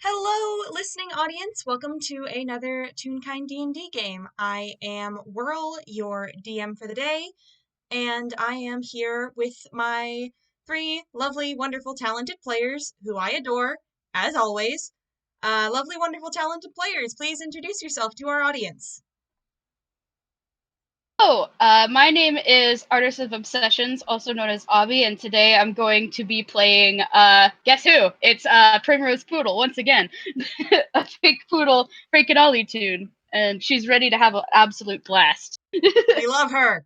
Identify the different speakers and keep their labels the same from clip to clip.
Speaker 1: Hello, listening audience. Welcome to another Toonkind D&D game. I am Whirl, your DM for the day, and I am here with my three lovely, wonderful, talented players who I adore, as always. Lovely, wonderful, talented players, please introduce yourself to our audience.
Speaker 2: My name is Artist of Obsessions, also known as Obby, and today I'm going to be playing, guess who? It's Primrose Poodle, once again. A fake poodle Ollie tune, and she's ready to have an absolute blast.
Speaker 1: We love her.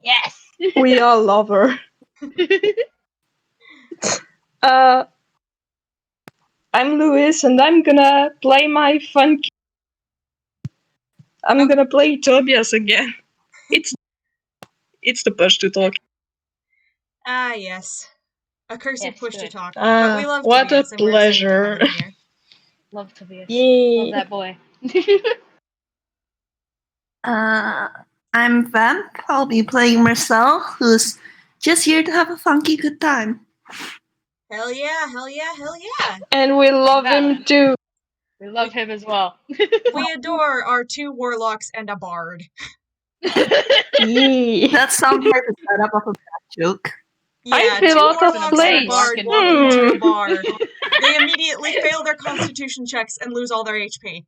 Speaker 2: Yes!
Speaker 3: We all love her. I'm Louis, and I'm gonna play my fun. I'm gonna play Tobias again. It's the push to talk.
Speaker 1: Ah, yes. A cursed
Speaker 2: Yes,
Speaker 1: push to
Speaker 2: good.
Speaker 1: talk. But we love
Speaker 3: What
Speaker 1: Tobias,
Speaker 3: a
Speaker 1: and we're excited to have
Speaker 3: pleasure.
Speaker 1: him here.
Speaker 2: Love Tobias.
Speaker 3: Yay.
Speaker 2: Love that boy.
Speaker 4: I'm Vamp. I'll be playing Mersel, who's just here to have a funky good time.
Speaker 1: Hell yeah, hell yeah, hell yeah.
Speaker 3: And we love him too.
Speaker 2: We love him as well.
Speaker 1: We adore our two warlocks and a bard.
Speaker 3: Yeah.
Speaker 4: That sounds like the setup of a bad joke.
Speaker 1: Yeah,
Speaker 3: I feel
Speaker 1: two
Speaker 3: out of
Speaker 1: warlocks and a
Speaker 3: place.
Speaker 1: bard walking into a bar. They immediately fail their constitution checks and lose all their HP.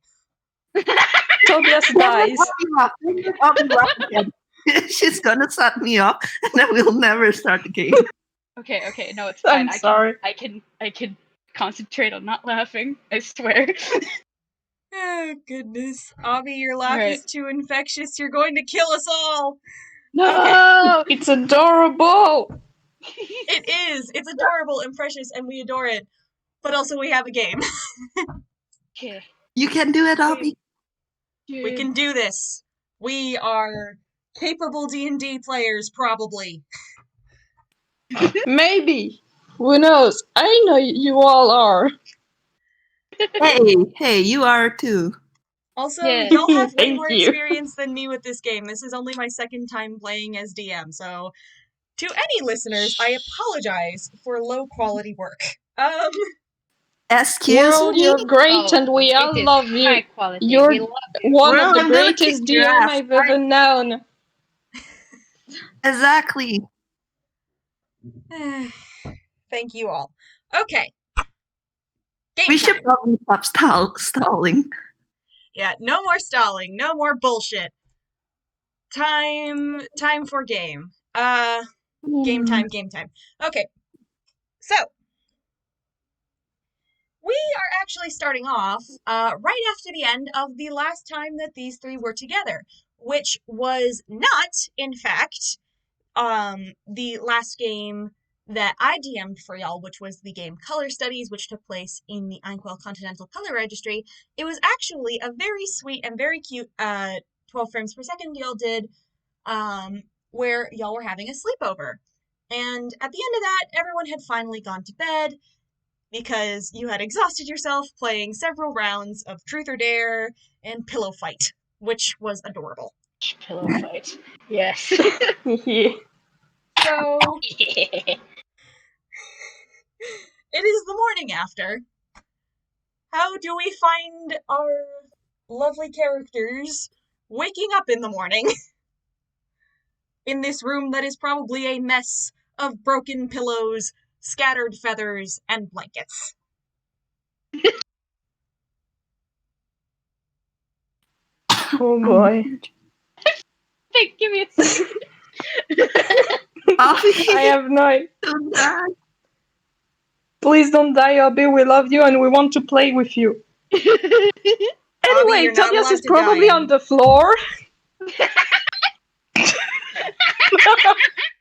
Speaker 3: Tobias dies.
Speaker 4: I'll be laughing. She's gonna set me up, and then we'll never start the game.
Speaker 2: Okay, no, it's fine.
Speaker 3: I'm sorry.
Speaker 2: I can concentrate on not laughing, I swear.
Speaker 1: Oh, goodness. Obby, your laugh
Speaker 2: Right.
Speaker 1: is too infectious. You're going to kill us all.
Speaker 2: No!
Speaker 3: It's adorable.
Speaker 1: It is. It's adorable and precious, and we adore it. But also, we have a game.
Speaker 2: Okay.
Speaker 4: You can do it, Obby.
Speaker 1: We can do this. We are capable D&D players, probably.
Speaker 3: Maybe. Who knows? I know you all are.
Speaker 4: Hey, you are too.
Speaker 1: Also,
Speaker 2: Yeah.
Speaker 1: y'all have way
Speaker 3: Thank
Speaker 1: more
Speaker 3: you.
Speaker 1: experience than me with this game. This is only my second time playing as DM, so to any listeners, I apologize for low quality work.
Speaker 4: Excuse
Speaker 3: World,
Speaker 4: me?
Speaker 3: you're great, and we all
Speaker 2: It is
Speaker 3: love you.
Speaker 2: high quality.
Speaker 3: You're
Speaker 2: We love you.
Speaker 3: one
Speaker 4: Well,
Speaker 3: of the
Speaker 4: I'm gonna
Speaker 3: greatest
Speaker 4: kick your
Speaker 3: DM
Speaker 4: ass,
Speaker 3: I've ever known.
Speaker 4: Exactly.
Speaker 1: Thank you all. Okay. Game
Speaker 4: We
Speaker 1: time.
Speaker 4: should probably stop stalling.
Speaker 1: Yeah, no more stalling, no more bullshit. Time for game. Game time. Okay. So, we are actually starting off right after the end of the last time that these three were together, which was not, in fact, the last game that I DM'd for y'all, which was the game Color Studies, which took place in the Inkwell Continental Color Registry. It was actually a very sweet and very cute 12 frames per second y'all did, where y'all were having a sleepover. And at the end of that, everyone had finally gone to bed because you had exhausted yourself playing several rounds of Truth or Dare and Pillow Fight, which was adorable.
Speaker 2: Pillow fight. Yes.
Speaker 3: Yeah.
Speaker 1: So, it is the morning after. How do we find our lovely characters waking up in the morning in this room that is probably a mess of broken pillows, scattered feathers, and blankets?
Speaker 3: Oh boy.
Speaker 2: Hey, give me a second.
Speaker 4: Obby,
Speaker 3: I have no idea.
Speaker 4: don't die.
Speaker 3: Please don't die, Obby. We love you and we want to play with you. Anyway,
Speaker 1: you're not
Speaker 3: Tobias
Speaker 1: allowed
Speaker 3: is
Speaker 1: to
Speaker 3: probably
Speaker 1: die.
Speaker 3: on the floor.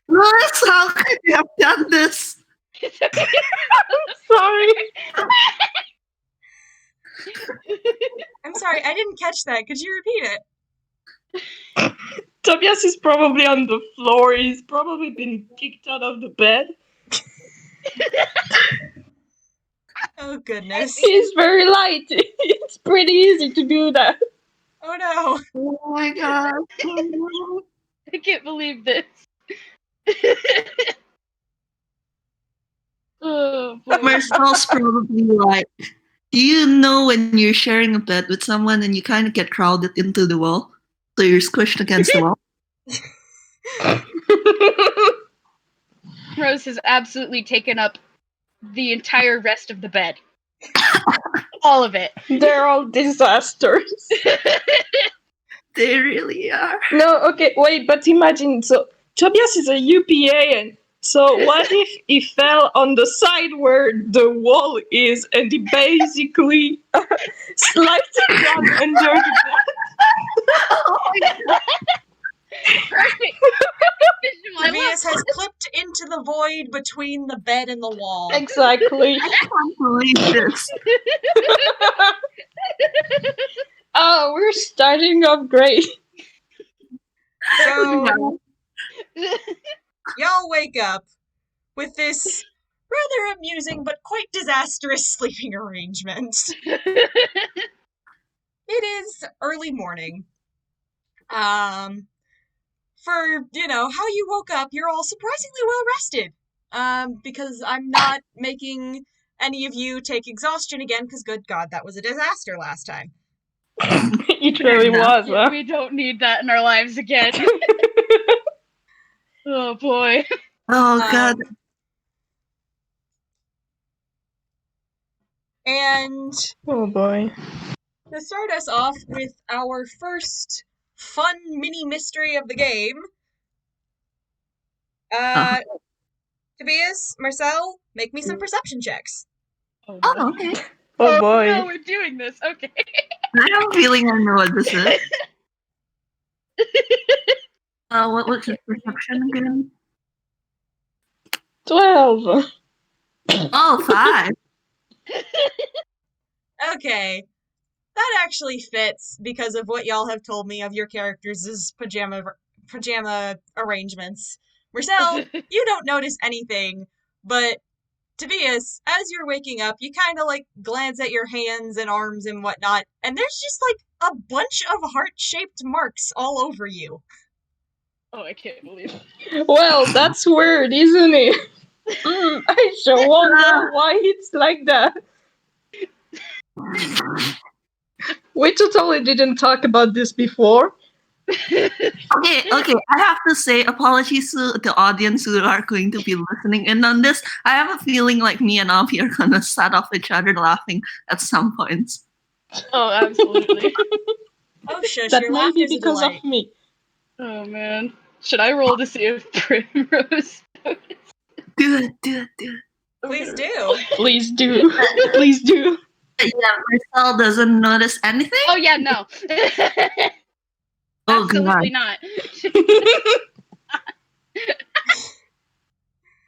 Speaker 4: Louis, how could you have done this?
Speaker 3: Sorry.
Speaker 1: I'm sorry, I didn't catch that. Could you repeat it?
Speaker 3: Tobias is probably on the floor. He's probably been kicked out of the bed.
Speaker 1: Oh, goodness.
Speaker 3: He's very light. It's pretty easy to do that.
Speaker 1: Oh, no.
Speaker 4: Oh my god. Oh, no.
Speaker 2: I can't believe this. Oh, boy.
Speaker 4: Marcel's probably like, Do you know when you're sharing a bed with someone and you kind of get crowded into the wall? So you're squished against the wall?
Speaker 2: Rose has absolutely taken up the entire rest of the bed. All of it.
Speaker 3: They're all disasters.
Speaker 4: They really are.
Speaker 3: No, okay, wait, but imagine, so Tobias is a UPA, and so what if he fell on the side where the wall is, and he basically slides down under the
Speaker 2: Perfect. Visual. I
Speaker 1: Tobias
Speaker 2: love
Speaker 1: has clipped into the void between the bed and the wall.
Speaker 3: bed? Exactly.
Speaker 4: I can't believe this.
Speaker 3: Oh, we're starting off great.
Speaker 1: So, y'all wake up with this rather amusing but quite disastrous sleeping arrangement. It is early morning. For, how you woke up, you're all surprisingly well rested. Because I'm not making any of you take exhaustion again, because good God, that was a disaster last time.
Speaker 3: It really was, huh?
Speaker 2: We don't need that in our lives again. Oh boy.
Speaker 4: Oh, God.
Speaker 1: And
Speaker 3: Oh boy.
Speaker 1: to start us off with our first fun mini mystery of the game, Tobias, Mersel, make me some perception checks.
Speaker 2: Oh,
Speaker 4: Oh,
Speaker 2: no.
Speaker 4: okay.
Speaker 3: Oh boy.
Speaker 2: No, we're doing this. Okay.
Speaker 4: I have a feeling I know what this is. What was his perception again?
Speaker 3: 12.
Speaker 4: Oh, 5.
Speaker 1: Okay, that actually fits because of what y'all have told me of your characters' pajama arrangements. Mersel, you don't notice anything, but Tobias, as you're waking up, you kind of glance at your hands and arms and whatnot, and there's just a bunch of heart-shaped marks all over you.
Speaker 2: Oh, I can't believe it.
Speaker 3: Well, that's weird, isn't it? I sure wonder why it's like that. We totally didn't talk about this before.
Speaker 4: Okay. I have to say apologies to the audience who are going to be listening in on this. I have a feeling like me and Obby are gonna set off each other laughing at some points.
Speaker 2: Oh, absolutely.
Speaker 1: Oh, shush,
Speaker 3: That
Speaker 1: your
Speaker 3: may
Speaker 1: laugh
Speaker 3: be
Speaker 1: is a
Speaker 3: because
Speaker 1: delight.
Speaker 3: of me.
Speaker 2: Oh man. Should I roll to see if Primrose?
Speaker 4: Do it.
Speaker 1: Please do.
Speaker 3: Please do. Please do.
Speaker 4: Yeah, Mersel doesn't notice anything?
Speaker 2: Oh yeah, no.
Speaker 4: Oh,
Speaker 2: Absolutely
Speaker 4: God.
Speaker 2: not.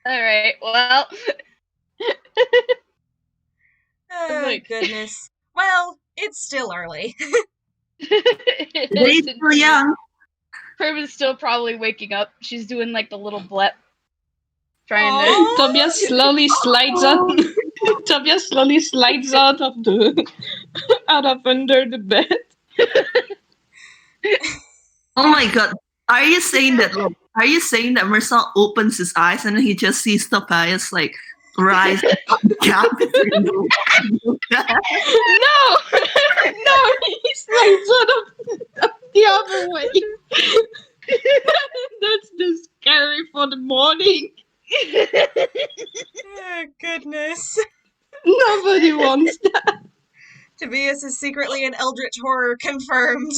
Speaker 2: Alright, well.
Speaker 1: Oh,
Speaker 2: Like-
Speaker 1: goodness. Well, it's still early.
Speaker 4: They're still young.
Speaker 2: Prim is still probably waking up. She's doing the little blep. Trying
Speaker 1: Aw.
Speaker 3: Tobias slowly slides out. Tobias slowly slides out of under the bed.
Speaker 4: Oh my God. Are you saying that Mersel opens his eyes and he just sees Tobias rise up the gap between the
Speaker 3: No! No, he slides out of the other way. That's just scary for the morning.
Speaker 1: Oh, goodness.
Speaker 3: Nobody wants that.
Speaker 1: Tobias is secretly an eldritch horror confirmed.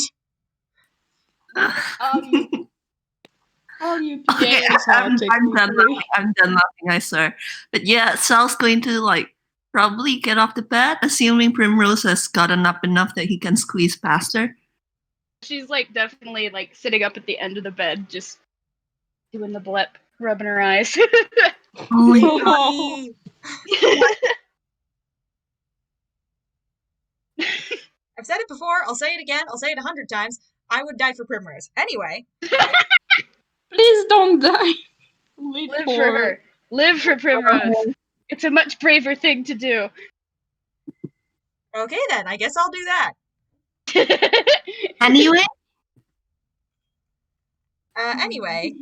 Speaker 3: All you
Speaker 4: Okay,
Speaker 3: PAs are
Speaker 4: I'm done
Speaker 3: technically.
Speaker 4: laughing. I'm done laughing, I swear. But yeah, Sal's going to probably get off the bed, assuming Primrose has gotten up enough that he can squeeze past her.
Speaker 2: She's definitely sitting up at the end of the bed, just doing the blep, rubbing her eyes.
Speaker 4: Oh my God.
Speaker 3: Oh.
Speaker 1: I've said it before, I'll say it again, I'll say it 100 times. I would die for Primrose. Anyway.
Speaker 3: Please don't die.
Speaker 2: Live for her. Live for Primrose. It's a much braver thing to do.
Speaker 1: Okay then, I guess I'll do that.
Speaker 4: Anyway?
Speaker 1: Anyway,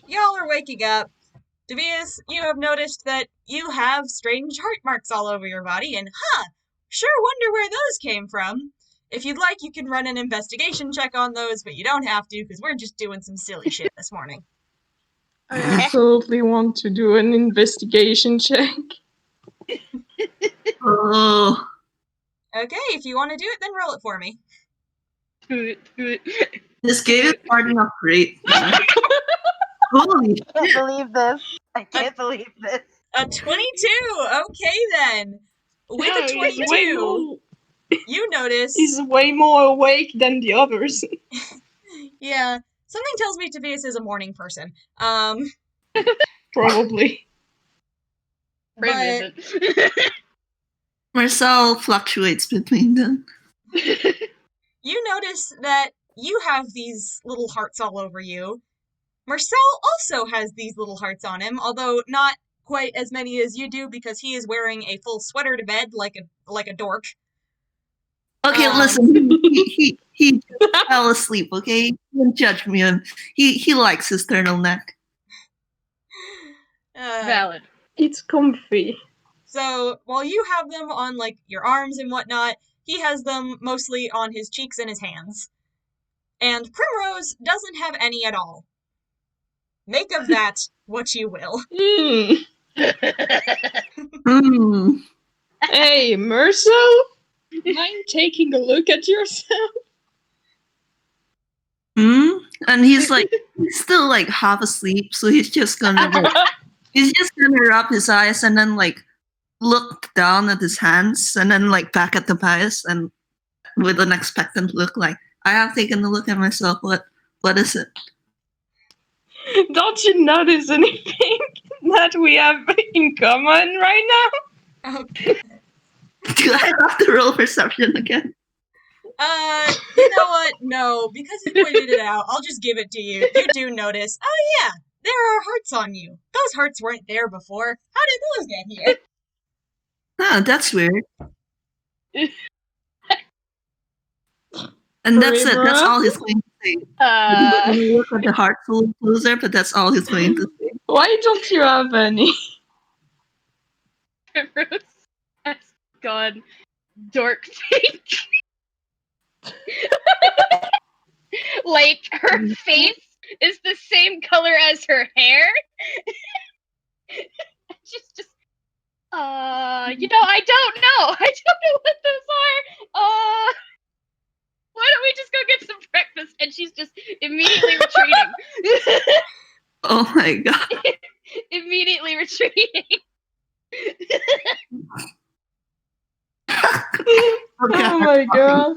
Speaker 1: y'all are waking up. Tobias, you have noticed that you have strange heart marks all over your body, and sure wonder where those came from. If you'd like, you can run an investigation check on those, but you don't have to, because we're just doing some silly shit this morning.
Speaker 3: I absolutely want to do an investigation check.
Speaker 4: Oh.
Speaker 1: Okay, if you want to do it, then roll it for me.
Speaker 2: Do it.
Speaker 4: This game is starting off great. Holy
Speaker 5: I can't believe this. I can't believe this.
Speaker 1: A 22! Okay, then. With
Speaker 3: Yeah,
Speaker 1: a
Speaker 3: he's way
Speaker 1: 22,
Speaker 3: more-
Speaker 1: you notice...
Speaker 3: He's way more awake than the others.
Speaker 1: Yeah, something tells me Tobias is a morning person.
Speaker 3: Probably.
Speaker 2: Prim
Speaker 1: But
Speaker 2: isn't.
Speaker 4: Mersel fluctuates between them.
Speaker 1: you notice that you have these little hearts all over you. Mersel also has these little hearts on him, although not quite as many as you do because he is wearing a full sweater to bed like a dork.
Speaker 4: Okay, listen. He fell asleep. Okay, don't judge me. He likes his turtleneck.
Speaker 2: Valid.
Speaker 3: It's comfy.
Speaker 1: So while you have them on like your arms and whatnot, he has them mostly on his cheeks and his hands. And Primrose doesn't have any at all. Make of that what you will.
Speaker 4: Hmm.
Speaker 3: Hey, Mersel? Mind taking a look at yourself?
Speaker 4: Hmm. And he's still like half asleep, so he's just gonna rub his eyes and then like look down at his hands and then like back at Tobias and with an expectant look, like I have taken a look at myself. What is it?
Speaker 3: Don't you notice anything that we have in common right now?
Speaker 1: Okay.
Speaker 4: Do I have to roll perception again?
Speaker 1: You know what? No, because you pointed it out, I'll just give it to you. You do notice. Oh yeah, there are hearts on you. Those hearts weren't there before. How did those get here?
Speaker 4: Oh, that's weird. And that's it. That's all he's going to say. Look at the heart full closer, but that's all he's going to say.
Speaker 3: Why don't you have any?
Speaker 2: Primrose has gone dork pink. Like her face is the same color as her hair. She's just I don't know. I don't know what those are. Why don't we just go get some breakfast? And she's just immediately retreating.
Speaker 4: Oh my god.
Speaker 2: Immediately retreating.
Speaker 3: Oh my god.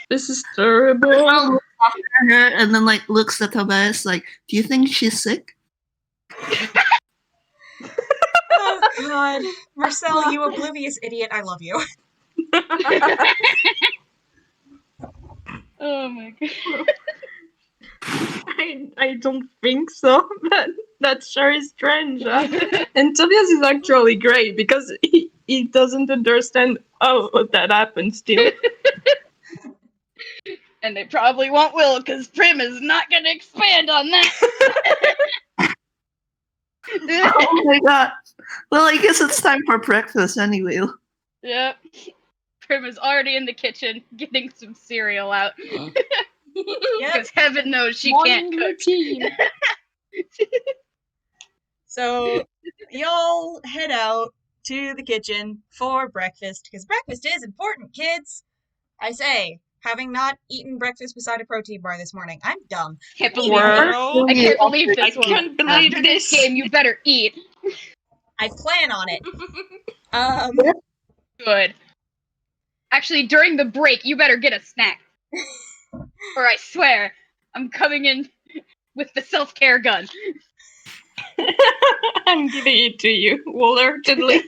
Speaker 3: This is terrible.
Speaker 4: Mersel looks after her and then like looks at Tobias like, do you think she's sick?
Speaker 1: Oh god. Mersel, you oblivious idiot, I love you.
Speaker 2: Oh my god.
Speaker 3: I don't think so, but that sure is strange. Huh? And Tobias is actually great because he doesn't understand that happened still.
Speaker 2: And they probably won't will because Prim is not going to expand on that.
Speaker 4: Oh my god. Well, I guess it's time for breakfast anyway.
Speaker 2: Yep. Prim is already in the kitchen getting some cereal out.
Speaker 1: Yep.
Speaker 2: Because heaven knows she
Speaker 3: Morning
Speaker 2: can't cook.
Speaker 3: routine.
Speaker 1: So y'all head out to the kitchen for breakfast, because breakfast is important, kids. I say, having not eaten breakfast beside a protein bar this morning, I'm dumb.
Speaker 2: Can't believe
Speaker 3: Wow.
Speaker 2: this. I can't believe this
Speaker 3: I
Speaker 2: one.
Speaker 3: can't believe
Speaker 2: After this
Speaker 3: this.
Speaker 2: game, you better eat.
Speaker 1: I plan on it.
Speaker 2: Good. Actually, during the break, you better get a snack. Or I swear, I'm coming in with the self-care gun.
Speaker 3: I'm giving it to you, wholeheartedly.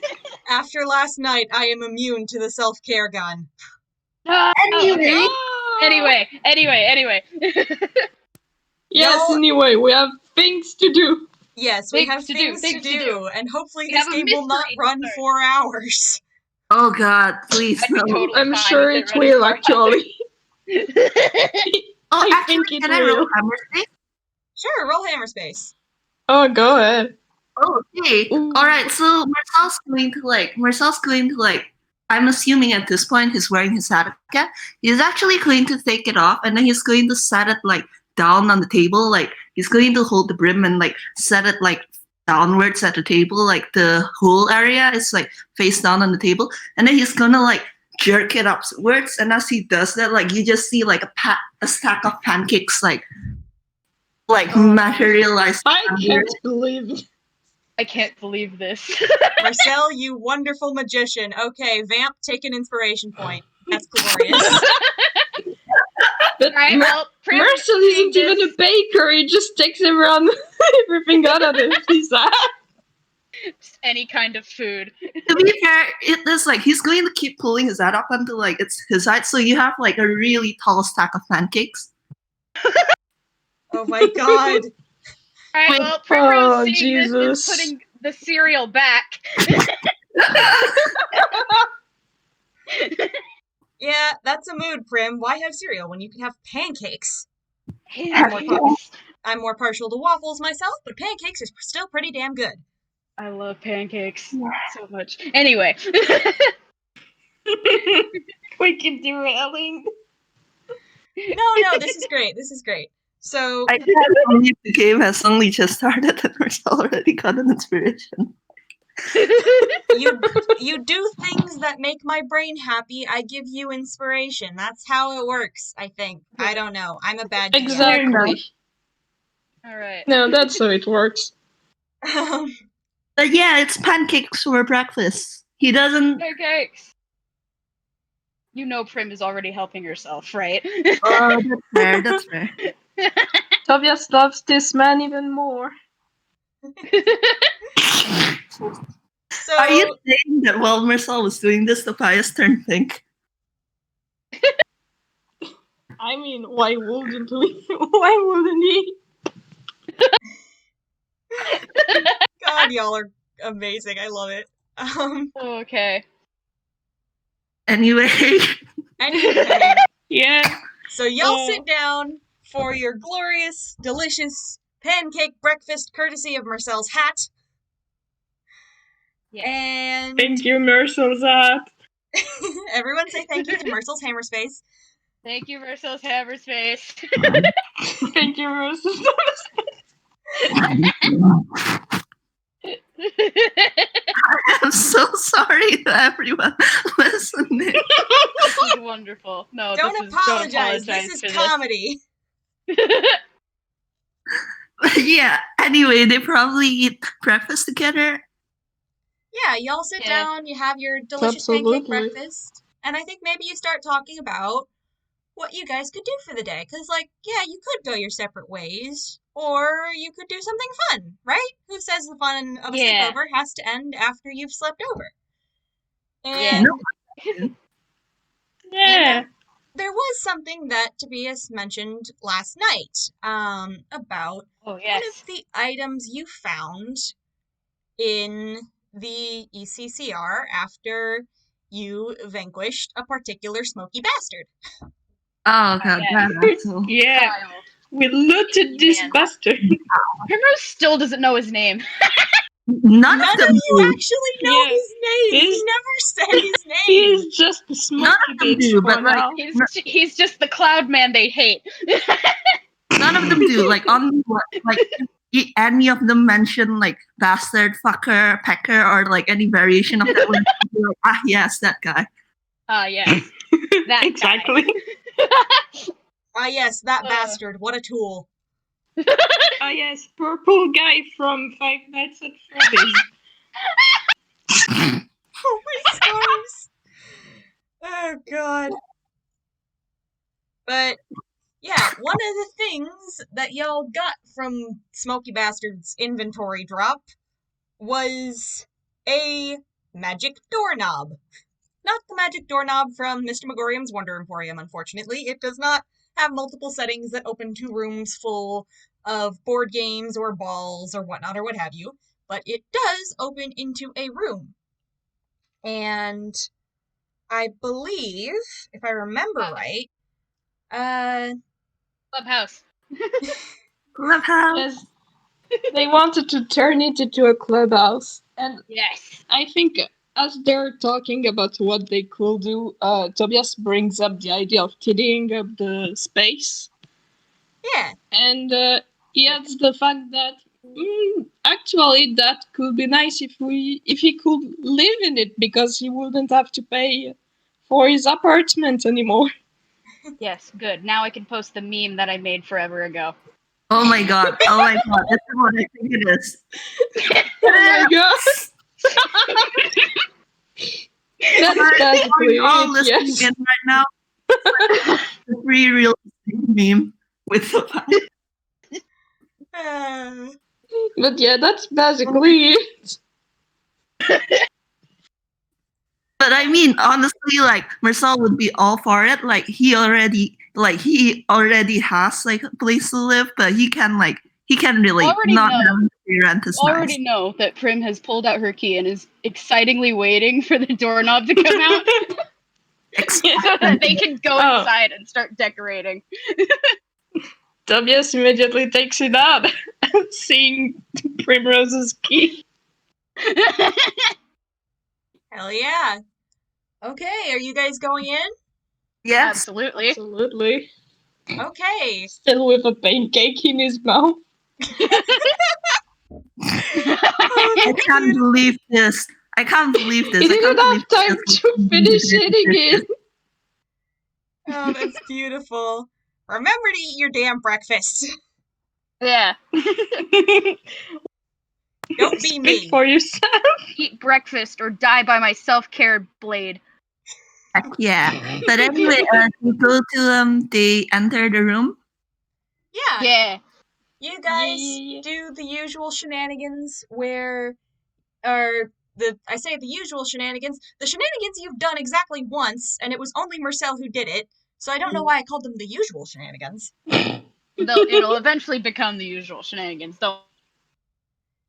Speaker 1: After last night, I am immune to the self-care gun.
Speaker 2: Anyway. Anyway.
Speaker 3: Yes,
Speaker 1: Y'all-
Speaker 3: anyway, we have things to do.
Speaker 1: Yes, we have things to do, and hopefully this game will not run 4 hours.
Speaker 4: Oh god, please
Speaker 2: I'd be
Speaker 4: no.
Speaker 2: totally
Speaker 3: I'm
Speaker 2: fine
Speaker 3: sure
Speaker 2: with
Speaker 3: it
Speaker 2: running
Speaker 3: will,
Speaker 2: 4 hours.
Speaker 3: actually.
Speaker 4: Oh,
Speaker 3: I
Speaker 4: actually,
Speaker 3: think it
Speaker 4: can I roll
Speaker 3: will.
Speaker 4: hammer space?
Speaker 1: Sure, roll hammer space.
Speaker 3: Oh, go ahead.
Speaker 4: Oh, okay.
Speaker 3: Ooh.
Speaker 4: All right. So Marcel's going to like I'm assuming at this point he's wearing his hat again. He's actually going to take it off, and then he's going to set it like down on the table. Like he's going to hold the brim and like set it like downwards at the table. Like the whole area is like face down on the table, and then he's gonna like jerk it upwards. And as he does that, like you just see like a stack of pancakes like materialize.
Speaker 3: I can't believe it.
Speaker 2: I can't believe this.
Speaker 1: Mersel, you wonderful magician. Okay, Vamp, take an inspiration point. That's glorious.
Speaker 3: But
Speaker 2: Alright, well, Prim
Speaker 3: Mersel isn't even a baker. He just takes everyone everything out of his hat.
Speaker 2: just any kind of food.
Speaker 4: To be fair, it is like he's going to keep pulling his hat up until like it's his height. So you have like a really tall stack of pancakes.
Speaker 1: Oh my god.
Speaker 2: Alright, well, Primrose
Speaker 3: Oh,
Speaker 2: seeing this
Speaker 3: Jesus.
Speaker 2: is putting the cereal back.
Speaker 1: Yeah, that's a mood, Prim. Why have cereal when you can have pancakes? I'm more partial to waffles myself, but pancakes are still pretty damn good.
Speaker 2: I love pancakes so much. Anyway.
Speaker 3: We keep derailing.
Speaker 1: No, this is great. This is great. So,
Speaker 4: I can't believe the game has only just started and we're already got an inspiration.
Speaker 1: you do things that make my brain happy. I give you inspiration. That's how it works, I think. I don't know. I'm a bad DM.
Speaker 3: Exactly.
Speaker 2: Alright.
Speaker 3: No, that's how it works.
Speaker 4: But yeah, it's pancakes for breakfast. He doesn't.
Speaker 2: Pancakes! You know Prim is already helping herself, right?
Speaker 4: Oh, that's fair. That's fair.
Speaker 3: Tobias loves this man even more.
Speaker 1: So,
Speaker 4: Are you saying that while Mersel was doing this, Tobias turned pink?
Speaker 3: I mean, why wouldn't we? Why wouldn't he?
Speaker 1: God, y'all are amazing. I love it.
Speaker 2: Okay.
Speaker 4: Anyway,
Speaker 1: Anyway,
Speaker 3: Yeah.
Speaker 1: so y'all sit down for your glorious, delicious pancake breakfast courtesy of Marcel's hat.
Speaker 2: Yes.
Speaker 1: And
Speaker 3: Thank you, Mersel's hat.
Speaker 1: everyone say thank you to Mersel's Hammerspace.
Speaker 2: Thank you, Versal's Haverspace.
Speaker 3: Thank you, Mersel's
Speaker 4: I'm so sorry to everyone listening.
Speaker 2: This is wonderful. No,
Speaker 1: Don't apologize. This is
Speaker 2: for
Speaker 1: comedy.
Speaker 4: Yeah, anyway, they probably eat breakfast together.
Speaker 1: Yeah, y'all sit
Speaker 2: Yeah.
Speaker 1: down, you have your delicious pancake
Speaker 3: Absolutely.
Speaker 1: breakfast, and I think maybe you start talking about what you guys could do for the day. Because, like, yeah, you could go your separate ways, or you could do something fun, right? Who says the fun of a
Speaker 2: Yeah.
Speaker 1: sleepover has to end after you've slept over?
Speaker 2: Yeah.
Speaker 1: And
Speaker 3: Yeah.
Speaker 1: there was something that Tobias mentioned last night about
Speaker 2: Oh,
Speaker 1: one
Speaker 2: yes.
Speaker 1: of the items you found in the ECCR after you vanquished a particular smoky bastard.
Speaker 4: Oh god,
Speaker 2: Yeah.
Speaker 4: that asshole.
Speaker 3: Yeah.
Speaker 2: Kyle.
Speaker 3: We looted this
Speaker 2: Man.
Speaker 3: bastard.
Speaker 2: Primrose still doesn't know his name.
Speaker 4: None
Speaker 1: None
Speaker 4: of them
Speaker 1: of you
Speaker 4: do.
Speaker 1: actually know
Speaker 3: Yeah.
Speaker 1: his name. He
Speaker 3: He's-
Speaker 1: never said his name.
Speaker 3: He's just a smoky
Speaker 4: None of them
Speaker 3: bitch
Speaker 4: do,
Speaker 3: for
Speaker 4: but, like,
Speaker 3: now.
Speaker 2: He's just the cloud man they hate.
Speaker 4: None of them do. Like on like any of them mention like bastard, fucker, pecker, or like any variation of that. One, you're like, ah, yes, that guy.
Speaker 2: Yes. That guy.
Speaker 3: Exactly.
Speaker 1: Ah, yes, that
Speaker 2: Uh.
Speaker 1: bastard. What a tool.
Speaker 3: Ah, yes, purple guy from Five Nights at Freddy's.
Speaker 1: Oh, my stars. Oh, God. But, yeah, one of the things that y'all got from Smoky Bastard's inventory drop was a magic doorknob. Not the magic doorknob from Mr. Megorium's Wonder Emporium, unfortunately. It does not have multiple settings that open to rooms full of board games or balls or whatnot or what have you, but it does open into a room. And I believe, if I remember right,
Speaker 2: Clubhouse.
Speaker 4: Clubhouse.
Speaker 3: Yes. They wanted to turn it into a clubhouse. And
Speaker 2: Yes.
Speaker 3: I think as they're talking about what they could do, Tobias brings up the idea of tidying up the space.
Speaker 1: Yeah.
Speaker 3: And he adds the fact that actually that could be nice if he could live in it, because he wouldn't have to pay for his apartment anymore.
Speaker 2: Yes, good. Now I can post the meme that I made forever ago.
Speaker 4: Oh my god. This is what I think it is.
Speaker 3: Oh my god. That's basically
Speaker 4: all
Speaker 3: it,
Speaker 4: listening
Speaker 3: yes.
Speaker 4: in right now. The free real estate meme with the
Speaker 3: But yeah, that's basically it.
Speaker 4: But I mean, honestly, like Mersel would be all for it. Like he already has like a place to live, but he can really
Speaker 2: Already
Speaker 4: not
Speaker 2: know.
Speaker 4: have to pay rent is
Speaker 2: Already
Speaker 4: nice.
Speaker 2: know that Prim has pulled out her key and is excitingly waiting for the doorknob to come out so that they can go inside and start decorating.
Speaker 3: Tobias immediately takes it out, seeing Primrose's key.
Speaker 1: Hell yeah. Okay, are you guys going in?
Speaker 4: Yes.
Speaker 2: Absolutely.
Speaker 3: Absolutely.
Speaker 1: Okay.
Speaker 3: Still with a pancake in his mouth.
Speaker 4: I can't believe this. I can't believe this.
Speaker 3: He
Speaker 4: I can't
Speaker 3: didn't have
Speaker 4: believe
Speaker 3: time
Speaker 4: this.
Speaker 3: to finish eating it.
Speaker 1: Oh, that's beautiful. Remember to eat your damn breakfast.
Speaker 2: Yeah.
Speaker 1: Don't be me.
Speaker 3: Speak for yourself.
Speaker 2: Eat breakfast or die by my self-care blade.
Speaker 4: Yeah. But anyway, we go to they enter the room.
Speaker 1: Yeah.
Speaker 2: Yeah.
Speaker 1: You guys
Speaker 3: Yeah.
Speaker 1: do the usual shenanigans the usual shenanigans. The shenanigans you've done exactly once, and it was only Mersel who did it, so I don't know why I called them the usual shenanigans.
Speaker 2: It'll eventually become the usual shenanigans. Don't.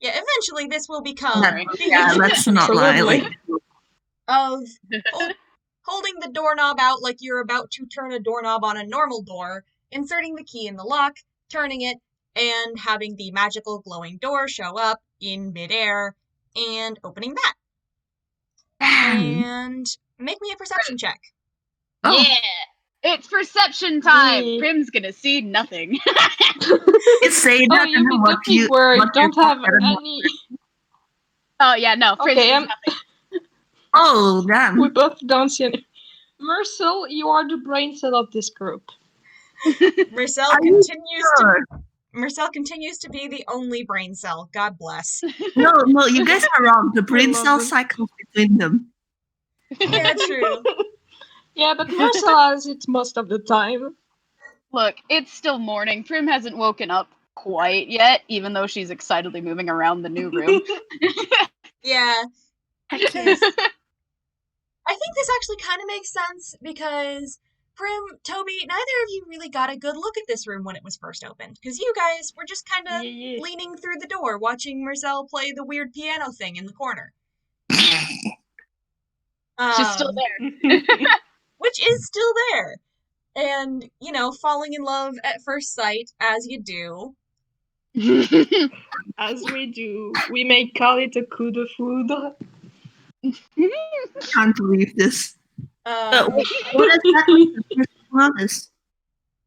Speaker 1: Yeah, eventually this will become
Speaker 4: Let's not lie. Like,
Speaker 1: of holding the doorknob out like you're about to turn a doorknob on a normal door, inserting the key in the lock, turning it, and having the magical glowing door show up in midair and opening that. And make me a perception check.
Speaker 4: Oh.
Speaker 2: Yeah. It's perception time.
Speaker 3: Yeah.
Speaker 2: Prim's gonna see nothing.
Speaker 4: It's saying that
Speaker 3: you mean the thing where I don't have any...
Speaker 2: Oh yeah, no. Prim
Speaker 3: Okay,
Speaker 2: sees nothing.
Speaker 4: Oh, damn.
Speaker 3: We both don't see any... Mersel, you are the brain cell of this group.
Speaker 1: Mersel continues to be the only brain cell. God bless.
Speaker 4: No, you guys are wrong. The brain
Speaker 3: love
Speaker 4: cell
Speaker 3: them.
Speaker 4: cycles between them.
Speaker 1: Yeah, true.
Speaker 3: Yeah, but Mersel has it most of the time.
Speaker 2: Look, it's still morning. Prim hasn't woken up quite yet, even though she's excitedly moving around the new room.
Speaker 1: Yeah. I think this actually kind of makes sense because Prim, Toby, neither of you really got a good look at this room when it was first opened, because you guys were just kind of leaning through the door watching Mersel play the weird piano thing in the corner.
Speaker 2: She's still there.
Speaker 1: Which is still there. And, falling in love at first sight, as you do.
Speaker 3: As we do. We may call it a coup de foudre.
Speaker 4: Can't believe this. What is that?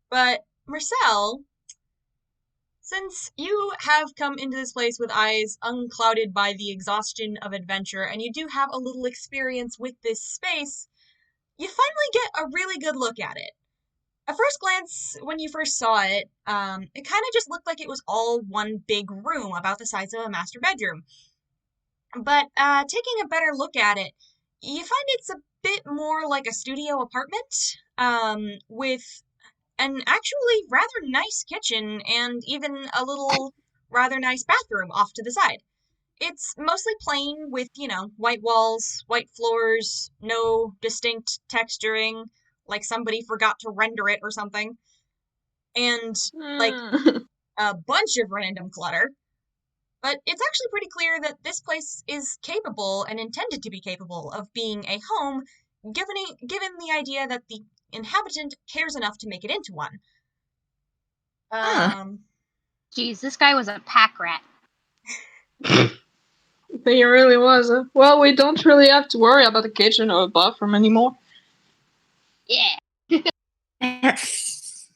Speaker 1: But, Mersel, since you have come into this place with eyes unclouded by the exhaustion of adventure, and you do have a little experience with this space, you finally get a really good look at it. At first glance, when you first saw it, it kind of just looked like it was all one big room about the size of a master bedroom. But taking a better look at it, you find it's a bit more like a studio apartment, with an actually rather nice kitchen and even a little rather nice bathroom off to the side. It's mostly plain with, white walls, white floors, no distinct texturing, like somebody forgot to render it or something, and like a bunch of random clutter. But it's actually pretty clear that this place is capable and intended to be capable of being a home, given the idea that the inhabitant cares enough to make it into one.
Speaker 2: Jeez, this guy was a pack rat.
Speaker 3: They really was. Well, we don't really have to worry about a kitchen or a bathroom anymore.
Speaker 2: Yeah.
Speaker 4: Yes.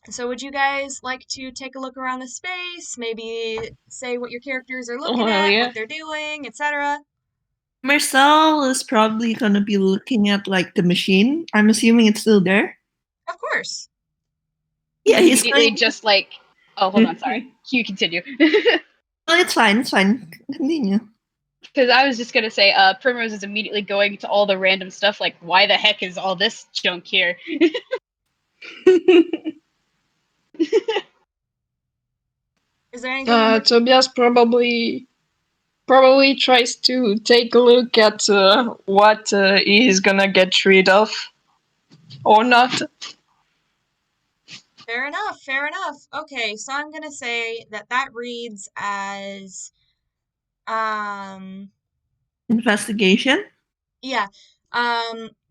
Speaker 1: So would you guys like to take a look around the space? Maybe say what your characters are looking at,
Speaker 3: yeah.
Speaker 1: what they're doing, etc.
Speaker 4: Mersel is probably gonna be looking at like the machine. I'm assuming it's still there.
Speaker 1: Of course.
Speaker 4: Yeah, he's
Speaker 2: Immediately
Speaker 4: going.
Speaker 2: just like, oh, hold on, sorry. You continue.
Speaker 4: Oh, it's fine. It's fine. Continue.
Speaker 2: Because I was just gonna say, Primrose is immediately going to all the random stuff, like, why the heck is all this junk here?
Speaker 1: Is there anything?
Speaker 3: Tobias probably tries to take a look at what he's gonna get rid of or not.
Speaker 1: Fair enough. Fair enough. Okay, so I'm gonna say that reads as,
Speaker 4: Investigation.
Speaker 1: yeah.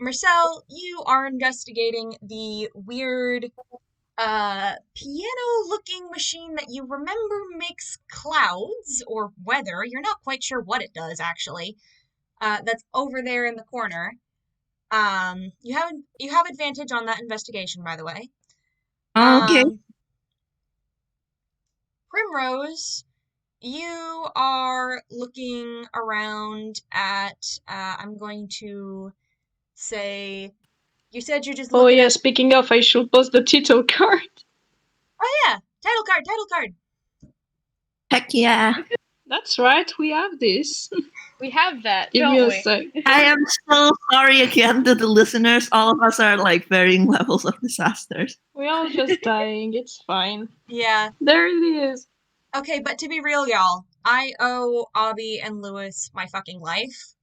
Speaker 1: Mersel, you are investigating the weird, piano-looking machine that you remember makes clouds or weather. You're not quite sure what it does, actually. That's over there in the corner. You have advantage on that investigation, by the way.
Speaker 4: Okay.
Speaker 1: Primrose, you are looking around at, I'm going to say, you said you're just
Speaker 3: Oh
Speaker 1: looking
Speaker 3: yeah,
Speaker 1: at,
Speaker 3: speaking of, I should post the title card.
Speaker 1: oh yeah, title card.
Speaker 4: Heck yeah.
Speaker 3: That's right, we have this.
Speaker 2: We have that,
Speaker 3: Give me
Speaker 2: don't
Speaker 3: a
Speaker 2: we?
Speaker 3: sec.
Speaker 4: I am so sorry again to the listeners. All of us are like varying levels of disasters.
Speaker 3: We're all just dying, it's fine.
Speaker 1: Yeah.
Speaker 3: There it is.
Speaker 1: Okay, but to be real, y'all, I owe Obby and Lewis my fucking life.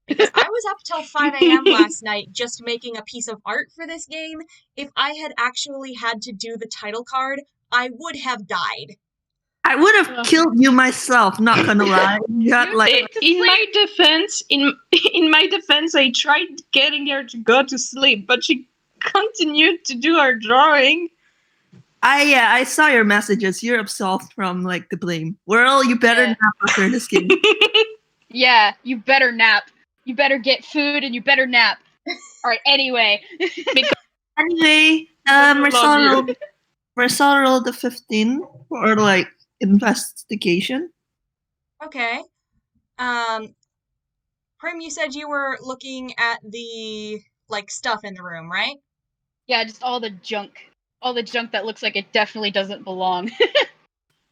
Speaker 1: Because I was up till 5 a.m. last night just making a piece of art for this game. If I had actually had to do the title card, I would have died.
Speaker 4: I would have killed you myself, not gonna lie. You got like
Speaker 3: In my defense, I tried getting her to go to sleep, but she continued to do her drawing.
Speaker 4: I saw your messages. You're absolved from like the blame. Whirl, you better
Speaker 2: Yeah.
Speaker 4: nap after this game.
Speaker 2: Yeah, you better nap. You better get food and you better nap. Alright, anyway.
Speaker 4: Anyway, Mersel rolled the 15 for like investigation.
Speaker 1: Okay. Prim, you said you were looking at the, like, stuff in the room, right?
Speaker 2: Yeah, just all the junk. All the junk that looks like it definitely doesn't belong.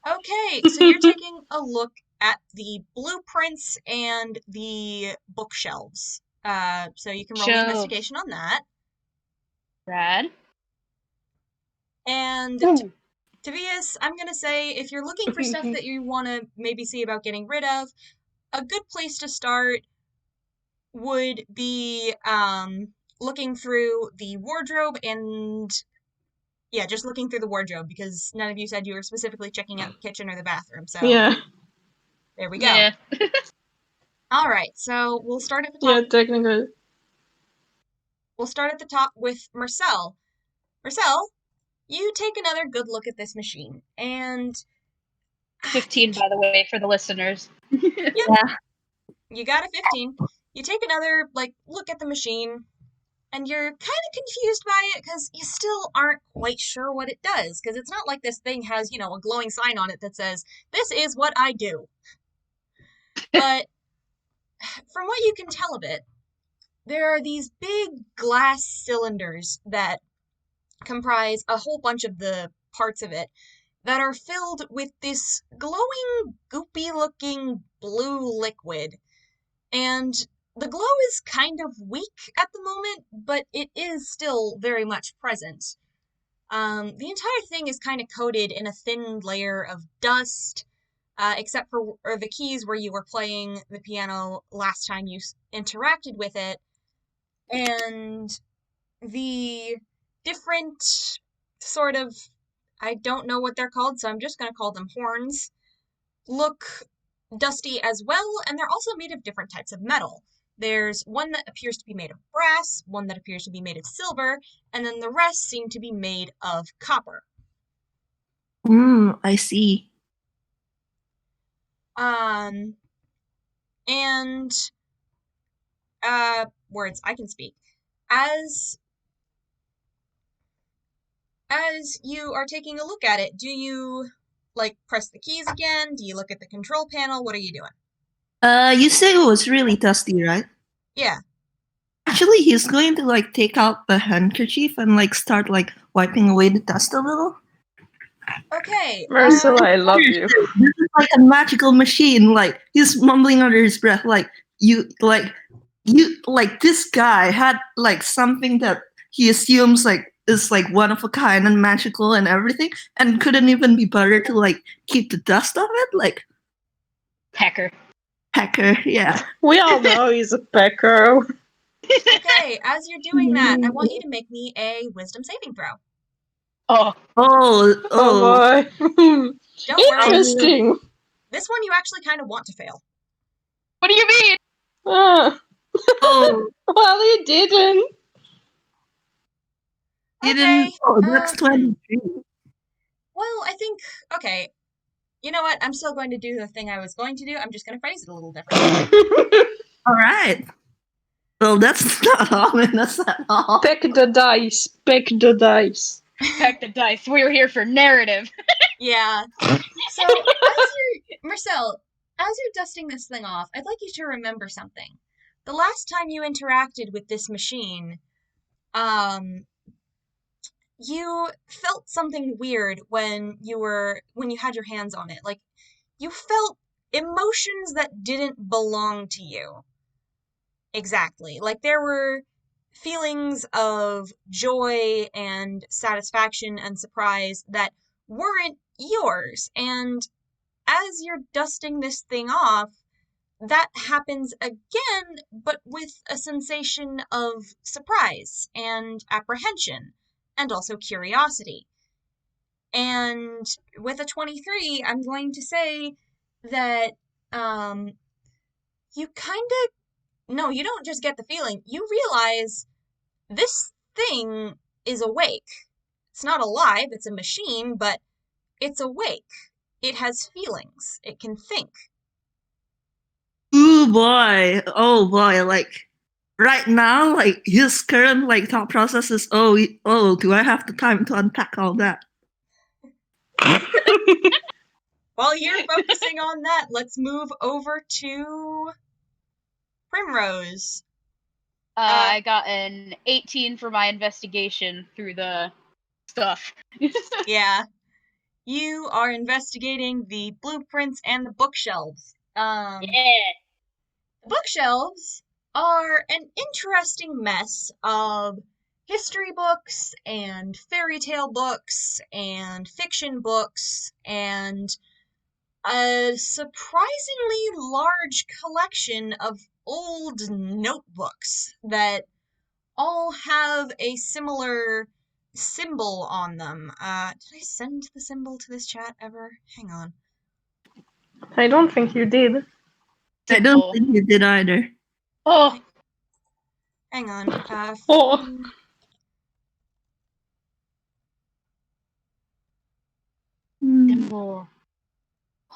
Speaker 1: Okay, so you're taking a look at the blueprints and the bookshelves. So you can roll an
Speaker 2: Shelves.
Speaker 1: investigation on that.
Speaker 2: Rad.
Speaker 1: And Tobias, I'm gonna say if you're looking for stuff that you want to maybe see about getting rid of, a good place to start would be looking through the wardrobe and yeah, just looking through the wardrobe because none of you said you were specifically checking out the kitchen or the bathroom. So
Speaker 3: Yeah,
Speaker 1: there we go.
Speaker 2: Yeah.
Speaker 1: All right, so we'll start at the top.
Speaker 3: yeah, technically.
Speaker 1: We'll start at the top with Mersel. Mersel, you take another good look at this machine, and
Speaker 2: 15, by the way, for the listeners.
Speaker 4: Yeah.
Speaker 1: you got a 15. You take another look at the machine, and you're kind of confused by it because you still aren't quite sure what it does. Because it's not like this thing has, a glowing sign on it that says, "This is what I do." But from what you can tell of it, there are these big glass cylinders that comprise a whole bunch of the parts of it that are filled with this glowing, goopy-looking blue liquid. And the glow is kind of weak at the moment, but it is still very much present. The entire thing is kind of coated in a thin layer of dust, except for the keys where you were playing the piano last time you interacted with it. And the different sort of, I don't know what they're called, so I'm just going to call them horns, look dusty as well, and they're also made of different types of metal. There's one that appears to be made of brass, one that appears to be made of silver, and then the rest seem to be made of copper.
Speaker 4: I see.
Speaker 1: And words I can speak. As you are taking a look at it, do you like press the keys again? Do you look at the control panel? What are you doing?
Speaker 4: You said it was really dusty, right?
Speaker 1: Yeah.
Speaker 4: Actually, he's going to like take out the handkerchief and like start like wiping away the dust a little.
Speaker 1: Okay.
Speaker 3: Mersel, I love you.
Speaker 4: This is like a magical machine. Like he's mumbling under his breath, like you, this guy had like something that he assumes like is like one of a kind and magical and everything, and couldn't even be bothered to like keep the dust off it. Like
Speaker 2: Pecker.
Speaker 4: Yeah.
Speaker 3: We all know he's a pecker.
Speaker 1: Okay, as you're doing that, I want you to make me a wisdom saving throw.
Speaker 2: Oh.
Speaker 3: Oh boy.
Speaker 1: Don't worry.
Speaker 3: Interesting.
Speaker 1: This one you actually kind of want to fail.
Speaker 2: What do you mean?
Speaker 3: Oh. Well, you didn't.
Speaker 1: Okay.
Speaker 4: Oh, that's 23.
Speaker 1: Well, I think, okay. You know what? I'm still going to do the thing I was going to do. I'm just going to phrase it a little differently.
Speaker 4: All right. Well, that's not ominous at all.
Speaker 3: Pick the dice. Pick the dice.
Speaker 2: Pack the dice. We're here for narrative.
Speaker 1: Yeah. So, Mersel, as you're dusting this thing off, I'd like you to remember something. The last time you interacted with this machine, you felt something weird when you had your hands on it. Like, you felt emotions that didn't belong to you. Exactly. Like, there were feelings of joy and satisfaction and surprise that weren't yours. And as you're dusting this thing off, that happens again, but with a sensation of surprise and apprehension, and also curiosity. And with a 23, I'm going to say that you you don't just get the feeling, you realize this thing is awake. It's not alive, it's a machine, but it's awake. It has feelings. It can think.
Speaker 4: Oh boy, like right now, like his current like thought process is, do I have the time to unpack all that?
Speaker 1: While you're focusing on that, let's move over to Primrose.
Speaker 2: I got an 18 for my investigation through the stuff.
Speaker 1: Yeah. You are investigating the blueprints and the bookshelves.
Speaker 2: Yeah.
Speaker 1: The bookshelves are an interesting mess of history books and fairy tale books and fiction books and a surprisingly large collection of old notebooks that all have a similar symbol on them. Did I send the symbol to this chat ever? Hang on.
Speaker 3: I don't think you did.
Speaker 4: I don't think you did either.
Speaker 2: Oh.
Speaker 1: Hang on.
Speaker 2: Symbol.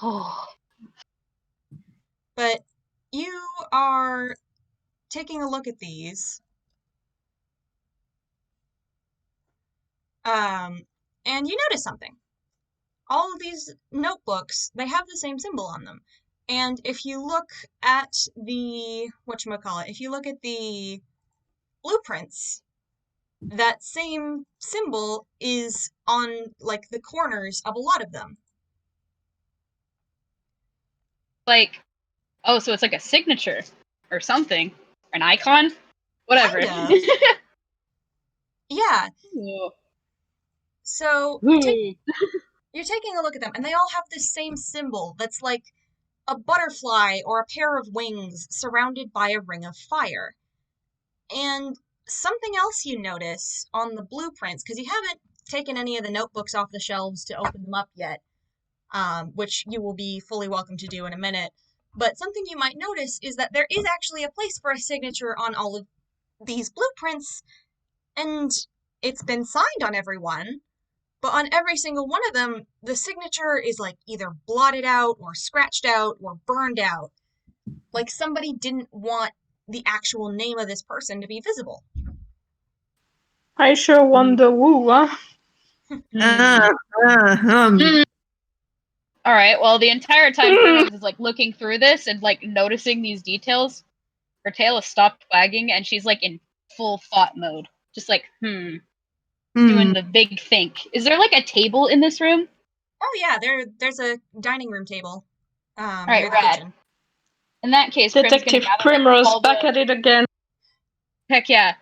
Speaker 2: Oh.
Speaker 1: But you are taking a look at these. And you notice something. All of these notebooks, they have the same symbol on them. And if you look at the, if you look at the blueprints, that same symbol is on, like, the corners of a lot of them.
Speaker 2: Like, so it's like a signature or something. An icon? Whatever.
Speaker 1: Kind of. Yeah.
Speaker 2: Ooh.
Speaker 1: So, you're taking a look at them, and they all have this same symbol that's like a butterfly or a pair of wings surrounded by a ring of fire. And something else you notice on the blueprints, because you haven't taken any of the notebooks off the shelves to open them up yet, which you will be fully welcome to do in a minute, but something you might notice is that there is actually a place for a signature on all of these blueprints, and it's been signed on everyone, But on every single one of them, the signature is like either blotted out or scratched out or burned out. Like somebody didn't want the actual name of this person to be visible.
Speaker 3: I sure wonder who, huh?
Speaker 2: All right. Well, the entire time Primrose is like looking through this and like noticing these details, her tail has stopped wagging and she's like in full thought mode, just like doing the big think. Is there like a table in this room?
Speaker 1: Oh yeah, there's a dining room table.
Speaker 2: Right,
Speaker 1: near the
Speaker 2: rad.
Speaker 1: kitchen.
Speaker 2: In that case, Prim's gonna
Speaker 3: Detective
Speaker 2: gather
Speaker 3: Primrose
Speaker 2: all
Speaker 3: back
Speaker 2: the...
Speaker 3: at it again.
Speaker 2: Heck yeah.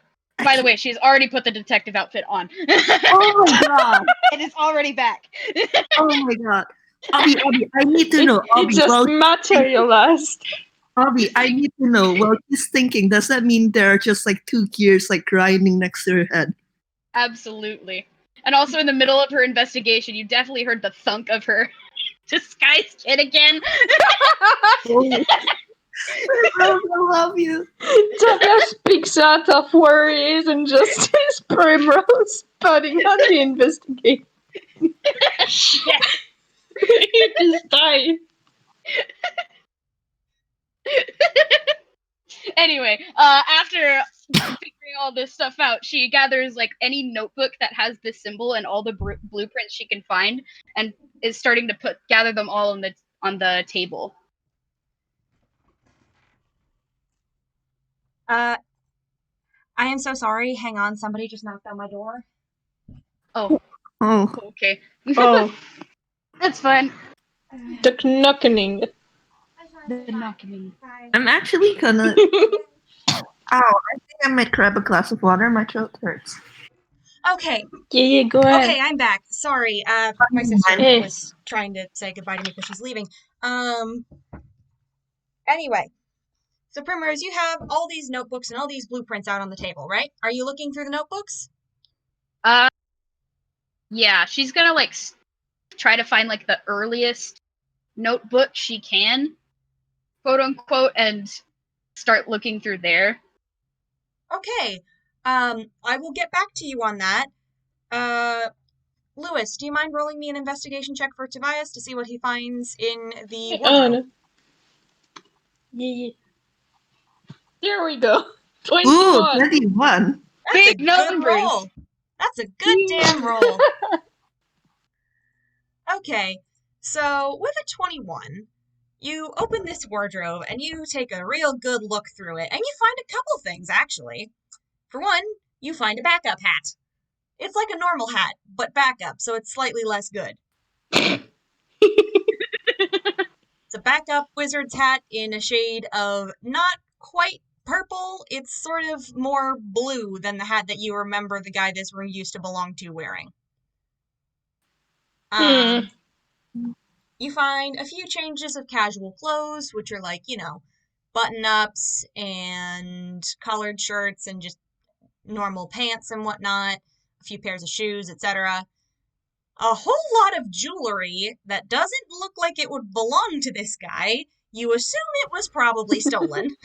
Speaker 2: By the way, she's already put the detective outfit on.
Speaker 4: Oh my god!
Speaker 2: It is already back.
Speaker 4: Oh my god! Obby, I need to know.
Speaker 3: It
Speaker 4: Obby,
Speaker 3: just materialized.
Speaker 4: Obby, I need to know. While she's thinking, does that mean there are just like 2 gears like grinding next to her head?
Speaker 2: Absolutely. And also in the middle of her investigation, you definitely heard the thunk of her disguise kit again.
Speaker 4: I love you.
Speaker 3: Tobias picks out of where he is and just sees Primrose putting on the investigation.
Speaker 2: Yes.
Speaker 3: You just die.
Speaker 2: Anyway, after figuring all this stuff out, she gathers like any notebook that has this symbol and all the blueprints she can find, and is starting to gather them all on the table.
Speaker 1: I am so sorry. Hang on, somebody just knocked on my door.
Speaker 2: Oh,
Speaker 4: Oh,
Speaker 2: okay.
Speaker 3: Oh,
Speaker 2: That's fine.
Speaker 3: the knocking.
Speaker 2: The knocking.
Speaker 4: I'm actually gonna. Ow! I think I might grab a glass of water. My throat hurts.
Speaker 1: Okay.
Speaker 3: Yeah, go ahead.
Speaker 1: Okay, I'm back. Sorry, my sister was trying to say goodbye to me because she's leaving. Anyway. So Primrose, you have all these notebooks and all these blueprints out on the table, right? Are you looking through the notebooks?
Speaker 2: Yeah, she's gonna like try to find like the earliest notebook she can, quote unquote, and start looking through there.
Speaker 1: Okay. I will get back to you on that. Lewis, do you mind rolling me an investigation check for Tobias to see what he finds in the wardrobe?
Speaker 3: No. Yeah. There we go.
Speaker 4: Ooh,
Speaker 3: 21.
Speaker 4: 21.
Speaker 1: That's
Speaker 2: Big
Speaker 1: a
Speaker 2: numbers.
Speaker 1: good roll. That's a good damn roll. Okay, so with a 21, you open this wardrobe and you take a real good look through it, and you find a couple things, actually. For one, you find a backup hat. It's like a normal hat, but backup, so it's slightly less good. It's a backup wizard's hat in a shade of not quite purple. It's sort of more blue than the hat that you remember the guy this room used to belong to wearing. You find a few changes of casual clothes, which are like, button-ups and collared shirts and just normal pants and whatnot, a few pairs of shoes, etc. A whole lot of jewelry that doesn't look like it would belong to this guy. You assume it was probably stolen.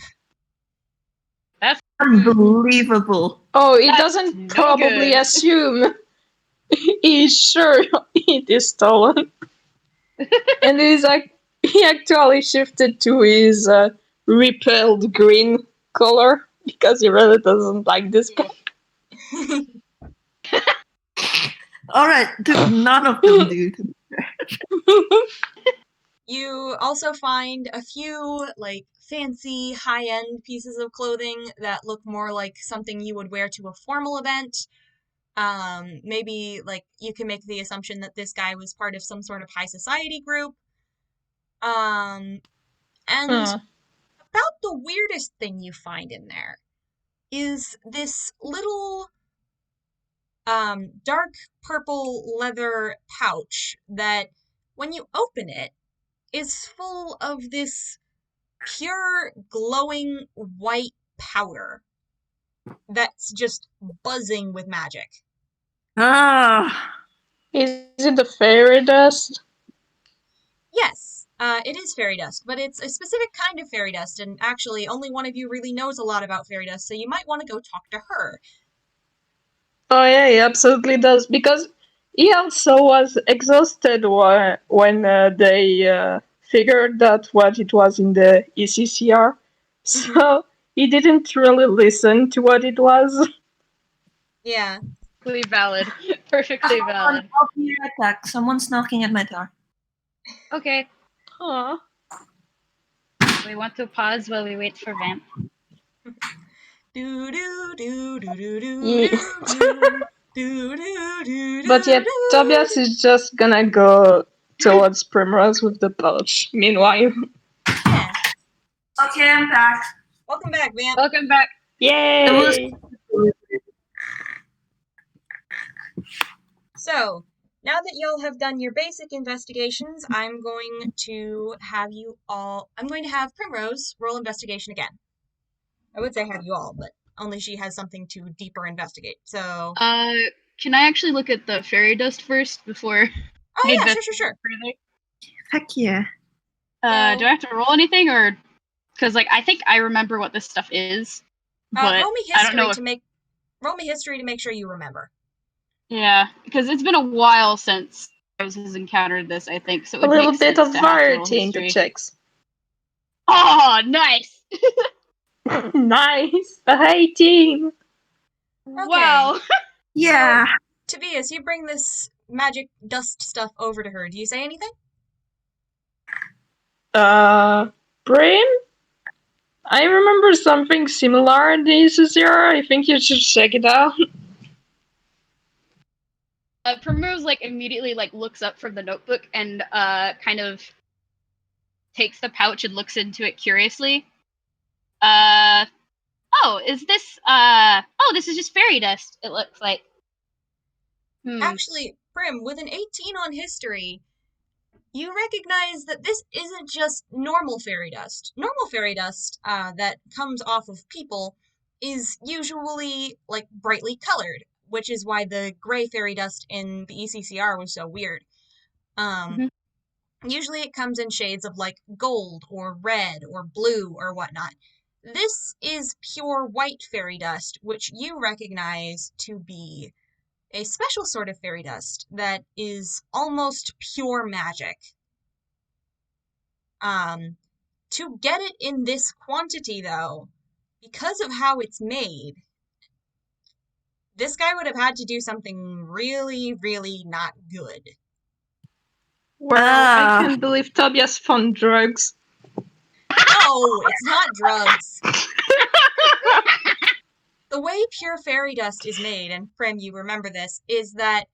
Speaker 2: That's
Speaker 4: Unbelievable.
Speaker 3: Oh, he
Speaker 2: That's
Speaker 3: doesn't
Speaker 2: no
Speaker 3: probably
Speaker 2: good.
Speaker 3: assume. He's sure it is stolen. And he actually shifted to his repelled green color because he really doesn't like this guy.
Speaker 4: Alright, none of them do.
Speaker 1: You also find a few, fancy, high-end pieces of clothing that look more like something you would wear to a formal event. Maybe, you can make the assumption that this guy was part of some sort of high society group. And about the weirdest thing you find in there is this little, dark purple leather pouch that, when you open it, is full of this pure glowing white powder that's just buzzing with magic.
Speaker 4: Ah.
Speaker 3: Is it the fairy dust?
Speaker 1: Yes, it is fairy dust, but it's a specific kind of fairy dust, and actually only one of you really knows a lot about fairy dust, so you might want to go talk to her.
Speaker 3: Oh yeah, he absolutely does. Because he also was exhausted when they figured out what it was in the ECCR. So he didn't really listen to what it was.
Speaker 1: Yeah.
Speaker 2: Perfectly valid. Perfectly valid.
Speaker 4: I'll be right back. Someone's knocking at my door.
Speaker 2: Okay.
Speaker 3: Aw.
Speaker 2: We want to pause while we wait for Vamp.
Speaker 1: Do do do do do do
Speaker 3: Yeah.
Speaker 1: do do do do.
Speaker 3: But yet, Tobias is just gonna go towards Primrose with the pouch. Meanwhile,
Speaker 1: Yeah.
Speaker 4: Okay, I'm back.
Speaker 1: Welcome back, Vamp.
Speaker 2: Welcome back.
Speaker 3: yay!
Speaker 1: So, now that y'all have done your basic investigations, I'm going to have Primrose roll investigation again. I would say have you all, but only she has something to deeper investigate. So,
Speaker 2: Can I actually look at the fairy dust first before
Speaker 1: oh
Speaker 2: I
Speaker 1: yeah,
Speaker 2: investigate
Speaker 1: sure.
Speaker 2: further?
Speaker 4: Heck yeah.
Speaker 2: Do I have to roll anything, or because I think I remember what this stuff is, but
Speaker 1: Roll me
Speaker 2: I don't know
Speaker 1: history
Speaker 2: if
Speaker 1: roll me history to make sure you remember.
Speaker 2: yeah, because it's been a while since I has encountered this. I think so. It
Speaker 3: A
Speaker 2: would
Speaker 3: little
Speaker 2: make
Speaker 3: bit
Speaker 2: sense
Speaker 3: of
Speaker 2: to have to roll
Speaker 3: variety in the
Speaker 2: history.
Speaker 3: checks.
Speaker 2: Oh, nice!
Speaker 3: Nice! A 18!
Speaker 2: Wow.
Speaker 4: Yeah.
Speaker 1: Tobias, you bring this magic dust stuff over to her. Do you say anything?
Speaker 3: Brim? I remember something similar in the ECCR. I think you should check it out.
Speaker 2: Primrose immediately looks up from the notebook and kind of takes the pouch and looks into it curiously. Is this this is just fairy dust, it looks like.
Speaker 1: Actually, Prim, with an 18 on history, you recognize that this isn't just normal fairy dust. Normal fairy dust that comes off of people is usually brightly colored, which is why the gray fairy dust in the ECCR was so weird. Usually it comes in shades of gold or red or blue or whatnot. This is pure white fairy dust, which you recognize to be a special sort of fairy dust that is almost pure magic. To get it in this quantity, though, because of how it's made, this guy would have had to do something really, really not good.
Speaker 3: Well, I can't believe Tobias found drugs.
Speaker 1: No, it's not drugs. The way pure fairy dust is made, and Prim, you remember this, is that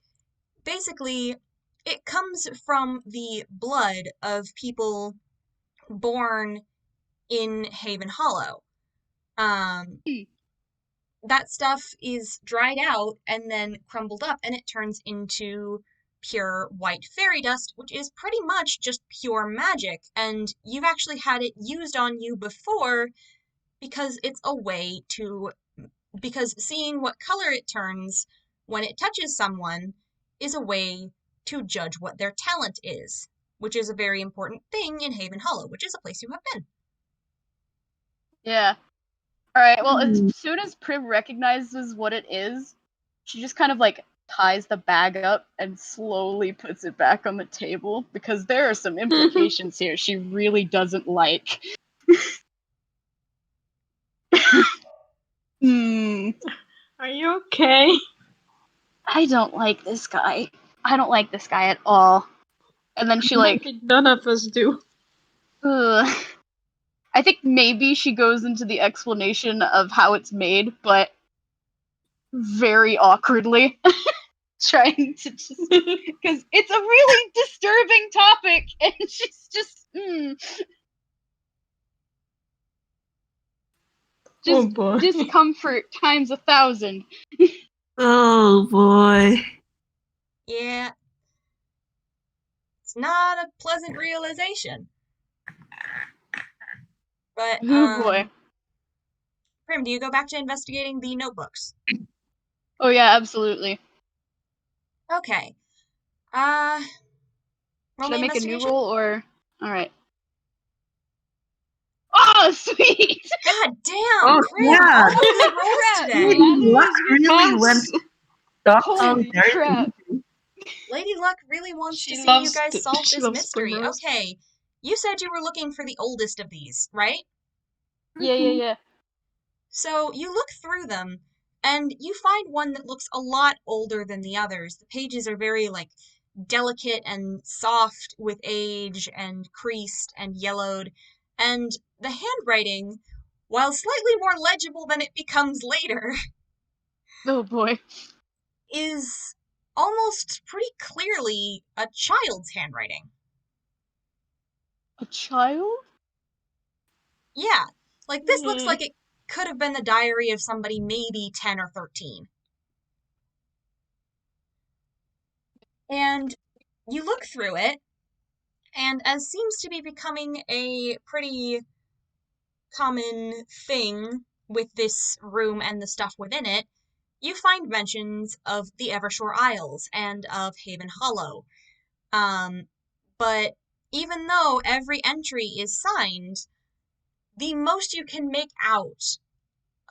Speaker 1: basically it comes from the blood of people born in Haven Hollow. That stuff is dried out and then crumbled up, and it turns into pure white fairy dust, which is pretty much just pure magic. And you've actually had it used on you before because it's a way to, because seeing what color it turns when it touches someone is a way to judge what their talent is, which is a very important thing in Haven Hollow, which is a place you have been.
Speaker 2: Yeah. Alright, well, as soon as Prim recognizes what it is, she just kind of ties the bag up and slowly puts it back on the table because there are some implications here she really doesn't like.
Speaker 3: Are you okay?
Speaker 2: I don't like this guy. I don't like this guy at all. And then she
Speaker 3: I think none of us do.
Speaker 2: ugh. I think maybe she goes into the explanation of how it's made, but very awkwardly. Trying to just because it's a really disturbing topic, and she's just
Speaker 3: Oh boy.
Speaker 2: discomfort times 1,000.
Speaker 4: Oh boy.
Speaker 1: Yeah. It's not a pleasant realization. But,
Speaker 2: Oh boy.
Speaker 1: Prim, do you go back to investigating the notebooks?
Speaker 2: Oh yeah, absolutely.
Speaker 1: Okay.
Speaker 2: Should I make a new
Speaker 1: investigation?
Speaker 2: roll or alright. Oh sweet!
Speaker 1: God damn,
Speaker 4: Oh,
Speaker 1: Prim!
Speaker 4: yeah.
Speaker 1: All the good rolls
Speaker 2: Crap,
Speaker 1: today.
Speaker 2: man.
Speaker 4: Luck really went
Speaker 2: Holy
Speaker 4: very
Speaker 2: crap.
Speaker 4: easy.
Speaker 1: Lady Luck really wants
Speaker 3: She
Speaker 1: to see you
Speaker 3: loves
Speaker 1: guys
Speaker 3: the-
Speaker 1: solve
Speaker 3: she
Speaker 1: this
Speaker 3: loves
Speaker 1: mystery.
Speaker 3: Primrose.
Speaker 1: Okay. You said you were looking for the oldest of these, right?
Speaker 2: Yeah.
Speaker 1: So you look through them, and you find one that looks a lot older than the others. The pages are very, like, delicate and soft with age and creased and yellowed, and the handwriting, while slightly more legible than it becomes later,
Speaker 2: Oh boy.
Speaker 1: is almost pretty clearly a child's handwriting.
Speaker 2: A child?
Speaker 1: Yeah, like this looks like it could have been the diary of somebody maybe 10 or 13. And you look through it, and as seems to be becoming a pretty common thing with this room and the stuff within it, you find mentions of the Evershore Isles and of Haven Hollow. But even though every entry is signed, the most you can make out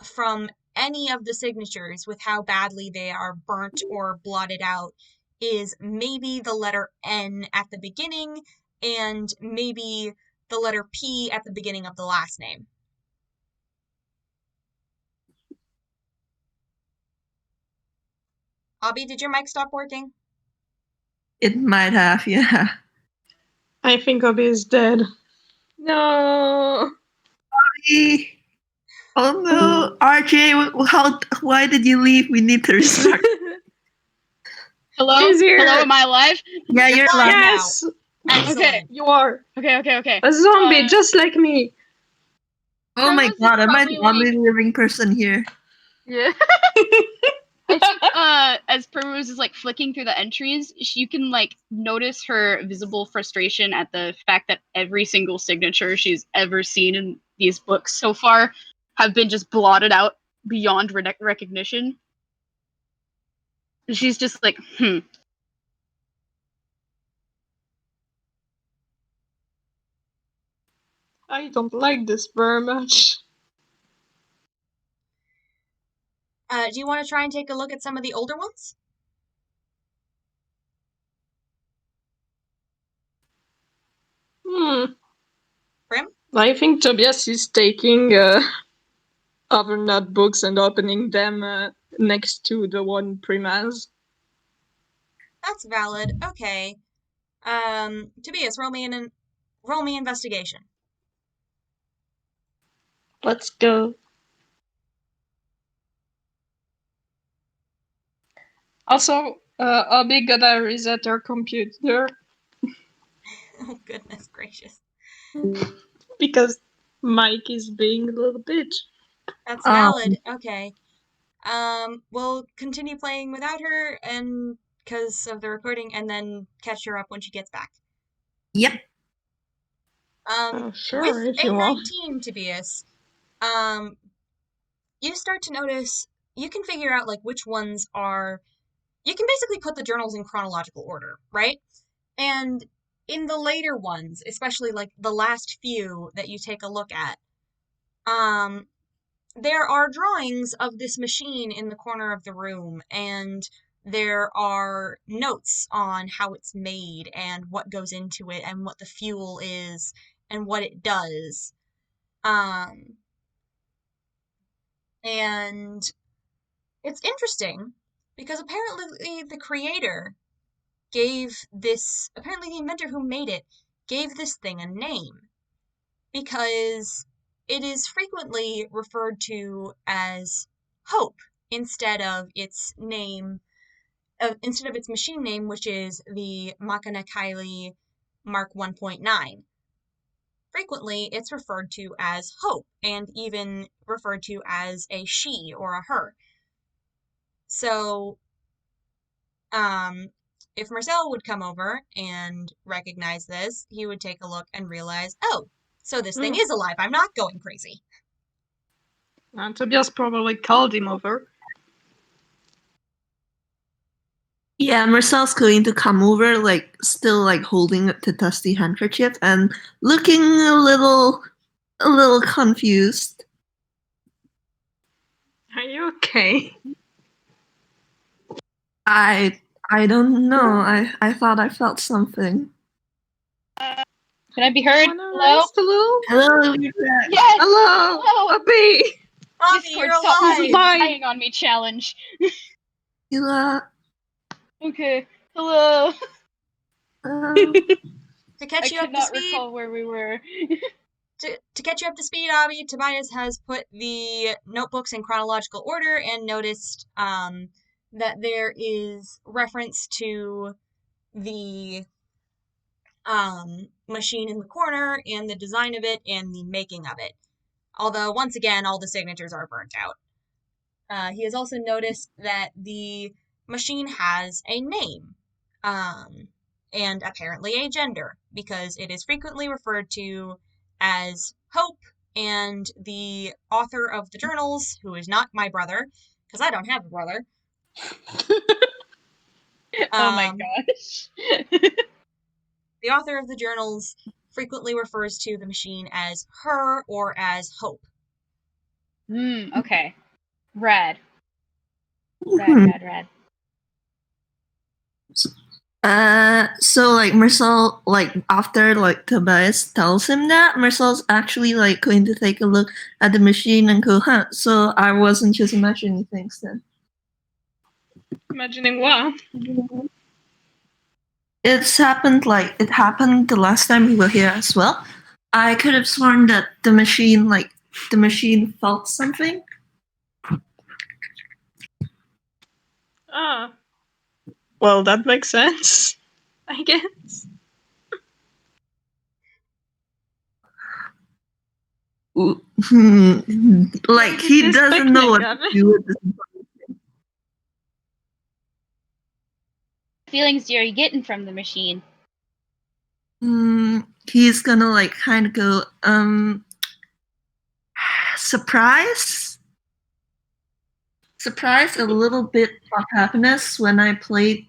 Speaker 1: from any of the signatures with how badly they are burnt or blotted out is maybe the letter N at the beginning and maybe the letter P at the beginning of the last name. Obby, did your mic stop working?
Speaker 4: It might have, yeah.
Speaker 3: I think Obby is dead. No.
Speaker 4: Oh no, RJ, why did you leave? We need to restart.
Speaker 2: Hello?
Speaker 3: She's here.
Speaker 2: Hello, am I alive?
Speaker 4: Yeah, you're
Speaker 1: live
Speaker 4: live.
Speaker 1: now.
Speaker 3: Yes,
Speaker 1: Excellent.
Speaker 2: Okay.
Speaker 3: you are
Speaker 2: Okay.
Speaker 3: a zombie, just like me.
Speaker 4: Oh my
Speaker 2: Primrose is
Speaker 4: god, am I the
Speaker 2: probably,
Speaker 4: only living person here?
Speaker 2: Yeah. I think as Primrose is like flicking through the entries, you can like notice her visible frustration at the fact that every single signature she's ever seen in these books so far have been just blotted out beyond recognition. She's just like,
Speaker 3: I don't like this very much.
Speaker 1: Do you want to try and take a look at some of the older ones? Prim?
Speaker 3: I think Tobias is taking other notebooks and opening them next to the one Prim has.
Speaker 1: That's valid. Okay. Tobias, roll me investigation.
Speaker 3: Let's go. Also, Obby gotta reset her computer
Speaker 1: Oh, goodness gracious.
Speaker 3: because Mike is being a little bitch.
Speaker 1: That's valid. Okay. We'll continue playing without her and because of the recording and then catch her up when she gets back.
Speaker 4: Yep.
Speaker 3: Sure,
Speaker 1: With
Speaker 3: if
Speaker 1: a
Speaker 3: you want.
Speaker 1: 19, Tobias, you start to notice, you can figure out like which ones are, you can basically put the journals in chronological order, right? And in the later ones, especially like the last few that you take a look at, there are drawings of this machine in the corner of the room, and there are notes on how it's made and what goes into it and what the fuel is and what it does. And it's interesting because apparently the creator apparently the inventor who made it gave this thing a name because it is frequently referred to as Hope instead of its name, instead of its machine name, which is the Makana Kylie Mark 1.9. Frequently, it's referred to as Hope and even referred to as a she or a her. So, if Mersel would come over and recognize this, he would take a look and realize, oh, so this thing is alive. I'm not going crazy.
Speaker 3: And Tobias probably called him over.
Speaker 4: Yeah, Marcel's going to come over, like still like holding the dusty handkerchief and looking a little confused.
Speaker 3: Are you okay?
Speaker 4: I I don't know. I thought I felt something.
Speaker 2: Can I be heard? Hello?
Speaker 3: Hello?
Speaker 4: Hello, you're back.
Speaker 2: Yes!
Speaker 3: Hello!
Speaker 2: Hello!
Speaker 3: Obby!
Speaker 1: Obby,
Speaker 2: Discord,
Speaker 1: you're
Speaker 2: stop
Speaker 1: alive!
Speaker 2: lying on me challenge.
Speaker 4: You
Speaker 2: Okay. Hello.
Speaker 1: To catch
Speaker 2: I
Speaker 1: you up
Speaker 2: could
Speaker 1: to
Speaker 2: not
Speaker 1: speed,
Speaker 2: recall where we were.
Speaker 1: to catch you up to speed, Obby, Tobias has put the notebooks in chronological order and noticed that there is reference to the machine in the corner and the design of it and the making of it. Although, once again, all the signatures are burnt out. He has also noticed that the machine has a name, and apparently a gender, because it is frequently referred to as Hope, and the author of the journals, who is not my brother, because I don't have a brother.
Speaker 2: Oh my gosh.
Speaker 1: The author of the journals frequently refers to the machine as her or as Hope.
Speaker 2: Okay. Rad.
Speaker 4: Hmm.
Speaker 2: Rad.
Speaker 4: So like Mersel, like after like Tobias tells him that, Mersel's actually like going to take a look at the machine and go, huh, so I wasn't just imagining things then.
Speaker 3: Imagining what?
Speaker 4: It happened the last time we were here as well. I could have sworn that the machine felt something.
Speaker 3: Ah. Well, that makes sense, I guess.
Speaker 4: Like
Speaker 3: When
Speaker 4: he
Speaker 3: did this
Speaker 4: doesn't know what
Speaker 3: picnic
Speaker 4: to do with this.
Speaker 2: Feelings are you getting from the machine?
Speaker 4: He's gonna like kind of go, surprise, a little bit of happiness when I played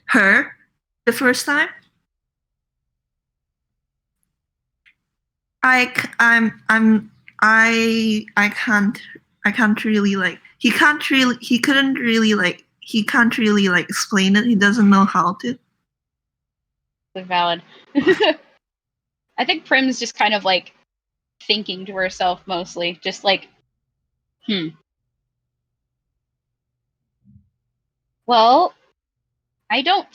Speaker 4: her the first time. I can't really like he couldn't really like he can't really like explain it. He doesn't know how to.
Speaker 2: Valid. I think Prim's just kind of like thinking to herself mostly, just like, well, I don't.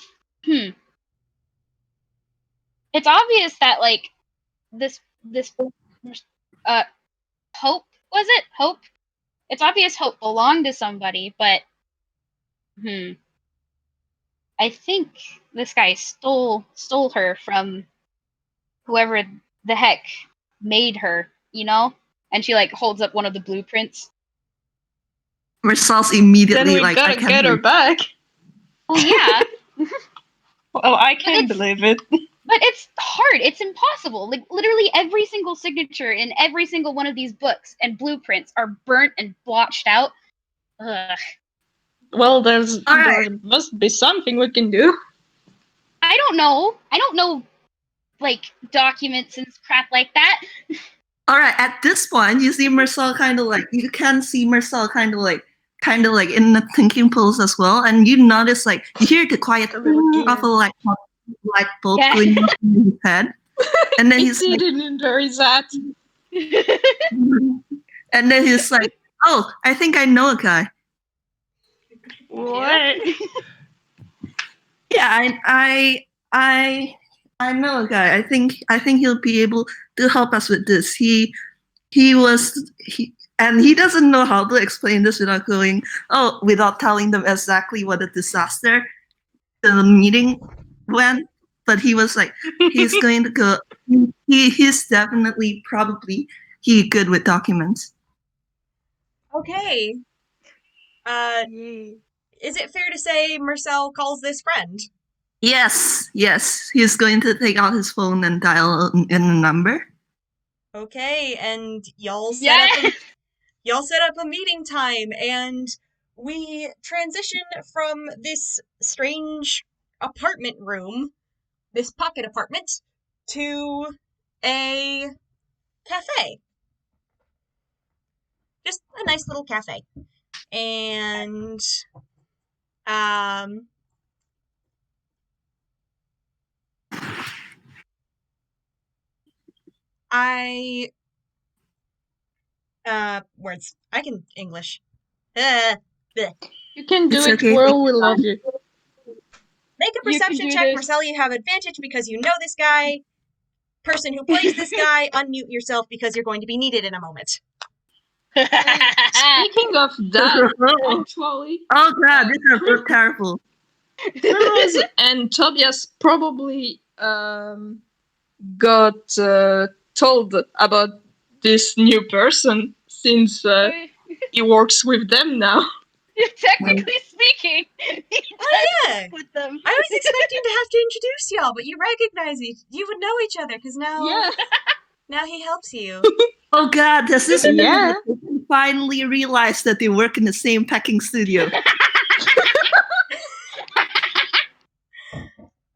Speaker 2: It's obvious that like this Hope, was it Hope? It's obvious Hope belonged to somebody, but I think this guy stole her from whoever the heck made her, you know? And she like holds up one of the blueprints.
Speaker 4: Mersel's
Speaker 3: Then
Speaker 4: immediately
Speaker 3: we
Speaker 4: like, I
Speaker 3: gotta
Speaker 4: can't
Speaker 3: get her
Speaker 4: believe
Speaker 3: back.
Speaker 2: Oh yeah.
Speaker 3: Well, I can't believe it.
Speaker 2: But it's hard. It's impossible. Like literally every single signature in every single one of these books and blueprints are burnt and blotched out. Ugh.
Speaker 3: Well, there
Speaker 4: right.
Speaker 3: must be something we can do.
Speaker 2: I don't know like documents and crap like that.
Speaker 4: All right, at this point, you see Mersel kind of like you can see Mersel kind of like in the thinking pose as well, and you notice like you hear the quiet of a light bulb going off in his head, and then he's like,
Speaker 3: didn't enjoy that.
Speaker 4: and then he's like, oh, I think I know a guy.
Speaker 3: What?
Speaker 4: Yeah, I know a guy. I think he'll be able to help us with this. He and he doesn't know how to explain this without telling them exactly what a disaster the meeting went. But he was like, he's going to go. He's definitely probably good with documents.
Speaker 1: Okay. Is it fair to say Mersel calls this friend?
Speaker 4: Yes. He's going to take out his phone and dial in a number.
Speaker 1: Okay, and y'all set up a meeting time, and we transition from this strange apartment room, this pocket apartment, to a cafe. Just a nice little cafe. And Words. I can English. Bleh.
Speaker 3: You can do
Speaker 4: It's
Speaker 3: it,
Speaker 4: okay.
Speaker 3: World. We love you.
Speaker 1: Make a
Speaker 2: You can
Speaker 1: perception
Speaker 2: do
Speaker 1: check.
Speaker 2: this.
Speaker 1: Marcel, you have advantage because you know this guy. Person who plays this guy, unmute yourself because you're going to be needed in a moment.
Speaker 3: Speaking of that, actually,
Speaker 4: Oh god, this is so terrible.
Speaker 3: Primrose and Tobias probably got told about this new person since he works with them now.
Speaker 2: Technically speaking,
Speaker 1: Yeah.
Speaker 2: with them.
Speaker 1: I was expecting to have to introduce y'all, but you recognize you would know each other because now he helps you.
Speaker 4: Oh god, does this mean
Speaker 3: Yeah.
Speaker 4: that they can finally realize that they work in the same packing studio?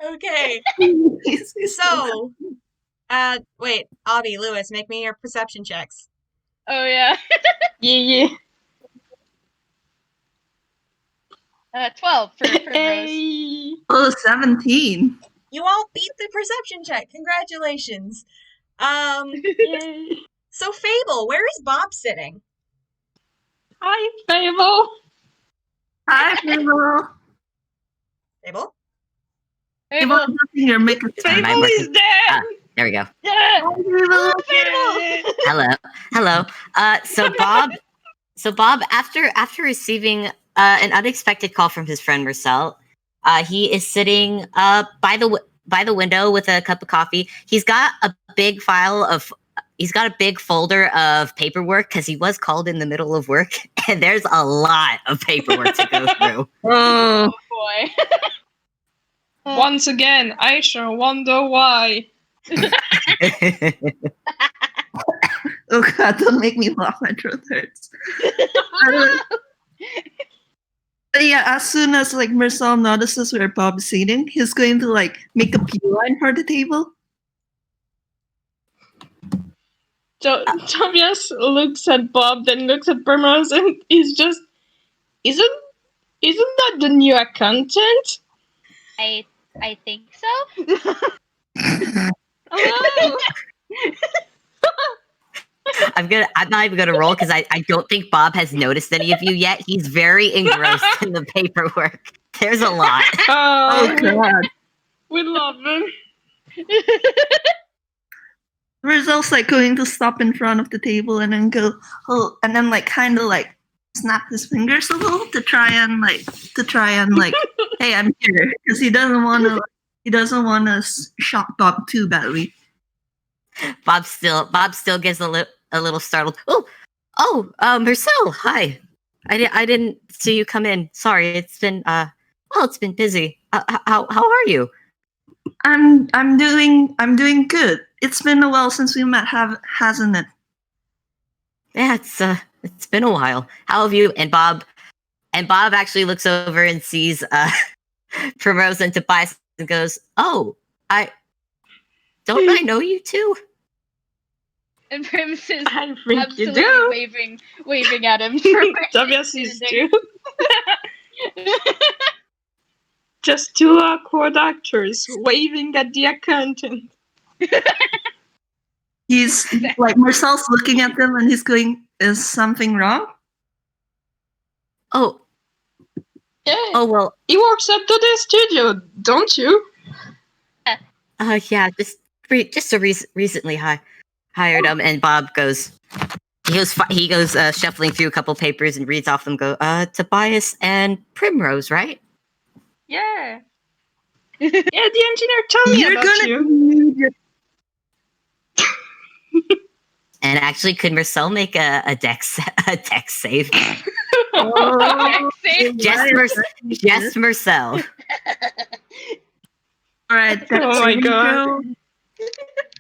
Speaker 1: Okay. So, wait, Obby, Lewis, make me your perception checks.
Speaker 2: Oh yeah.
Speaker 3: Yeah.
Speaker 2: 12 for Primrose.
Speaker 3: Hey.
Speaker 4: Oh, 17.
Speaker 1: You all beat the perception check. Congratulations.
Speaker 3: Yay.
Speaker 1: So Fable, where is Bob sitting?
Speaker 3: Hi, Fable.
Speaker 4: Hi, Fable.
Speaker 1: Fable?
Speaker 4: Fable,
Speaker 2: Fable.
Speaker 4: doing your makeup.
Speaker 3: Fable is dead.
Speaker 6: There we go.
Speaker 2: Yeah.
Speaker 4: Fable.
Speaker 6: Hello. So Bob, after receiving an unexpected call from his friend Mersel, he is sitting by the window with a cup of coffee. He's got a big folder of paperwork because he was called in the middle of work, and there's a lot of paperwork to go through.
Speaker 2: Oh boy.
Speaker 3: Once again, I sure wonder why.
Speaker 4: Oh god, don't make me laugh. My throat hurts. But yeah, as soon as like Mersel notices where Bob's sitting, he's going to like make a beeline for the table.
Speaker 3: Tobias looks at Bob, then looks at Primrose, and he's just, isn't that the new accountant?
Speaker 2: I think so.
Speaker 3: Hello.
Speaker 6: I'm not even gonna roll because I don't think Bob has noticed any of you yet. He's very engrossed in the paperwork. There's a lot.
Speaker 4: Oh god.
Speaker 3: We love him.
Speaker 4: Mersel's like going to stop in front of the table and then go, oh, and then like kind of like snap his fingers a little to try and like, hey, I'm here, because he doesn't want to shock Bob too badly.
Speaker 6: Bob still gets a little startled. Oh, Mersel, hi. I didn't see you come in. Sorry, it's been busy. How are you?
Speaker 4: I'm doing good. It's been a while since we met, hasn't it?
Speaker 6: Yeah, it's been a while. How have you? And Bob actually looks over and sees Primrose and Tobias and goes, "Oh, I know you two?"
Speaker 2: And Primrose is
Speaker 3: I think you
Speaker 2: absolutely
Speaker 3: do.
Speaker 2: waving at him.
Speaker 3: Tobias is too. Just two awkward actors waving at the accountant.
Speaker 4: He's like, Marcel's looking at them and he's going, is something wrong?
Speaker 6: Oh.
Speaker 3: Yeah.
Speaker 6: Oh, well.
Speaker 3: He works at the studio, don't you?
Speaker 6: Yeah, just recently hired him. And Bob goes, he goes shuffling through a couple papers and reads off them, go, Tobias and Primrose, right?
Speaker 3: Yeah. Yeah, the engineer told me about you.
Speaker 6: And actually, could Mersel make a dex save? Just Mersel.
Speaker 4: All right.
Speaker 3: Oh my god.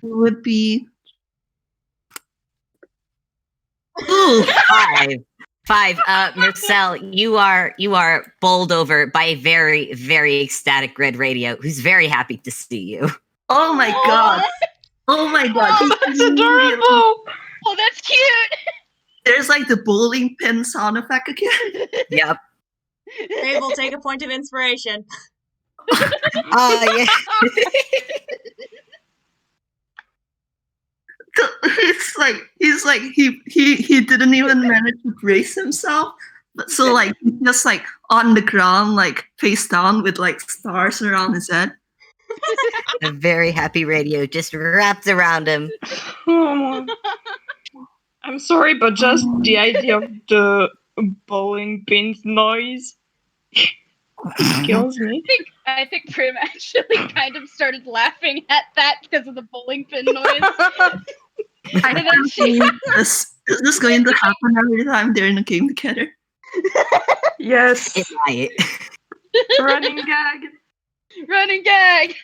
Speaker 4: Would be
Speaker 6: Five. Mersel, you are bowled over by a very, very ecstatic red radio who's very happy to see you.
Speaker 4: Oh my god. Oh my god.
Speaker 3: Oh, that's adorable.
Speaker 2: Oh, that's cute.
Speaker 4: There's like the bowling pin sound effect again.
Speaker 6: Yep.
Speaker 1: Fable, take a point of inspiration.
Speaker 6: Yeah.
Speaker 4: he didn't even manage to brace himself. But so like he's just like on the ground, like face down with like stars around his head.
Speaker 6: A very happy radio just wrapped around him.
Speaker 3: Oh, I'm sorry, but just the idea of the bowling pins noise kills me.
Speaker 2: I think Prim actually kind of started laughing at that because of the bowling pin noise.
Speaker 4: I
Speaker 2: And then
Speaker 4: can't
Speaker 2: she-
Speaker 4: believe this. Is this going to happen every time they're in a game together?
Speaker 3: Yes,
Speaker 6: It might.
Speaker 3: running gag.
Speaker 2: Running gag.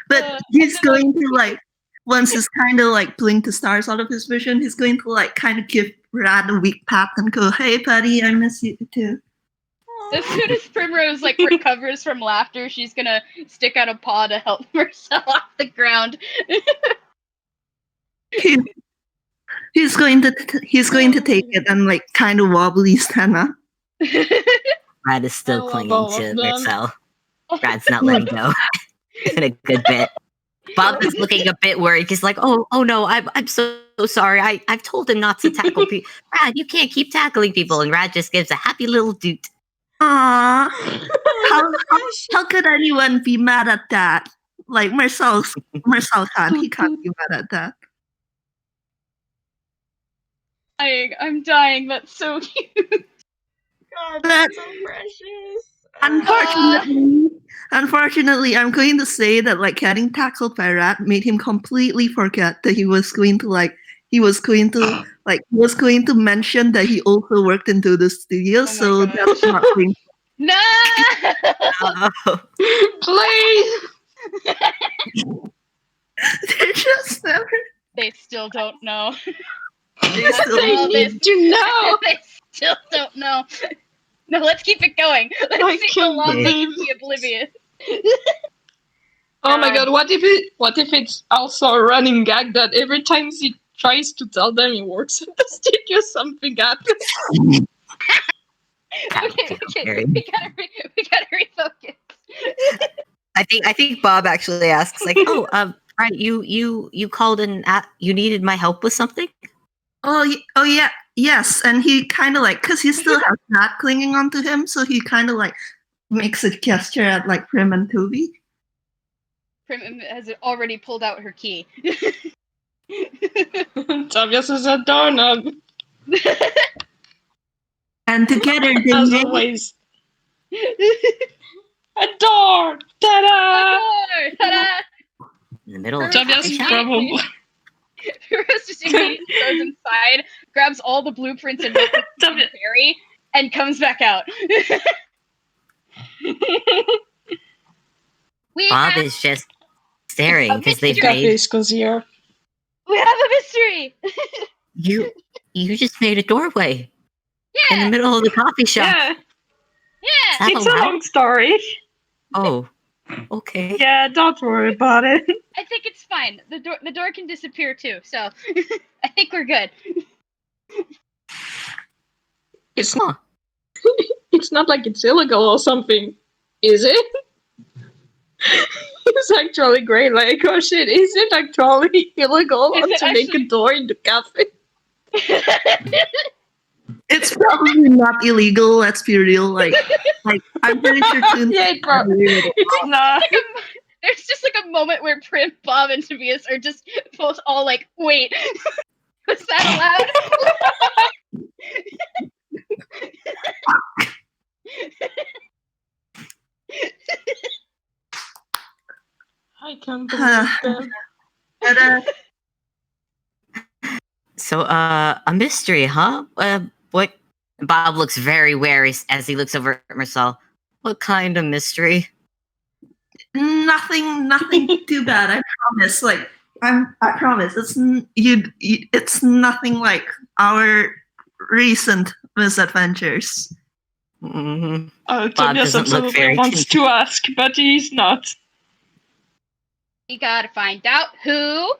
Speaker 4: But he's going to like once he's kind of like blink the stars out of his vision, he's going to like kind of give Rad a weak pat and go, "Hey, buddy, I miss you too."
Speaker 2: As soon as Primrose like recovers from laughter, she's gonna stick out a paw to help Mersel off the ground.
Speaker 4: He's going to take it and like kind of wobbly stand up.
Speaker 6: Rad is still
Speaker 3: I love
Speaker 6: clinging
Speaker 3: all
Speaker 6: to
Speaker 3: of them.
Speaker 6: Mersel. Rad's not letting go in a good bit. Bob is looking a bit worried. He's like, "Oh no, I'm so sorry. I've told him not to tackle people. Rad, you can't keep tackling people." And Rad just gives a happy little doot.
Speaker 4: Aww. How could anyone be mad at that? Like Mersel can't. He can't be mad at that.
Speaker 2: I'm dying. That's so cute.
Speaker 1: God, that's so precious.
Speaker 4: Unfortunately, I'm going to say that like getting tackled by Rat made him completely forget that he was going to mention that he also worked into the studio.
Speaker 2: my
Speaker 4: So
Speaker 2: gosh.
Speaker 4: that's not going.
Speaker 2: No.
Speaker 6: Oh,
Speaker 3: Please!
Speaker 4: They're just never.
Speaker 2: They still don't know.
Speaker 4: They still
Speaker 3: They
Speaker 2: all this-
Speaker 3: need to know!
Speaker 2: They still don't know. No, let's keep it going.
Speaker 3: I
Speaker 2: Let's see how
Speaker 3: can't
Speaker 2: long they
Speaker 3: believe-
Speaker 2: can be oblivious.
Speaker 3: Oh my god, what if it's also a running gag that every time he tries to tell them he works at the studio, something happens?
Speaker 6: that would
Speaker 2: Okay,
Speaker 6: be very-
Speaker 2: we gotta refocus.
Speaker 6: I think Bob actually asks, like, "Oh, right, you called and you needed my help with something?"
Speaker 4: Oh yeah, yes. And he kind of like, because he still has Nat clinging onto him, so he kind of like makes a gesture at like Prim and Toby.
Speaker 2: Prim has already pulled out her key.
Speaker 3: Tobias is a doorknob,
Speaker 4: And together they
Speaker 3: as
Speaker 4: make
Speaker 3: always. A door! Ta-da!
Speaker 2: Ta-da!
Speaker 6: In the middle of the
Speaker 3: Tobias
Speaker 6: coffee
Speaker 3: is
Speaker 6: shop?
Speaker 3: probably...
Speaker 2: Rose just immediately goes inside, grabs all the blueprints and notebooks from
Speaker 3: Tobias-
Speaker 2: Barry, and comes back out. we
Speaker 6: Bob
Speaker 2: have,
Speaker 6: is just staring because they've
Speaker 2: mystery.
Speaker 6: made
Speaker 3: Cafe's cozier.
Speaker 2: we have a mystery.
Speaker 6: you just made a doorway in the
Speaker 2: Yeah,
Speaker 6: middle of the coffee shop.
Speaker 3: Yeah,
Speaker 2: yeah.
Speaker 6: Is that
Speaker 3: it's a
Speaker 6: allowed?
Speaker 3: long story.
Speaker 6: Oh, okay.
Speaker 3: Yeah, don't worry about it.
Speaker 2: I think it's fine. The door can disappear too, so I think we're good.
Speaker 3: It's
Speaker 6: Huh.
Speaker 3: It's not like it's illegal or something, is it? It's actually great. Like, oh shit, is it actually illegal
Speaker 2: Is it
Speaker 3: to make
Speaker 2: actually-
Speaker 3: a door in the cafe?
Speaker 4: It's probably not illegal. Let's be real. Like I'm pretty sure.
Speaker 3: Yeah, it's not.
Speaker 2: There's just like a moment where Prim, Bob, and Tobias are just both all like, "Wait, was that allowed?"
Speaker 3: I can't believe that.
Speaker 6: So, a mystery, huh? What? Bob looks very wary as he looks over at Mersel. What kind of mystery?
Speaker 4: Nothing too bad. I promise. Like I promise. It's nothing like our recent misadventures.
Speaker 6: Mm-hmm.
Speaker 3: Tobias
Speaker 6: doesn't look
Speaker 3: absolutely
Speaker 6: very
Speaker 3: wants to ask, but he's not.
Speaker 2: We gotta find out who.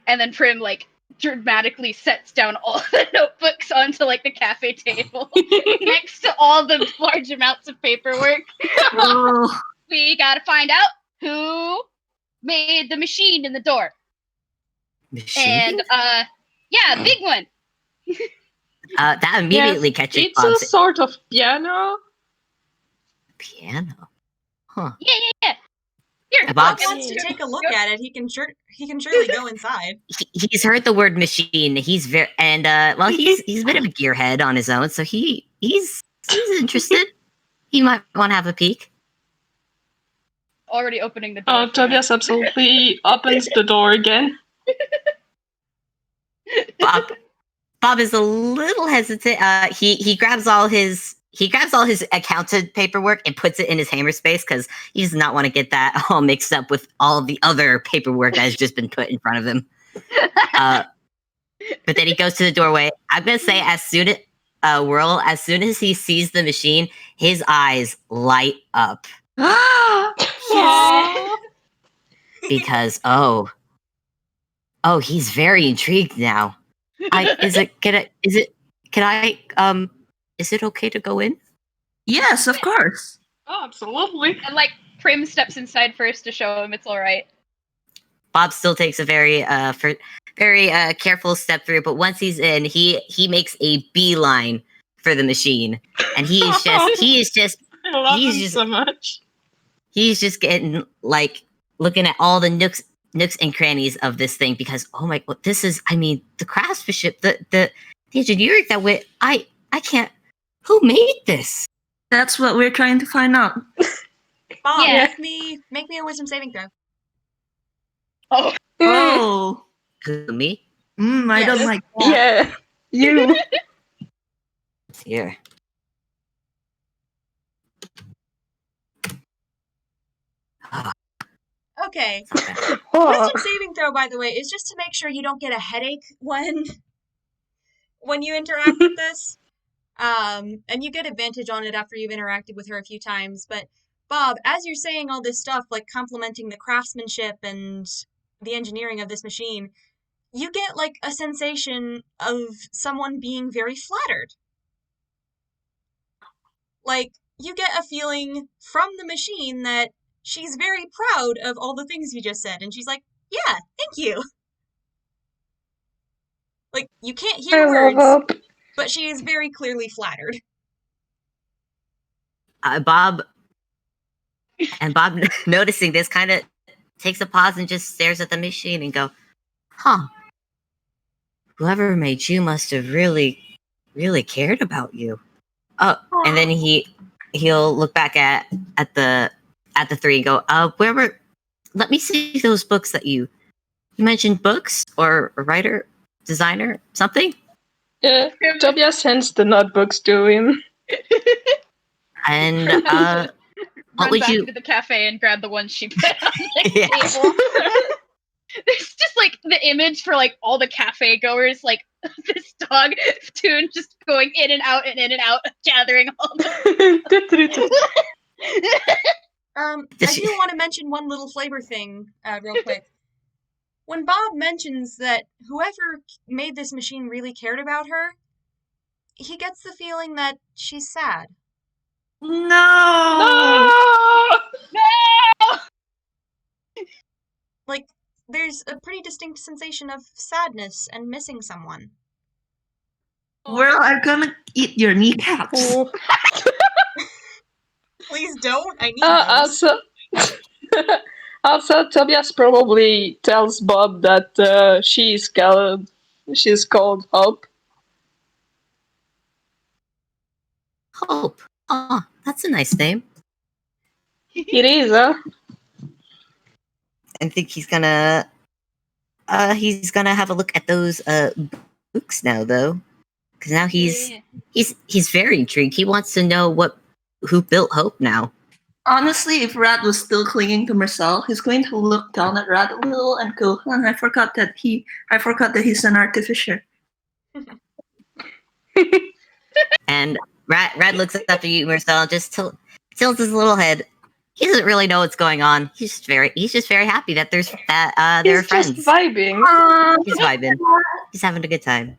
Speaker 2: And then Prim like dramatically sets down all the notebooks onto like the cafe table next to all the large amounts of paperwork.
Speaker 4: Oh,
Speaker 2: We gotta find out who made the machine in the door.
Speaker 6: Machine?
Speaker 2: And yeah, big one.
Speaker 6: That immediately catches
Speaker 3: It's a
Speaker 6: Bob's
Speaker 3: sort of piano.
Speaker 6: piano. Huh.
Speaker 2: Yeah. Here,
Speaker 6: Bob
Speaker 1: Bob
Speaker 2: look,
Speaker 1: wants to
Speaker 2: it's-
Speaker 1: take a look at it. He can surely go inside.
Speaker 6: He's heard the word machine. He's very well, he's a bit of a gearhead on his own, so he's interested. He might want to have a peek.
Speaker 2: Already opening the door.
Speaker 3: Oh, Tobias absolutely opens the door again.
Speaker 6: Bob is a little hesitant. He grabs all his accounted paperwork and puts it in his hammer space because he does not want to get that all mixed up with all of the other paperwork that has just been put in front of him. But then he goes to the doorway. I'm gonna say as soon as he sees the machine, his eyes light up
Speaker 3: Aw.
Speaker 6: because he's very intrigued now. Is it okay to go in?
Speaker 4: Yes, of course.
Speaker 3: Oh, absolutely.
Speaker 2: And like Prim steps inside first to show him it's all right.
Speaker 6: Bob still takes a very careful step through, but once he's in, he makes a beeline for the machine, and he is just
Speaker 3: I love
Speaker 6: He's
Speaker 3: him
Speaker 6: just-
Speaker 3: so much.
Speaker 6: he's just getting like looking at all the nooks and crannies of this thing because oh my god, this is the craftsmanship, the engineering that way. I can't. Who made this?
Speaker 4: That's what we're trying to find out.
Speaker 1: Bob,
Speaker 2: Yeah.
Speaker 1: make me a wisdom saving throw.
Speaker 2: Oh,
Speaker 4: Oh,
Speaker 6: Who, me?
Speaker 4: I don't
Speaker 1: Yes.
Speaker 4: like that.
Speaker 3: Yeah, you.
Speaker 6: Here.
Speaker 1: Okay.
Speaker 3: Oh,
Speaker 1: Wisdom saving throw, by the way, is just to make sure you don't get a headache when you interact with this. And you get advantage on it after you've interacted with her a few times. But Bob, as you're saying all this stuff, like complimenting the craftsmanship and the engineering of this machine, you get like a sensation of someone being very flattered. Like, you get a feeling from the machine that she's very proud of all the things you just said. And she's like, yeah, thank you. Like, you can't
Speaker 3: I
Speaker 1: hear
Speaker 3: love
Speaker 1: words,
Speaker 3: up.
Speaker 1: but she is very clearly flattered.
Speaker 6: Bob noticing this kind of takes a pause and just stares at the machine and go, huh, whoever made you must have really cared about you. Oh, and then he'll look back at the three and go, let me see those books that you mentioned, books or a writer, designer, something.
Speaker 3: Yeah, Tobias hands the notebooks to him.
Speaker 6: And
Speaker 2: Run
Speaker 6: what would
Speaker 2: back
Speaker 6: you?
Speaker 2: into the cafe and grab the one she put on the
Speaker 6: Yeah.
Speaker 2: table. There's just like the image for like all the cafe goers, like this dog Toon just going in and out, gathering all the.
Speaker 1: I
Speaker 6: Does
Speaker 1: do
Speaker 6: she-
Speaker 1: want to mention one little flavor thing, real quick. When Bob mentions that whoever made this machine really cared about her, he gets the feeling that she's sad.
Speaker 4: No.
Speaker 3: No!
Speaker 2: No!
Speaker 1: Like, there's a pretty distinct sensation of sadness and missing someone.
Speaker 4: Well, I'm gonna eat your kneecaps.
Speaker 3: Oh.
Speaker 1: Please don't. I need those.
Speaker 3: Also, Tobias probably tells Bob that she's called Hope.
Speaker 6: Hope. Oh, that's a nice name.
Speaker 3: It is, huh?
Speaker 6: I think he's gonna have a look at those books now, though, because now he's very intrigued. He wants to know who built Hope now.
Speaker 4: Honestly, if Rad was still clinging to Mersel, he's going to look down at Rad a little and go, I forgot that he's an artificer.
Speaker 6: And Rad looks up at you, Marcel, and just tilts his little head. He doesn't really know what's going on. He's just very happy that they're
Speaker 3: He's
Speaker 6: friends.
Speaker 3: just vibing.
Speaker 6: He's vibing. He's having a good time.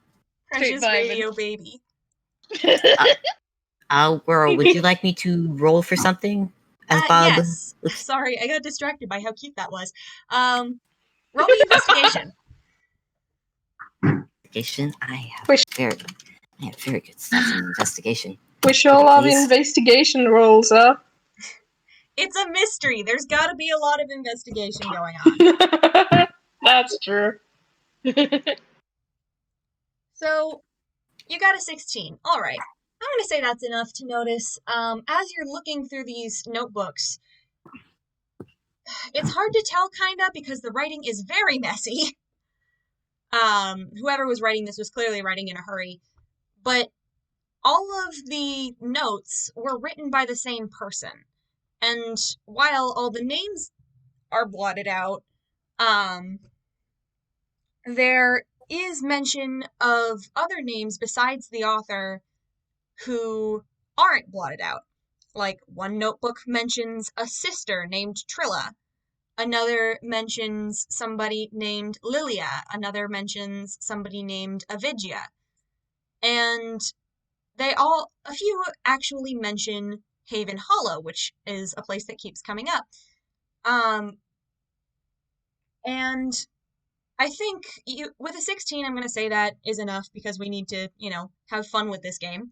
Speaker 1: Precious
Speaker 2: vibing.
Speaker 1: radio baby.
Speaker 6: Girl, would you like me to roll for something? As Bob,
Speaker 1: Yes. Sorry, I got distracted by how cute that was. Roll me investigation.
Speaker 6: investigation. I have
Speaker 3: Wish-
Speaker 6: very good stats in investigation.
Speaker 3: We show a lot of
Speaker 6: Please.
Speaker 3: investigation rolls, huh?
Speaker 1: It's a mystery. There's got to be a lot of investigation going on.
Speaker 3: That's true.
Speaker 1: So, you got a 16. All right. I'm going to say that's enough to notice. As you're looking through these notebooks, it's hard to tell, kinda, because the writing is very messy. Whoever was writing this was clearly writing in a hurry. But all of the notes were written by the same person. And while all the names are blotted out, there is mention of other names besides the author who aren't blotted out. Like, one notebook mentions a sister named Trilla. Another mentions somebody named Lilia. Another mentions somebody named Avigia. And a few actually mention Haven Hollow, which is a place that keeps coming up. And I think with a 16, I'm going to say that is enough because we need to, have fun with this game.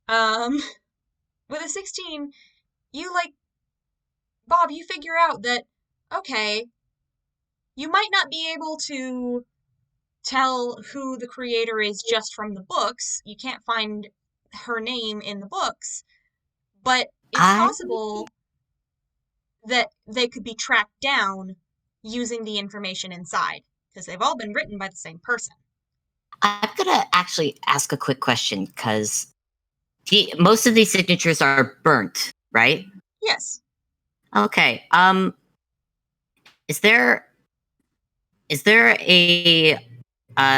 Speaker 1: With a 16, Bob, you figure out that, okay, you might not be able to tell who the creator is just from the books. You can't find her name in the books, but it's possible that they could be tracked down using the information inside, because they've all been written by the same person.
Speaker 6: I'm gonna actually ask a quick question, because most of these signatures are burnt, right?
Speaker 1: Yes.
Speaker 6: Okay. Is there a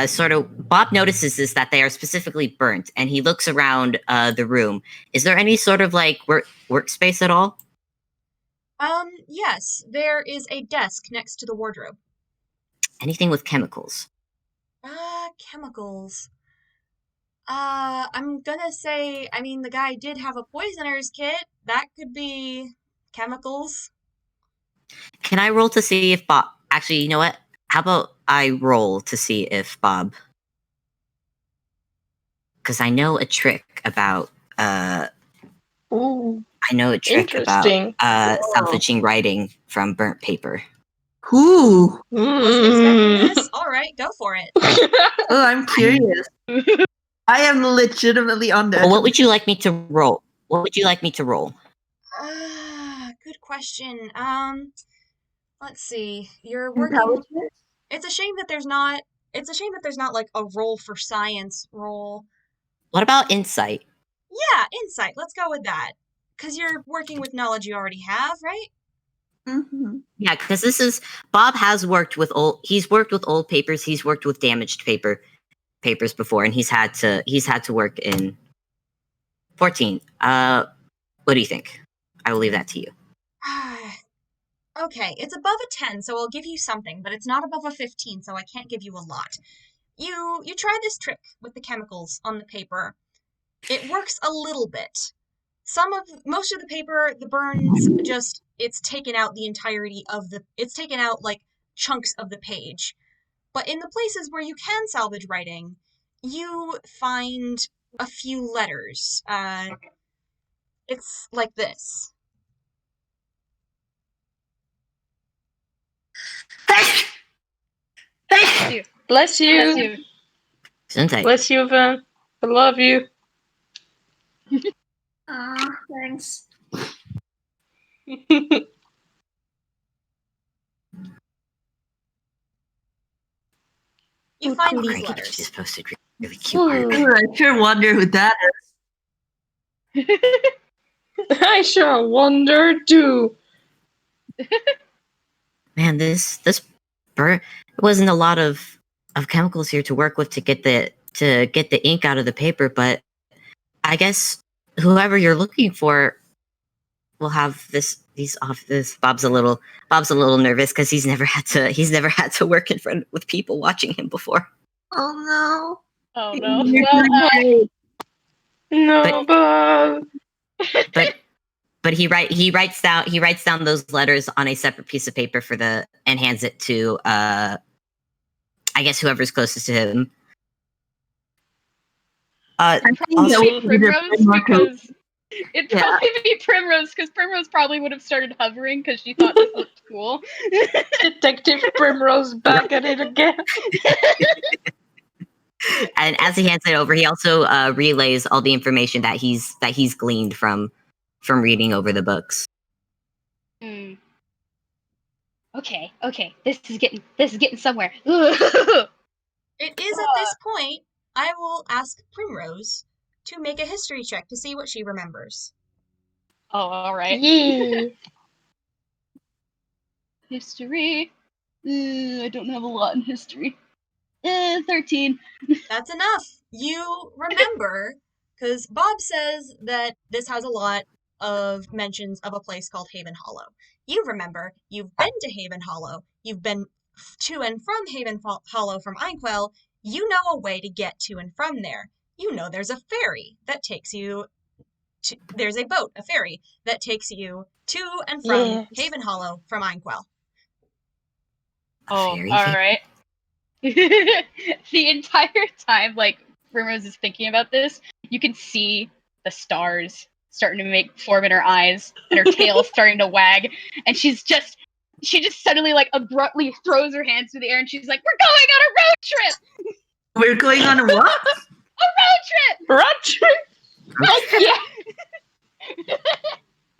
Speaker 6: sort of Bob notices that they are specifically burnt, and he looks around the room. Is there any sort of workspace at all?
Speaker 1: Yes, there is a desk next to the wardrobe.
Speaker 6: Anything with chemicals?
Speaker 1: Chemicals. I'm gonna say, the guy did have a poisoner's kit. That could be chemicals.
Speaker 6: Can I roll to see if Bob... Actually, you know what? How about I roll to see if Bob... Because I know a trick about...
Speaker 3: Ooh,
Speaker 6: I know a trick about
Speaker 3: interesting.
Speaker 6: salvaging writing from burnt paper.
Speaker 4: Ooh.
Speaker 1: Wasn't expecting this. All right, go for it.
Speaker 4: Oh, I'm curious. I am legitimately on the edge.
Speaker 6: Well, what
Speaker 4: of-
Speaker 6: would you like me to roll? What would you like me to roll?
Speaker 1: Good question. Let's see. You're working. It's a shame that there's not. It's a shame that there's not like a roll for science roll.
Speaker 6: What about insight?
Speaker 1: Yeah, insight. Let's go with that. Because you're working with knowledge you already have, right?
Speaker 4: Mhm.
Speaker 6: Yeah, because this is... Bob has worked with old... He's worked with old papers. He's worked with damaged papers before, and he's had to work in 14. What do you think? I will leave that to you.
Speaker 1: Okay, it's above a 10, so I'll give you something, but it's not above a 15, so I can't give you a lot. You try this trick with the chemicals on the paper. It works a little bit. Most of the paper, the burns, it's taken out the entirety of it's taken out like chunks of the page. But in the places where you can salvage writing, you find a few letters. It's like this.
Speaker 2: Thank you.
Speaker 3: Bless you.
Speaker 2: Bless you.
Speaker 6: Gesundheit.
Speaker 3: Bless you, Van. I love you.
Speaker 4: Thanks.
Speaker 1: You find these
Speaker 6: Crikey,
Speaker 1: letters.
Speaker 6: just posted really cute art.
Speaker 3: Ooh.
Speaker 4: I sure wonder who that is.
Speaker 3: I sure wonder too.
Speaker 6: Man, this burn... There wasn't a lot of chemicals here to work with to get the ink out of the paper, but I guess whoever you're looking for will have these off this. Bob's a little nervous because he's never had to work in front with people watching him before.
Speaker 4: Oh
Speaker 2: Oh
Speaker 4: no.
Speaker 2: no. Well,
Speaker 3: No, Bob.
Speaker 6: But he writes down those letters on a separate piece of paper and hands it to I guess whoever's closest to him.
Speaker 2: It'd
Speaker 6: Also-
Speaker 2: probably be
Speaker 4: either
Speaker 2: Primrose
Speaker 4: Prim or Toad.
Speaker 2: because it'd probably be Primrose because Primrose probably would have started hovering because she thought this looked cool.
Speaker 3: Detective Primrose back at it again.
Speaker 6: and as he hands it over, he also relays all the information that he's gleaned from reading over the books.
Speaker 2: Hmm. Okay, this is getting somewhere.
Speaker 1: It is at this point I will ask Primrose to make a history check to see what she remembers.
Speaker 2: Oh, all right.
Speaker 3: Yeah.
Speaker 2: History. I don't have a lot in history. 13.
Speaker 1: That's enough. You remember, because Bob says that this has a lot of mentions of a place called Haven Hollow. You remember, you've been to Haven Hollow, you've been to and from Haven Hollow from Einquell, you know a way to get to and from there. You know there's a ferry that takes you to, there's a boat, a ferry, that takes you to and from
Speaker 3: Yes.
Speaker 1: Haven Hollow from Einquell.
Speaker 2: Oh,
Speaker 6: Very
Speaker 2: all
Speaker 6: good.
Speaker 2: right. The entire time, like, Primrose is thinking about this, you can see the stars starting to form in her eyes, and her tail starting to wag, and she just suddenly, like, abruptly throws her hands through the air, and she's like, "We're going on a road trip!
Speaker 4: We're going on a what?
Speaker 2: A road trip!"
Speaker 3: Roger!
Speaker 2: Yeah.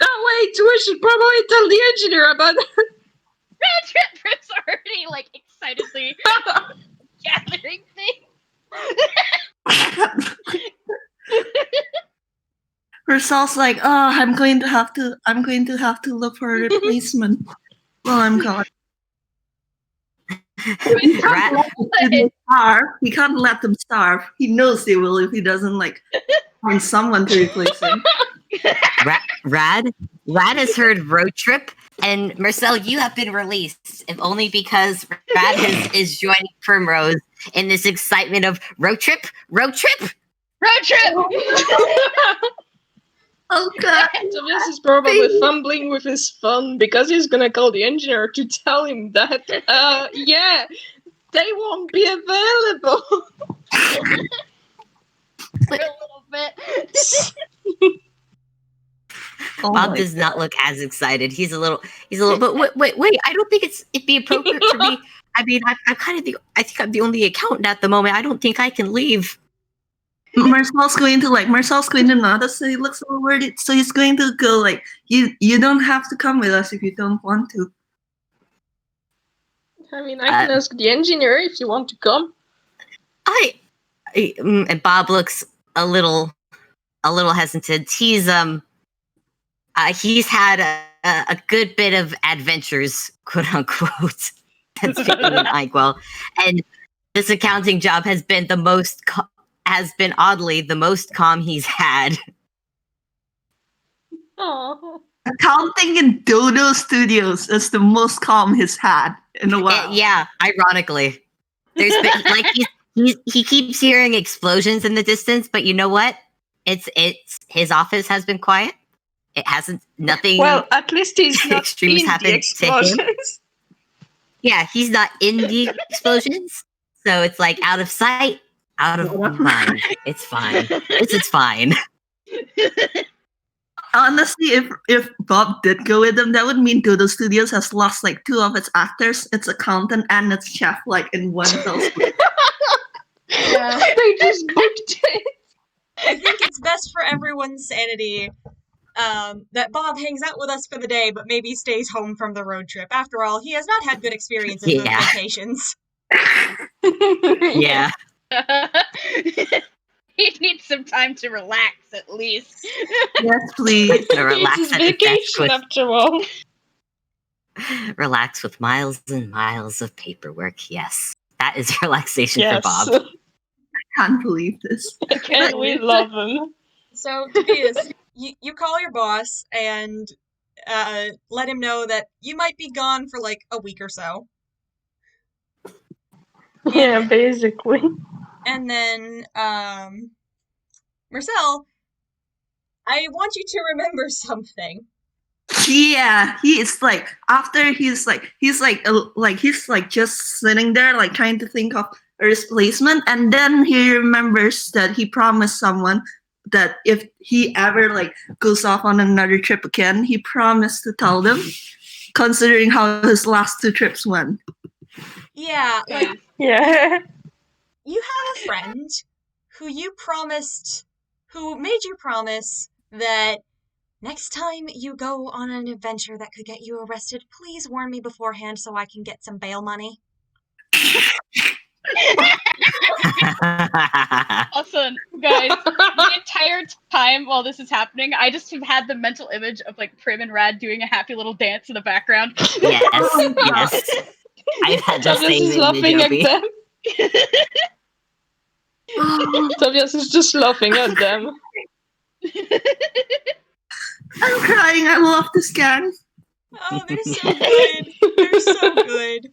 Speaker 3: Oh wait, we should probably tell the engineer about that.
Speaker 2: Road trip! Prim's already, like, excitedly gathering things.
Speaker 4: Mersel's like, oh, I'm going to have to look for a replacement while I'm gone. He can't let the students starve. He can't let them starve. He knows they will if he doesn't like find someone to replace him.
Speaker 6: Rad has heard road trip, and Mersel, you have been released, if only because Rad is joining Primrose in this excitement of road trip.
Speaker 2: Road trip!
Speaker 4: Oh god.
Speaker 3: Tobias is probably fumbling with his phone because he's gonna call the engineer to tell him that, yeah, they won't be available.
Speaker 2: For a little bit.
Speaker 4: Oh
Speaker 6: Bob
Speaker 4: my
Speaker 6: does not look as excited. He's a little. But wait. I don't think it'd be appropriate for me. I mean, I think I'm the only accountant at the moment. I don't think I can leave.
Speaker 4: Mersel's going to notice that he looks a little worried, so he's going to go like, you don't have to come with us if you don't want to.
Speaker 3: I mean, I can ask the engineer if you want to come.
Speaker 6: And Bob looks a little hesitant. He's had a good bit of adventures, quote unquote, since being in Einquell, and this accounting job has been oddly the most calm he's had.
Speaker 3: Oh.
Speaker 4: Accounting in Dodo Studios is the most calm he's had in a while.
Speaker 6: Yeah, ironically, there's been like he keeps hearing explosions in the distance, but you know what? It's his office has been quiet. It hasn't nothing.
Speaker 3: Well, at least he's not
Speaker 6: extremes
Speaker 3: in the
Speaker 6: happened to him.
Speaker 3: explosions.
Speaker 6: Yeah, he's not in the explosions, so it's like out of sight, out of mind. It's fine. It's fine.
Speaker 4: Honestly, if Bob did go with them, that would mean Dodo Studios has lost like 2 of its actors, its accountant, and its chef, like in one fell swoop.
Speaker 1: Yeah.
Speaker 3: They just booked it.
Speaker 1: I think it's best for everyone's sanity that Bob hangs out with us for the day, but maybe stays home from the road trip. After all, he has not had good experiences with
Speaker 6: Yeah.
Speaker 1: vacations.
Speaker 6: Yeah.
Speaker 2: He needs some time to relax, at least.
Speaker 4: Yes, please.
Speaker 6: Gonna relax
Speaker 3: It's his
Speaker 6: at the desk
Speaker 3: vacation
Speaker 6: with
Speaker 3: after all.
Speaker 6: relax with miles and miles of paperwork. Yes, that is relaxation
Speaker 3: Yes.
Speaker 6: for Bob.
Speaker 4: Can't believe this.
Speaker 3: And we love him.
Speaker 1: So, Tobias, you call your boss and let him know that you might be gone for like a week or so.
Speaker 3: Yeah, basically.
Speaker 1: And then, Mersel, I want you to remember something.
Speaker 4: Yeah, he is like after he's just sitting there like trying to think of replacement, and then he remembers that he promised someone that if he ever like goes off on another trip again, he promised to tell them, considering how his last 2 trips went.
Speaker 1: Yeah, like
Speaker 2: Nice.
Speaker 3: Yeah.
Speaker 1: you have a friend who made you promise that next time you go on an adventure that could get you arrested, please warn me beforehand so I can get some bail money.
Speaker 2: Also, guys, the entire time while this is happening, I just have had the mental image of like Prim and Rad doing a happy little dance in the background.
Speaker 6: Yes, yes. I've had the
Speaker 3: Tobias
Speaker 6: same
Speaker 3: is
Speaker 6: image,
Speaker 3: laughing at
Speaker 6: Obby.
Speaker 3: them. Tobias is just laughing at them.
Speaker 4: I'm crying. I love this gang.
Speaker 1: Oh, they're so good. They're so good.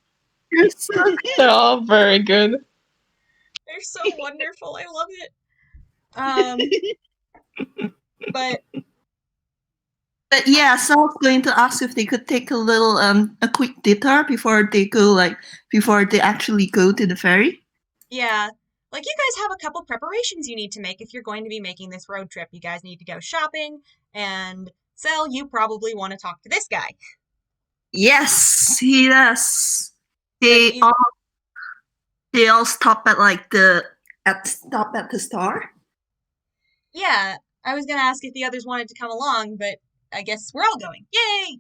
Speaker 4: You're so good.
Speaker 3: They're all very good.
Speaker 1: They're so wonderful. I love it. But
Speaker 4: But yeah, so I was going to ask if they could take a quick detour before they actually go to the ferry.
Speaker 1: yeah, like you guys have a couple preparations you need to make if you're going to be making this road trip. You guys need to go shopping, and Sel, you probably want to talk to this guy.
Speaker 4: Yes, he does.
Speaker 1: Like,
Speaker 4: They all stop at the store.
Speaker 1: yeah, I was gonna ask if the others wanted to come along, but I guess we're all going. Yay!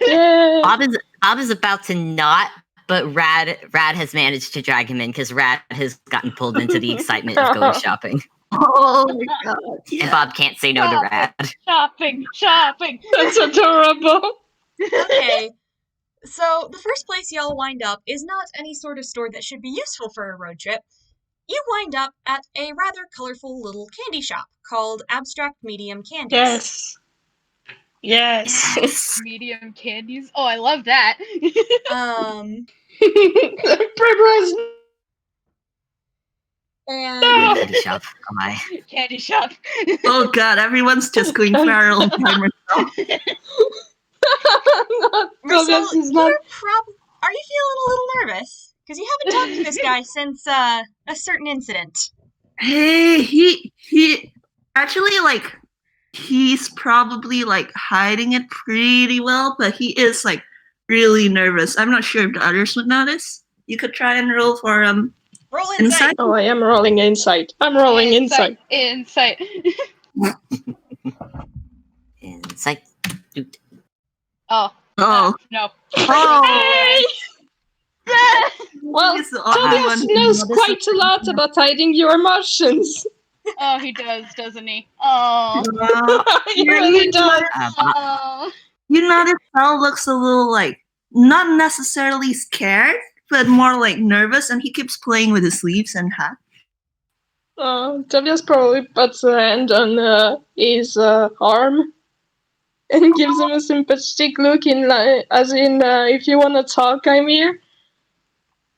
Speaker 3: Yeah.
Speaker 6: Bob is about to not, but Rad has managed to drag him in because Rad has gotten pulled into the excitement of going shopping.
Speaker 4: Oh my god!
Speaker 6: And Bob can't say no to Rad.
Speaker 2: Shopping.
Speaker 3: That's adorable.
Speaker 1: Okay, so the first place y'all wind up is not any sort of store that should be useful for a road trip. You wind up at a rather colorful little candy shop called Abstract Medium Candies.
Speaker 3: Yes.
Speaker 2: Medium candies. Oh, I love that.
Speaker 3: Primrose.
Speaker 1: And
Speaker 6: Candy shop. Oh my.
Speaker 2: Candy shop.
Speaker 4: Oh god! Everyone's just going feral by myself.
Speaker 1: Mersel,
Speaker 3: Tobias is not.
Speaker 1: are you feeling a little nervous? Because you haven't talked to this guy since a certain incident.
Speaker 4: Hey, he actually like he's probably like hiding it pretty well, but he is like really nervous. I'm not sure if the others would notice. You could try and roll for
Speaker 1: Roll insight.
Speaker 3: Oh, I am rolling insight. I'm rolling insight.
Speaker 2: Insight.
Speaker 6: Insight. Doot.
Speaker 2: Oh.
Speaker 4: Oh.
Speaker 2: No.
Speaker 4: Oh.
Speaker 3: Well,
Speaker 4: He's the only
Speaker 3: Tobias
Speaker 4: one who
Speaker 3: knows
Speaker 4: noticed
Speaker 3: quite a lot about hiding your emotions.
Speaker 2: Oh, he does, doesn't he? Oh.
Speaker 3: He really does.
Speaker 6: Bob,
Speaker 2: Oh.
Speaker 4: You notice Sal looks a little like not necessarily scared, but more like nervous, and he keeps playing with his sleeves and hat.
Speaker 3: Tobias probably puts a hand on his arm and gives him a sympathetic look, as in, if you want to talk, I'm here.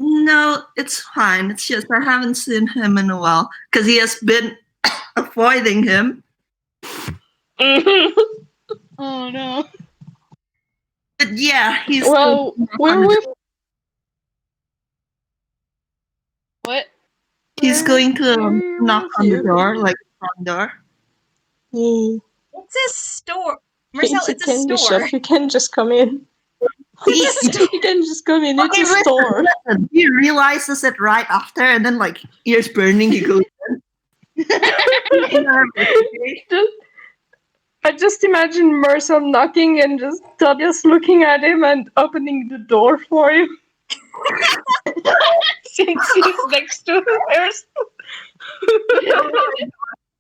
Speaker 4: No, it's fine. It's just I haven't seen him in a while because he has been avoiding him.
Speaker 2: Oh no.
Speaker 4: But yeah, he's
Speaker 3: Well, we're with.
Speaker 2: What?
Speaker 4: he's going to knock on the
Speaker 3: you.
Speaker 4: door, like the front door.
Speaker 1: It's a store. Marcel, it's a
Speaker 3: candy
Speaker 1: store.
Speaker 3: shop. You can just come in.
Speaker 4: He-
Speaker 3: You can just come in. It's
Speaker 4: Okay,
Speaker 3: a store.
Speaker 4: listen, he realizes it right after, and then like ears burning, he goes in.
Speaker 3: I just imagine Mersel knocking and just Tobias looking at him and opening the door for him. Since he's next to hers.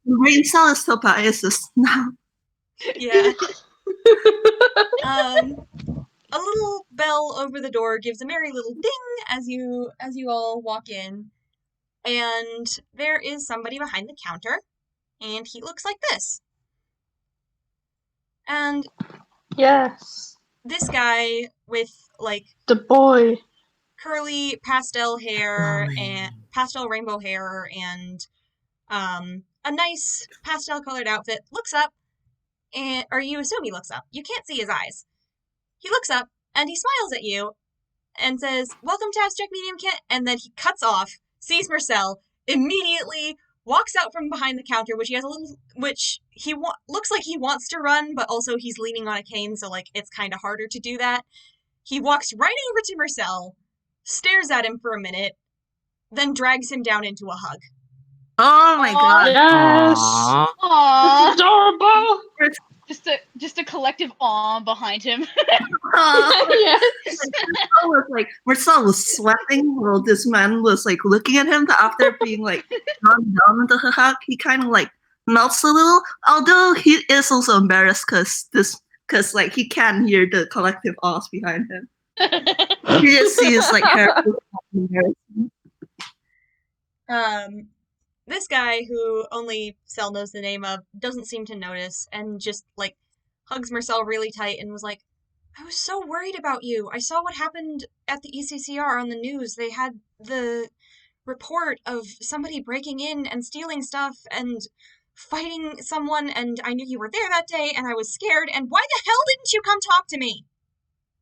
Speaker 4: Brain cell is Tobias's now.
Speaker 1: Yeah. A little bell over the door gives a merry little ding as you all walk in, and there is somebody behind the counter, and he looks like this. And
Speaker 3: Yes,
Speaker 1: this guy with like
Speaker 3: the boy.
Speaker 1: curly pastel hair
Speaker 6: Golly.
Speaker 1: and pastel rainbow hair and a nice pastel colored outfit looks up, or you assume he looks up. You can't see his eyes. He looks up and he smiles at you and says, "Welcome to Abstract Medium Kit," and then he cuts off, sees Mersel, immediately walks out from behind the counter, which he looks like he wants to run, but also he's leaning on a cane, so like it's kind of harder to do that. He walks right over to Mersel, stares at him for a minute, then drags him down into a hug.
Speaker 4: Oh my god.
Speaker 3: Yes!
Speaker 6: Aww.
Speaker 2: Aww.
Speaker 3: It's adorable!
Speaker 2: Just a collective awe behind him.
Speaker 3: Yes!
Speaker 4: Mersel was sweating while this man was like looking at him, but after being like drawn down into the hug, he kind of like melts a little. Although he is also embarrassed because like he can hear the collective awes behind him. He just sees like her.
Speaker 1: This guy, who only Cell knows the name of, doesn't seem to notice, and just, like, hugs Mersel really tight and was like, "I was so worried about you. I saw what happened at the ECCR on the news. They had the report of somebody breaking in and stealing stuff and fighting someone, and I knew you were there that day, and I was scared, and why the hell didn't you come talk to me?"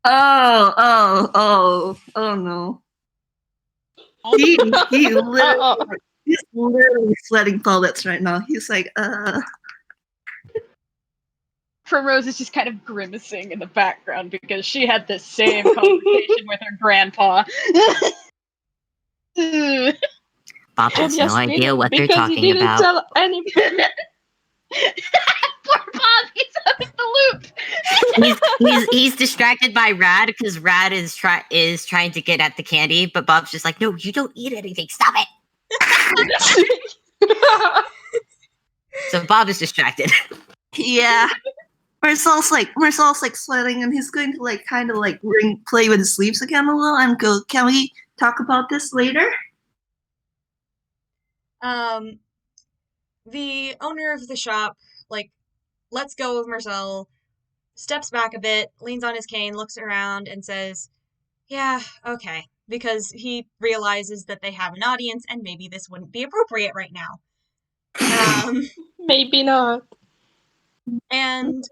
Speaker 4: Oh no. He literally, he's literally sweating bullets right now. He's like,
Speaker 2: Primrose is just kind of grimacing in the background because she had the same conversation with her grandpa.
Speaker 6: Bob has no
Speaker 3: Tobias
Speaker 6: idea
Speaker 3: didn't,
Speaker 6: what they're
Speaker 3: because he
Speaker 6: talking
Speaker 3: didn't
Speaker 6: about.
Speaker 3: tell anybody.
Speaker 2: Poor Bob, he's out of the loop.
Speaker 6: He's distracted by Rad because Rad is trying to get at the candy, but Bob's just like, "No, you don't eat anything. Stop it." So Bob is distracted.
Speaker 4: yeah. Mersel's like sweating, and he's going to like kind of like play with his sleeves again a little and go, "Can we talk about this later?"
Speaker 1: The owner of the shop, like, lets go of Mersel, steps back a bit, leans on his cane, looks around, and says, "Yeah, okay," because he realizes that they have an audience and maybe this wouldn't be appropriate right now.
Speaker 3: Maybe not.
Speaker 1: And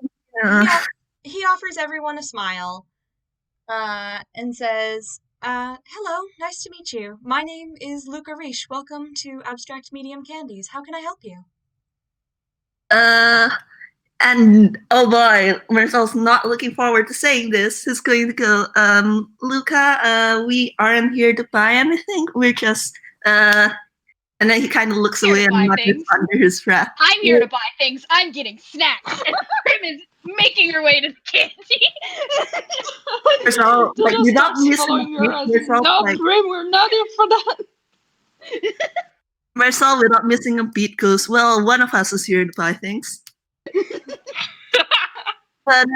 Speaker 1: he offers everyone a smile, and says, "Hello, nice to meet you. My name is Luca Reish. Welcome to Abstract Medium Candies. How can I help you?"
Speaker 4: And oh boy, Mersel's not looking forward to saying this. He's going to go, "Luca, we aren't here to buy anything. We're just, and then he kind of looks
Speaker 2: Here to
Speaker 4: away
Speaker 2: buy
Speaker 4: and mutters
Speaker 2: things.
Speaker 4: under his breath.
Speaker 2: I'm here to buy things. I'm getting snacks. And Prim is making her way to the candy.
Speaker 4: Mersel, like,
Speaker 3: Just
Speaker 4: without
Speaker 3: starts
Speaker 4: missing
Speaker 3: following
Speaker 4: a beat,
Speaker 3: her as,
Speaker 4: Mersel's
Speaker 3: "No,
Speaker 4: like,
Speaker 3: Prim, we're not here for that."
Speaker 4: Mersel, without missing a beat, goes, "Well, one of us is here to buy things. But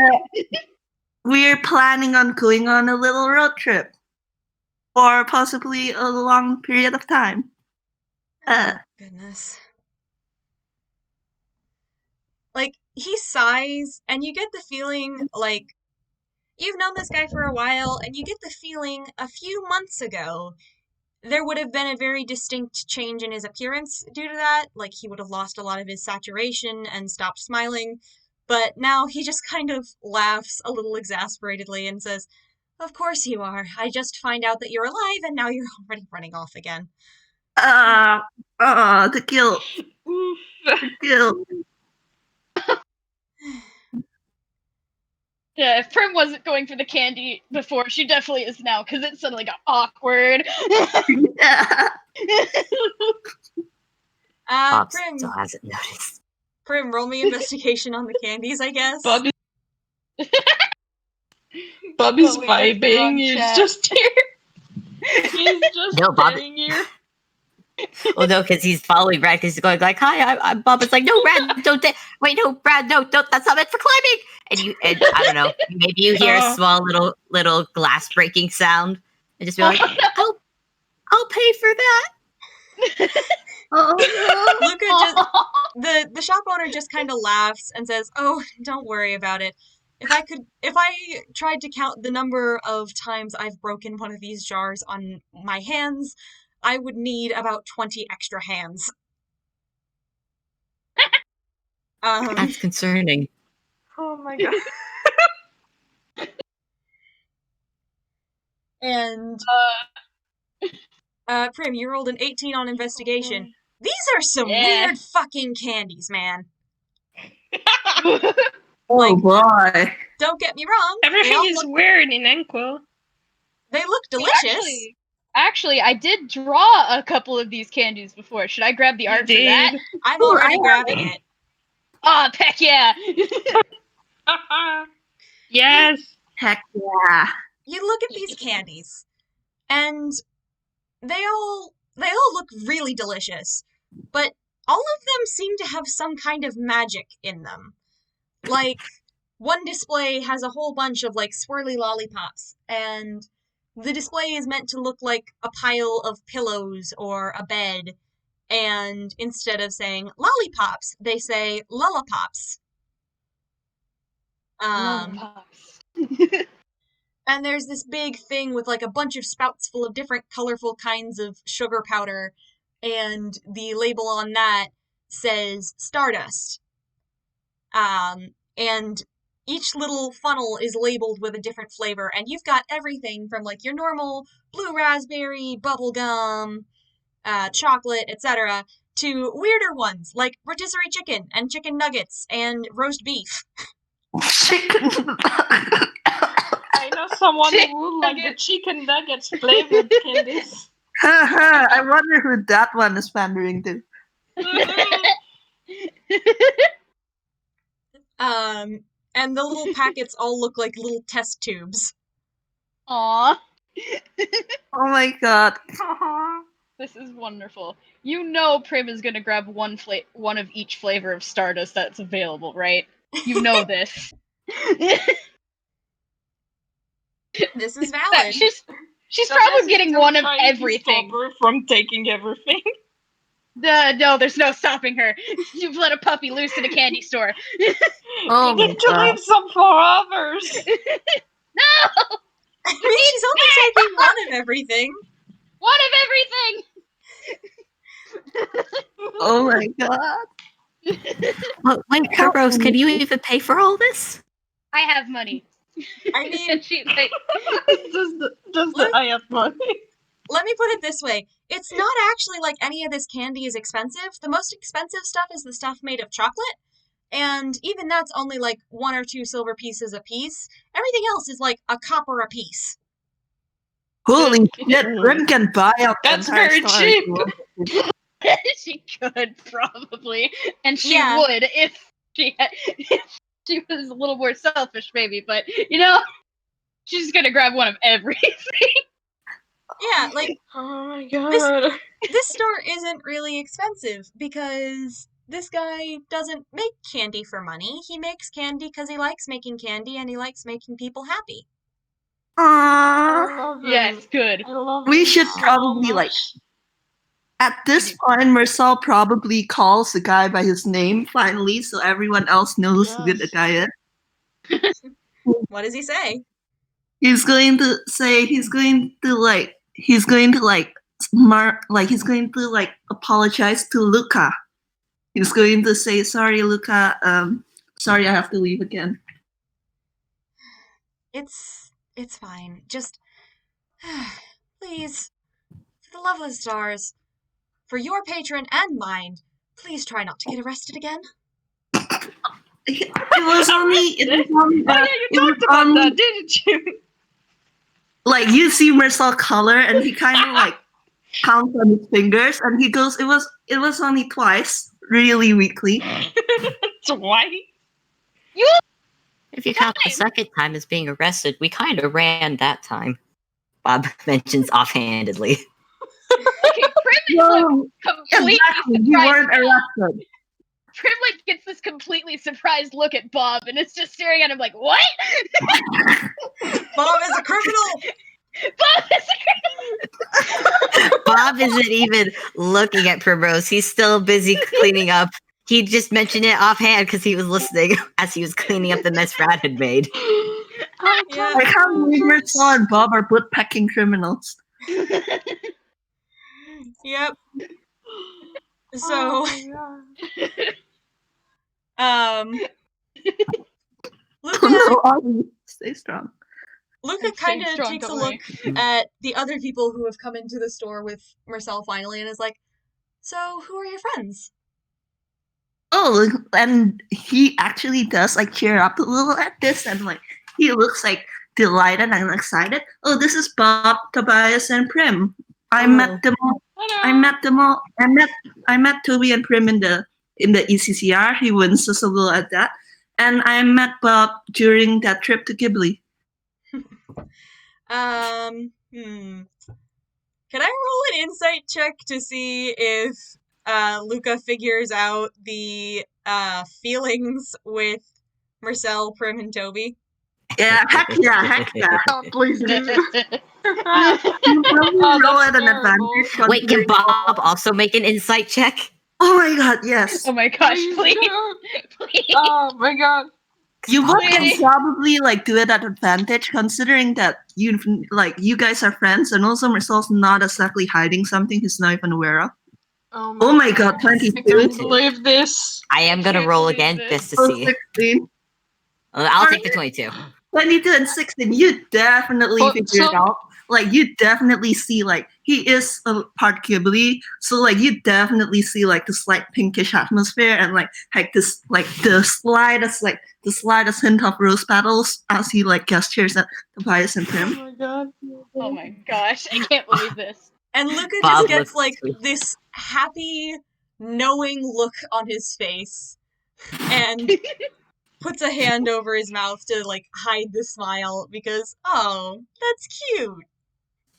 Speaker 4: we're planning on going on a little road trip. Or possibly a long period of time."
Speaker 1: Oh, goodness. Like, he sighs, and you get the feeling, like, you've known this guy for a while, and you get the feeling a few months ago there would have been a very distinct change in his appearance due to that. Like, he would have lost a lot of his saturation and stopped smiling. But now he just kind of laughs a little exasperatedly and says, "Of course you are. I just find out that you're alive, and now you're already running off again."
Speaker 4: The guilt.
Speaker 3: Oof.
Speaker 4: The guilt.
Speaker 2: Yeah, if Prim wasn't going for the candy before, she definitely is now, because it suddenly got awkward.
Speaker 4: Yeah.
Speaker 6: Bob
Speaker 1: Prim,
Speaker 6: still hasn't noticed.
Speaker 1: Prim, roll me investigation on the candies, I guess.
Speaker 3: Bobby's
Speaker 5: Bobby's
Speaker 3: vibing. He's
Speaker 5: chat.
Speaker 3: just here. He's just
Speaker 6: No, Bobby-
Speaker 3: standing here.
Speaker 6: Well, no, because he's following Brad. Because he's going like, "Hi, I'm Bob." It's like, "No, Brad, don't. Wait, no, Brad, no, don't. That's not meant for climbing." And I don't know. Maybe you hear a small little glass breaking sound, and just be like, "I'll pay for that."
Speaker 1: Luca just the shop owner just kind of laughs and says, "Oh, don't worry about it. If I tried to count the number of times I've broken one of these jars on my hands, I would need about 20 extra hands."
Speaker 6: That's concerning.
Speaker 5: Oh my god.
Speaker 1: And Prim, you rolled an 18 on investigation. These are some
Speaker 2: Yeah.
Speaker 1: weird fucking candies, man.
Speaker 4: Oh
Speaker 1: Like,
Speaker 4: boy.
Speaker 1: don't get me wrong.
Speaker 3: Everything is weird in Enquil.
Speaker 1: They look delicious.
Speaker 2: Actually, I did draw a couple of these candies before. Should I grab the art for that?
Speaker 3: Did.
Speaker 1: I'm already grabbing it.
Speaker 2: Oh, heck yeah!
Speaker 3: Yes.
Speaker 4: Heck yeah.
Speaker 1: You look at these candies, and they all look really delicious, but all of them seem to have some kind of magic in them. Like, one display has a whole bunch of, like, swirly lollipops, and the display is meant to look like a pile of pillows or a bed, and instead of saying lollipops, they say lollipops.
Speaker 2: Lollipops.
Speaker 1: And there's this big thing with, like, a bunch of spouts full of different colorful kinds of sugar powder, and the label on that says Stardust. And each little funnel is labeled with a different flavor, and you've got everything from, like, your normal blue raspberry, bubblegum, chocolate, etc., to weirder ones, like rotisserie chicken, and chicken nuggets, and roast beef.
Speaker 4: Chicken.
Speaker 3: I know someone who would like the chicken nuggets flavored candies.
Speaker 4: I wonder who that one is pandering to.
Speaker 1: And the little packets all look like little test tubes.
Speaker 2: Aw.
Speaker 4: Oh my god.
Speaker 2: This is wonderful. You know Prim is gonna grab one of each flavor of Stardust that's available, right? You know this.
Speaker 1: This is valid.
Speaker 2: She's probably getting one of
Speaker 3: Trying to
Speaker 2: everything.
Speaker 3: stop her from taking everything.
Speaker 2: No, there's no stopping her. You've let a puppy loose in a candy store.
Speaker 4: Oh
Speaker 3: You
Speaker 4: my
Speaker 3: need to
Speaker 4: god.
Speaker 3: leave some for others.
Speaker 2: No!
Speaker 1: I mean, she's only taking one of everything.
Speaker 2: One of everything!
Speaker 4: Oh my god.
Speaker 6: Wait, Primrose, can you even pay for all this?
Speaker 2: I have money.
Speaker 1: I mean,
Speaker 2: And she, like,
Speaker 3: just the I have money.
Speaker 1: let me put it this way. It's not actually like any of this candy is expensive. The most expensive stuff is the stuff made of chocolate. And even that's only like 1 or 2 silver pieces a piece. Everything else is like a copper a piece.
Speaker 4: Holy shit, Grim can buy out the
Speaker 3: That's
Speaker 4: entire
Speaker 3: very
Speaker 4: store if
Speaker 3: cheap.
Speaker 4: you want.
Speaker 2: she could probably, and she
Speaker 1: Yeah.
Speaker 2: would if she was a little more selfish, maybe. But she's gonna grab one of everything.
Speaker 1: Yeah, like,
Speaker 3: Oh my god.
Speaker 1: this store isn't really expensive because this guy doesn't make candy for money. He makes candy because he likes making candy and he likes making people happy.
Speaker 3: I
Speaker 4: Aww.
Speaker 3: love him.
Speaker 2: Yes, good.
Speaker 3: I love
Speaker 4: We
Speaker 3: him
Speaker 4: should
Speaker 3: so
Speaker 4: probably, like,
Speaker 3: much.
Speaker 4: at this point, Mersel probably calls the guy by his name finally, so everyone else knows who the
Speaker 3: Yes.
Speaker 4: guy is.
Speaker 1: What does he say?
Speaker 4: He's going to say he's going to apologize to Luca. He's going to say, sorry, Luca, sorry I have to leave again.
Speaker 1: It's fine. Just, please, for the love of the stars, for your patron and mine, please try not to get arrested again.
Speaker 4: It was only
Speaker 3: Oh yeah, you talked about that, didn't you?
Speaker 4: like, you see Mersel color and he kind of like counts on his fingers and he goes, it was only twice, really weakly.
Speaker 3: So why?
Speaker 6: If you count the second time as being arrested, we kind of ran that time. Bob mentions offhandedly.
Speaker 2: Okay, Prim is
Speaker 4: No,
Speaker 2: completely
Speaker 4: exactly, you
Speaker 2: surprised.
Speaker 4: weren't arrested.
Speaker 2: Prim like gets this completely surprised look at Bob, and it's just staring at him like, "What?
Speaker 1: Bob is a criminal!
Speaker 2: Bob is a criminal."
Speaker 6: Bob isn't even looking at Primrose. He's still busy cleaning up. He just mentioned it offhand because he was listening as he was cleaning up the mess Brad had made.
Speaker 1: Yeah.
Speaker 4: I can't believe Mersel and Bob are woodpecking criminals.
Speaker 1: Yep. So,
Speaker 3: Oh my god.
Speaker 1: Luca,
Speaker 4: Oh no, Obby, stay strong.
Speaker 1: Luca
Speaker 2: I'm staying
Speaker 1: kind of
Speaker 2: strong,
Speaker 1: takes a
Speaker 2: don't
Speaker 1: look
Speaker 2: worry.
Speaker 1: at the other people who have come into the store with Mersel finally and is like, so who are your friends?
Speaker 4: Oh, and he actually does like cheer up a little at this, and like he looks like delighted and excited. Oh, this is Bob, Tobias, and Prim. I met them all. I met them all. I met Toby and Prim in the ECCR. He winces a little at that, and I met Bob during that trip to Ghibli.
Speaker 1: Can I roll an insight check to see if Luca figures out the feelings with Mersel, Prim, and Toby?
Speaker 4: Yeah, heck yeah.
Speaker 3: Oh, please do.
Speaker 4: You probably roll at an
Speaker 3: terrible.
Speaker 4: advantage.
Speaker 6: Wait, can Bob also make an insight check?
Speaker 4: Oh my god, yes.
Speaker 2: Oh my gosh, please.
Speaker 3: do.
Speaker 2: Please.
Speaker 3: Oh my god.
Speaker 4: You both can
Speaker 2: Please.
Speaker 4: probably like do it at advantage, considering that you guys are friends, and also Marcel's not exactly hiding something he's not even aware of. Oh my god,
Speaker 3: I
Speaker 4: 22.
Speaker 3: can't believe this.
Speaker 6: I am gonna
Speaker 2: Can't
Speaker 6: roll
Speaker 2: believe
Speaker 6: again
Speaker 2: this.
Speaker 6: just to
Speaker 4: Oh,
Speaker 6: see.
Speaker 4: 16.
Speaker 6: I'll take the 22.
Speaker 4: 22 and 16. You definitely
Speaker 3: Oh,
Speaker 4: figure it
Speaker 3: so-
Speaker 4: out. Like you definitely see like he is a part Ghibli, so like you definitely see like the slight pinkish atmosphere and like this like the slightest hint of rose petals as he like gestures at Tobias and
Speaker 3: Oh
Speaker 4: Prim.
Speaker 3: my god.
Speaker 2: Oh my gosh, I can't believe this.
Speaker 1: And Luca
Speaker 6: Bob
Speaker 1: just gets
Speaker 6: looks
Speaker 1: like
Speaker 6: sweet.
Speaker 1: this happy, knowing look on his face and puts a hand over his mouth to like hide the smile because, oh, that's cute.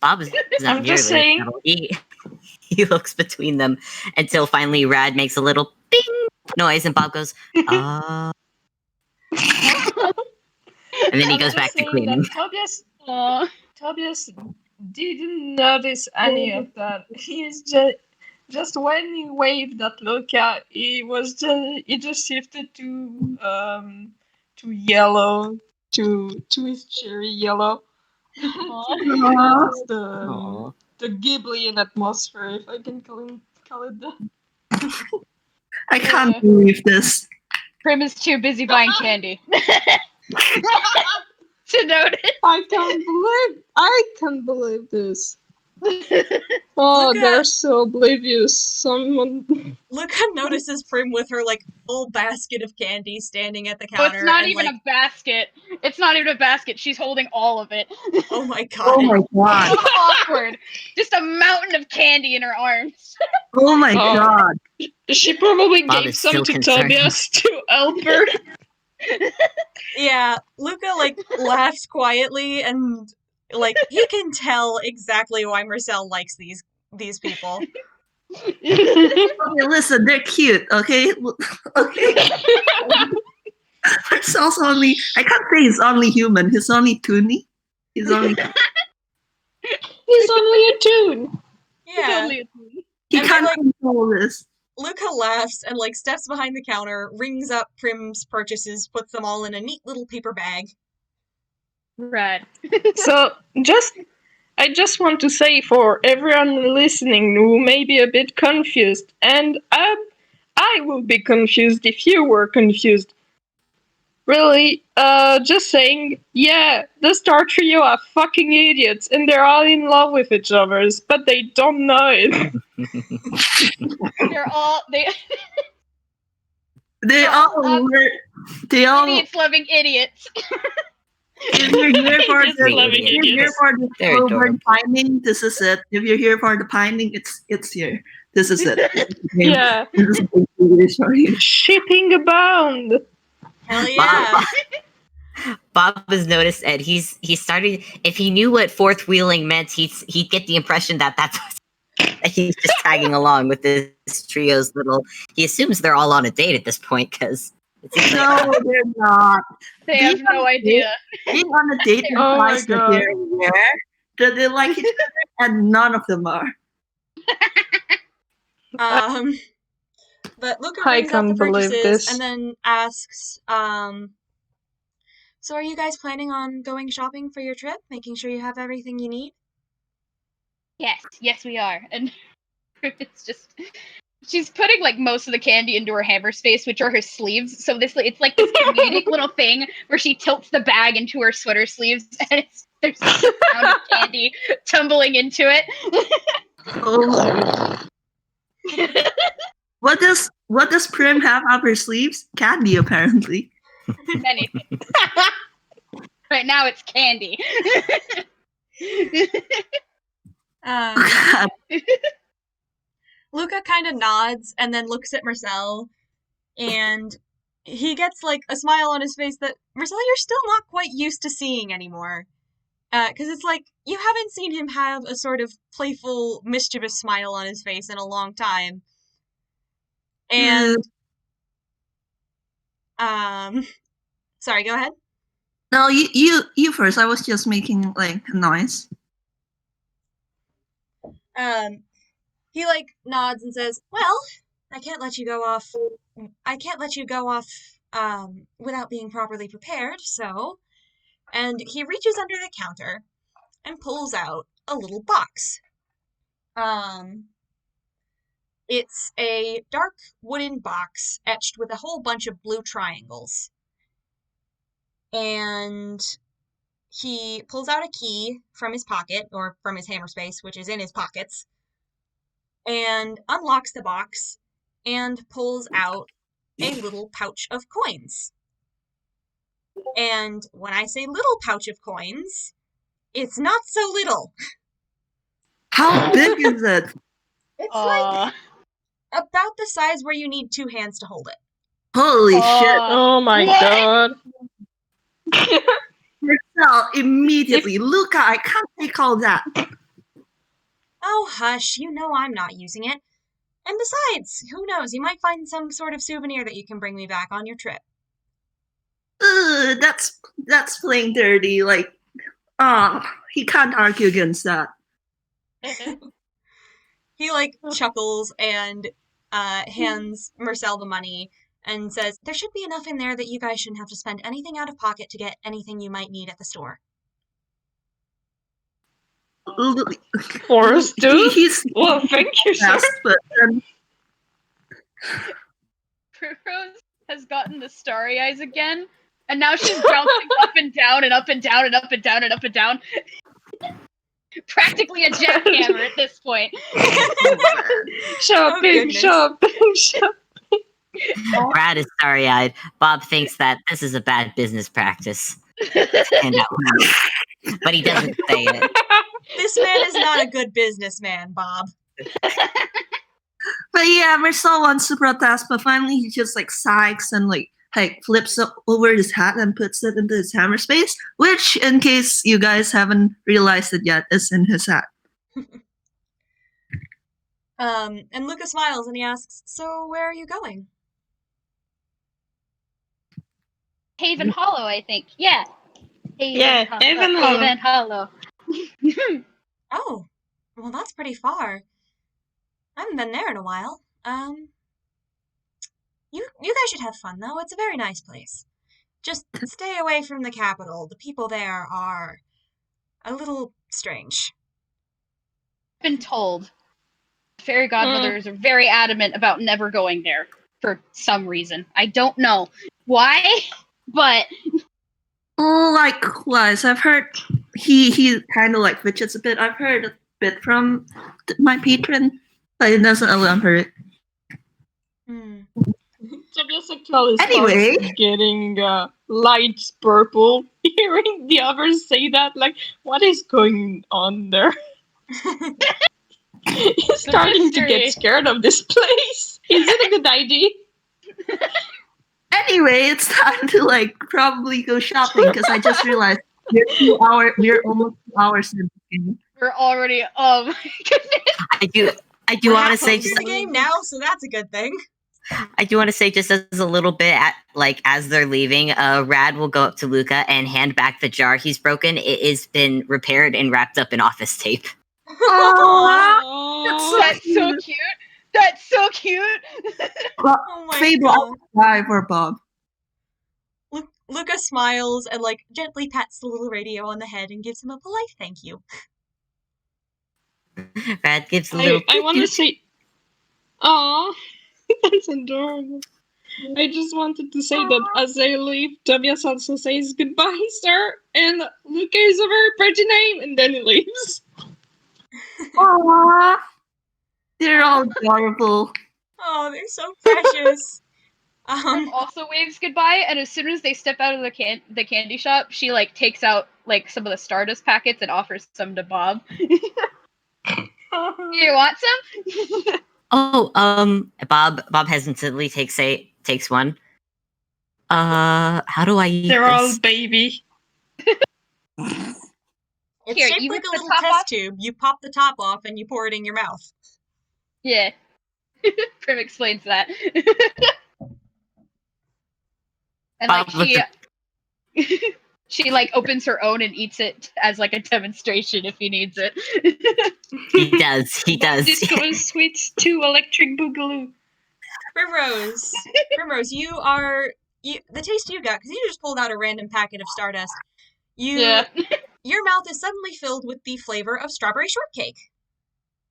Speaker 6: Bob is not
Speaker 3: I'm just
Speaker 6: nearly
Speaker 3: saying.
Speaker 6: as subtle. He looks between them until finally Rad makes a little bing noise and Bob goes, and then he
Speaker 3: I'm
Speaker 6: goes
Speaker 3: just
Speaker 6: back to
Speaker 3: saying
Speaker 6: cleaning.
Speaker 3: that
Speaker 2: Aw.
Speaker 3: Tobias didn't notice any of that. He's just when he waved at Luca, he just shifted to yellow to his cherry yellow.
Speaker 4: Aw.
Speaker 3: It's
Speaker 6: Aw.
Speaker 3: the Ghiblian atmosphere, if I can call it that.
Speaker 4: I can't believe this.
Speaker 2: Prim is too busy buying candy to notice.
Speaker 3: I can't believe this. Oh,
Speaker 1: Luca-
Speaker 3: they're so oblivious. Someone.
Speaker 1: Luca notices Prim with her like full basket of candy standing at the
Speaker 2: Oh,
Speaker 1: counter.
Speaker 2: it's not
Speaker 1: and,
Speaker 2: even
Speaker 1: like,
Speaker 2: a basket. It's not even a basket. She's holding all of it.
Speaker 1: oh my god.
Speaker 4: Oh my god.
Speaker 2: So awkward. Just a mountain of candy in her arms.
Speaker 4: Oh my
Speaker 3: Oh.
Speaker 4: god.
Speaker 3: She probably
Speaker 6: Bob
Speaker 3: gave
Speaker 6: is
Speaker 3: some
Speaker 6: still
Speaker 3: to
Speaker 6: concerned.
Speaker 3: Tobias to help her.
Speaker 1: Yeah, Luca like laughs quietly and like he can tell exactly why Mersel likes these people.
Speaker 4: Okay, listen, they're cute, okay? Okay. Marcel's only, I can't say he's only human, he's only toony. He's only,
Speaker 3: He's only a tune.
Speaker 1: Yeah.
Speaker 2: Only a teen.
Speaker 4: he
Speaker 1: And
Speaker 4: can't
Speaker 1: like-
Speaker 4: control this.
Speaker 1: Luca laughs and like steps behind the counter, rings up Prim's purchases, puts them all in a neat little paper bag.
Speaker 2: Rad.
Speaker 3: So I just want to say for everyone listening who may be a bit confused, and I will be confused if you were confused. Really, just saying, yeah, the Star Trio are fucking idiots, and they're all in love with each other, but they don't know it.
Speaker 2: They're all
Speaker 4: They all
Speaker 2: idiots loving idiots.
Speaker 4: if you're here for
Speaker 3: Just
Speaker 4: the
Speaker 3: loving
Speaker 4: if you're here
Speaker 3: idiots.
Speaker 4: for the
Speaker 6: They're
Speaker 4: slow
Speaker 6: adorable.
Speaker 4: burn pining, this is it. If you're here for the pining, it's here. This is it.
Speaker 3: Yeah,
Speaker 4: This is the story.
Speaker 3: shipping abound.
Speaker 1: Hell yeah.
Speaker 6: Bob has noticed Ed. He's starting. If he knew what fourth wheeling meant, he'd get the impression that that's that he's just tagging along with this trio's little. He assumes they're all on a date at this point because
Speaker 4: No, they're not.
Speaker 2: They have no idea.
Speaker 4: Being on a date
Speaker 3: Oh my
Speaker 4: implies that
Speaker 3: God.
Speaker 4: they're aware that they like each other, and none of them are.
Speaker 1: But Luca
Speaker 3: I
Speaker 1: brings out the
Speaker 3: can't believe
Speaker 1: purchases
Speaker 3: this.
Speaker 1: and then asks, so are you guys planning on going shopping for your trip? Making sure you have everything you need?
Speaker 2: Yes, we are. And it's just She's putting like most of the candy into her hammer space, which are her sleeves. So it's like this comedic little thing where she tilts the bag into her sweater sleeves, and there's a pound of candy tumbling into it.
Speaker 4: Oh. What does Prim have up her sleeves? Candy, apparently.
Speaker 2: Many things. Right now, it's candy.
Speaker 1: Luca kind of nods and then looks at Mersel, and he gets like a smile on his face that Mersel, you're still not quite used to seeing anymore. Because it's like you haven't seen him have a sort of playful, mischievous smile on his face in a long time. And sorry, go ahead.
Speaker 4: No, you first. I was just making like a noise.
Speaker 1: He like nods and says, "Well, I can't let you go off without being properly prepared, so." And he reaches under the counter and pulls out a little box. It's a dark wooden box etched with a whole bunch of blue triangles. And he pulls out a key from his pocket, or from his hammer space, which is in his pockets, and unlocks the box and pulls out a little pouch of coins. And when I say little pouch of coins, it's not so little.
Speaker 4: How big is it?
Speaker 1: It's like about the size where you need 2 hands to hold it.
Speaker 4: Holy shit!
Speaker 3: Oh my god.
Speaker 4: Mersel, immediately. Luca, I can't take all that.
Speaker 1: Oh, hush, you know I'm not using it. And besides, who knows, you might find some sort of souvenir that you can bring me back on your trip.
Speaker 4: That's playing dirty. Like, he can't argue against that.
Speaker 1: He, like, chuckles and hands Mersel the money and says, there should be enough in there that you guys shouldn't have to spend anything out of pocket to get anything you might need at the store.
Speaker 3: For us too?
Speaker 4: He's
Speaker 3: Well, thank you, sir.
Speaker 4: fast, but
Speaker 2: Primrose has gotten the starry eyes again, and now she's bouncing up and down and up and down and up and down and up and down. Practically a jackhammer at this point.
Speaker 3: Shopping.
Speaker 6: Brad is starry-eyed. Bob thinks that this is a bad business practice. And but he doesn't say it.
Speaker 1: This man is not a good businessman, Bob.
Speaker 4: But yeah, Mersel wants to protest, but finally he just like sighs and like flips over his hat and puts it into his hammer space, which, in case you guys haven't realized it yet, is in his hat.
Speaker 1: And Luca smiles and he asks, so where are you going?
Speaker 2: Haven Hollow, I think. Yeah.
Speaker 3: Haven
Speaker 2: Hollow.
Speaker 1: Oh, well, that's pretty far. I haven't been there in a while. You guys should have fun, though. It's a very nice place. Just stay away from the capital. The people there are a little strange.
Speaker 2: I've been told. Fairy godmothers are very adamant about never going there for some reason. I don't know why, but
Speaker 4: Likewise, I've heard he kind of like fidgets a bit. I've heard a bit from my patron, but it doesn't elaborate.
Speaker 3: Tobias actually
Speaker 4: Anyway.
Speaker 3: starts getting light purple. Hearing the others say that, like, what is going on there? He's starting to get scared of this place. Is it a good idea?
Speaker 4: Anyway, it's time to like probably go shopping because I just realized we're almost 2 hours in the game.
Speaker 2: we're already. Oh my goodness!
Speaker 6: I do want to say just
Speaker 1: the game now, so that's a good thing.
Speaker 6: I do want to say just as a little bit as they're leaving, Rad will go up to Luca and hand back the jar he's broken. It has been repaired and wrapped up in office tape.
Speaker 2: That's so cute. That's so cute.
Speaker 4: Well,
Speaker 1: Oh my
Speaker 4: Fable,
Speaker 1: god.
Speaker 4: I'll cry for Bob.
Speaker 1: Luca smiles and like gently pats the little radio on the head and gives him a polite thank you.
Speaker 6: Rad gives a little.
Speaker 3: I want to say, Aw, that's adorable. I just wanted to say that as they leave, Tobias also says goodbye, sir, and Luca is a very pretty name, and then he leaves.
Speaker 4: Aww. They're all adorable.
Speaker 1: Oh, they're so precious.
Speaker 2: Also waves goodbye, and as soon as they step out of the candy shop, she like takes out like some of the Stardust packets and offers some to Bob. You want some?
Speaker 6: Oh, Bob hesitantly takes one. How do I eat
Speaker 3: They're all
Speaker 6: this?
Speaker 3: baby.
Speaker 1: It's
Speaker 2: Here,
Speaker 1: shaped
Speaker 2: you
Speaker 1: like
Speaker 2: rip
Speaker 1: a
Speaker 2: the
Speaker 1: little
Speaker 2: top
Speaker 1: test
Speaker 2: off?
Speaker 1: tube. You pop the top off and you pour it in your mouth.
Speaker 2: Yeah. Prim explains that. And like
Speaker 6: Bob looks
Speaker 2: she like opens her own and eats it as like a demonstration if he needs it.
Speaker 6: He does. He does.
Speaker 3: Disco Sweets 2 Electric Boogaloo.
Speaker 1: Primrose, the taste you got, because you just pulled out a random packet of Stardust.
Speaker 2: Yeah.
Speaker 1: Your mouth is suddenly filled with the flavor of strawberry shortcake.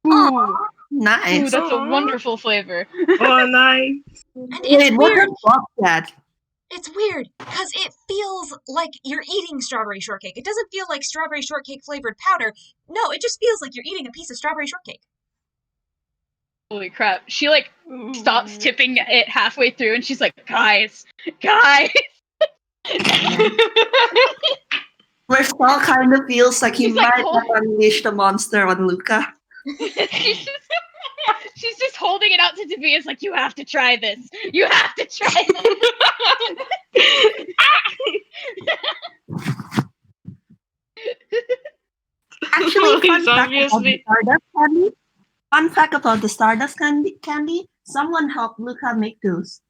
Speaker 2: Ooh,
Speaker 4: Nice.
Speaker 2: that's a
Speaker 3: Aw.
Speaker 2: wonderful flavor.
Speaker 3: Oh, nice.
Speaker 1: And
Speaker 4: Wait,
Speaker 1: it's
Speaker 4: what
Speaker 1: weird.
Speaker 4: does Bob get?
Speaker 1: It's weird, because it feels like you're eating strawberry shortcake. It doesn't feel like strawberry shortcake flavored powder. No, it just feels like you're eating a piece of strawberry shortcake.
Speaker 2: Holy crap. She like stops tipping it halfway through and she's like, guys.
Speaker 4: Mersel kind of feels like he
Speaker 2: He's like,
Speaker 4: might have unleashed the monster on Luca.
Speaker 2: she's just holding it out to Tobias like, you have to try this. You have to try this.
Speaker 4: Actually,
Speaker 3: Obviously.
Speaker 4: Fun fact about the Stardust candy, someone helped Luca make those.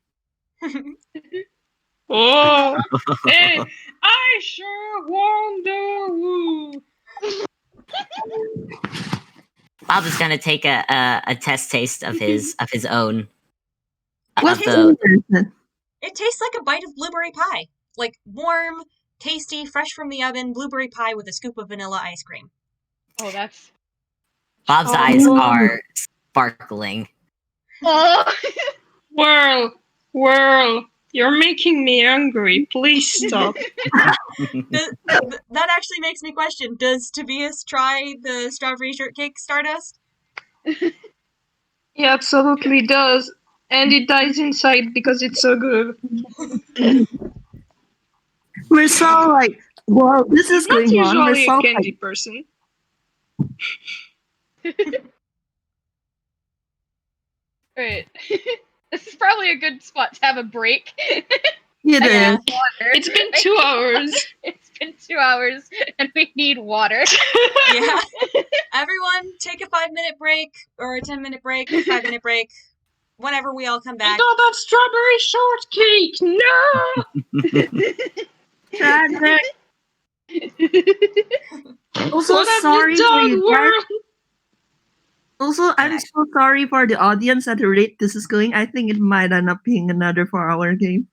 Speaker 3: Oh, hey, I sure wonder. Woo.
Speaker 6: Bob is gonna take a test taste of his own.
Speaker 4: What's
Speaker 6: Of the
Speaker 4: the
Speaker 1: It tastes like a bite of blueberry pie. Like warm, tasty, fresh from the oven blueberry pie with a scoop of vanilla ice cream.
Speaker 2: Oh, that's...
Speaker 6: Bob's
Speaker 3: Oh.
Speaker 6: eyes are sparkling.
Speaker 2: Oh.
Speaker 3: Whirl, you're making me angry. Please stop.
Speaker 1: That actually makes me question, does Tobias try the strawberry shortcake Stardust?
Speaker 3: He absolutely does. And it dies inside because it's so good.
Speaker 4: We're so like, wow, this is
Speaker 3: Not
Speaker 4: going on. We're
Speaker 3: usually
Speaker 4: so
Speaker 3: a candy
Speaker 4: like,
Speaker 3: person.
Speaker 2: Right. This is probably a good spot to have a break.
Speaker 4: it
Speaker 1: Yeah.
Speaker 4: is.
Speaker 2: Water.
Speaker 3: It's been 2 hours.
Speaker 2: It's been 2 hours and we need water.
Speaker 1: Yeah. Everyone, take a 5-minute break, or a 10-minute break, or 5-minute break. Whenever we all come
Speaker 3: I
Speaker 1: back.
Speaker 3: got that strawberry shortcake. No.
Speaker 4: Also,
Speaker 3: What have
Speaker 4: sorry
Speaker 3: you
Speaker 4: for
Speaker 3: done,
Speaker 4: you guys.
Speaker 3: world?
Speaker 4: Also, I'm so sorry for the audience at the rate this is going. I think it might end up being another 4-hour game.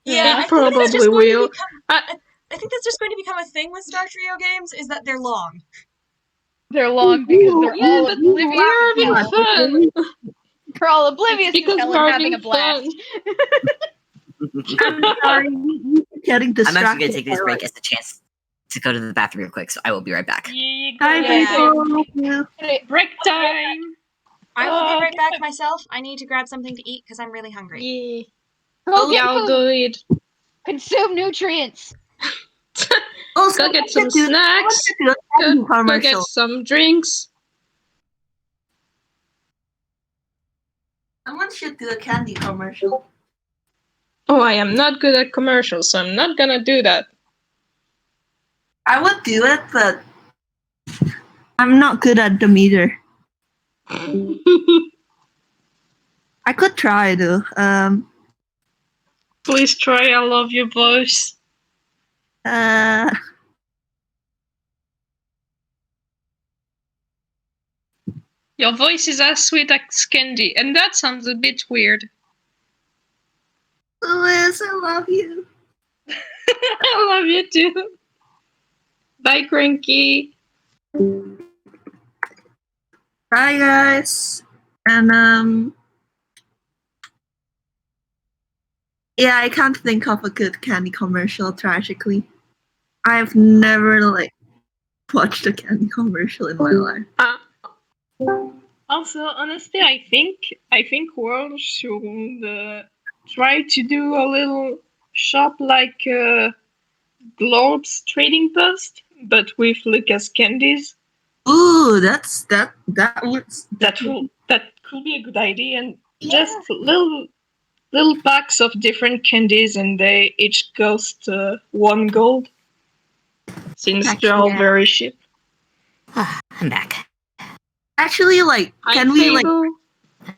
Speaker 1: Yeah, I think
Speaker 3: probably
Speaker 1: that's just going
Speaker 3: will.
Speaker 1: to become. I think that's just going to become a thing with Star Trio games. Is that they're long.
Speaker 2: They're long because they're
Speaker 3: Yeah,
Speaker 2: all
Speaker 3: but
Speaker 2: oblivious
Speaker 3: we're
Speaker 2: to
Speaker 3: having
Speaker 2: hell.
Speaker 3: fun.
Speaker 2: They're all oblivious
Speaker 3: It's
Speaker 2: to
Speaker 3: because
Speaker 2: hell
Speaker 3: we're
Speaker 2: and having a
Speaker 3: having
Speaker 2: blast.
Speaker 4: I'm sorry, you keep getting
Speaker 6: I'm
Speaker 4: distracted.
Speaker 6: actually gonna take this break as a chance to go to the bathroom real quick, so I will be right back.
Speaker 4: Bye,
Speaker 1: Yeah.
Speaker 4: people.
Speaker 3: Break time.
Speaker 1: I will be right back myself. I need to grab something to eat because I'm really hungry.
Speaker 3: Yeah.
Speaker 2: Go get
Speaker 3: I'll
Speaker 2: food.
Speaker 3: do it.
Speaker 2: Consume nutrients.
Speaker 4: Also,
Speaker 3: Go get some
Speaker 4: I want
Speaker 3: snacks.
Speaker 4: to do a candy
Speaker 3: Go get
Speaker 4: commercial.
Speaker 3: some drinks.
Speaker 4: I want you to do a candy commercial.
Speaker 3: Oh, I am not good at commercials, so I'm not gonna do that.
Speaker 4: I would do it, but I'm not good at the meter. I could try though.
Speaker 3: Please try. I love your voice. Your voice is as sweet as candy, and that sounds a bit weird.
Speaker 4: Liz, I love you.
Speaker 3: I love you too. Bye, Cranky.
Speaker 4: Bye, guys. And Yeah, I can't think of a good candy commercial, tragically. I've never, like, watched a candy commercial in my life.
Speaker 3: Also, honestly, I think World should try to do a little shop like Globe's Trading Post, but with Lucas candies.
Speaker 4: Ooh, that
Speaker 3: Could be a good idea, and just little packs of different candies, and they each cost 1 gold. Since
Speaker 4: Actually,
Speaker 3: they're all
Speaker 4: yeah.
Speaker 3: very cheap.
Speaker 6: I'm back.
Speaker 4: Actually, like, can we, like...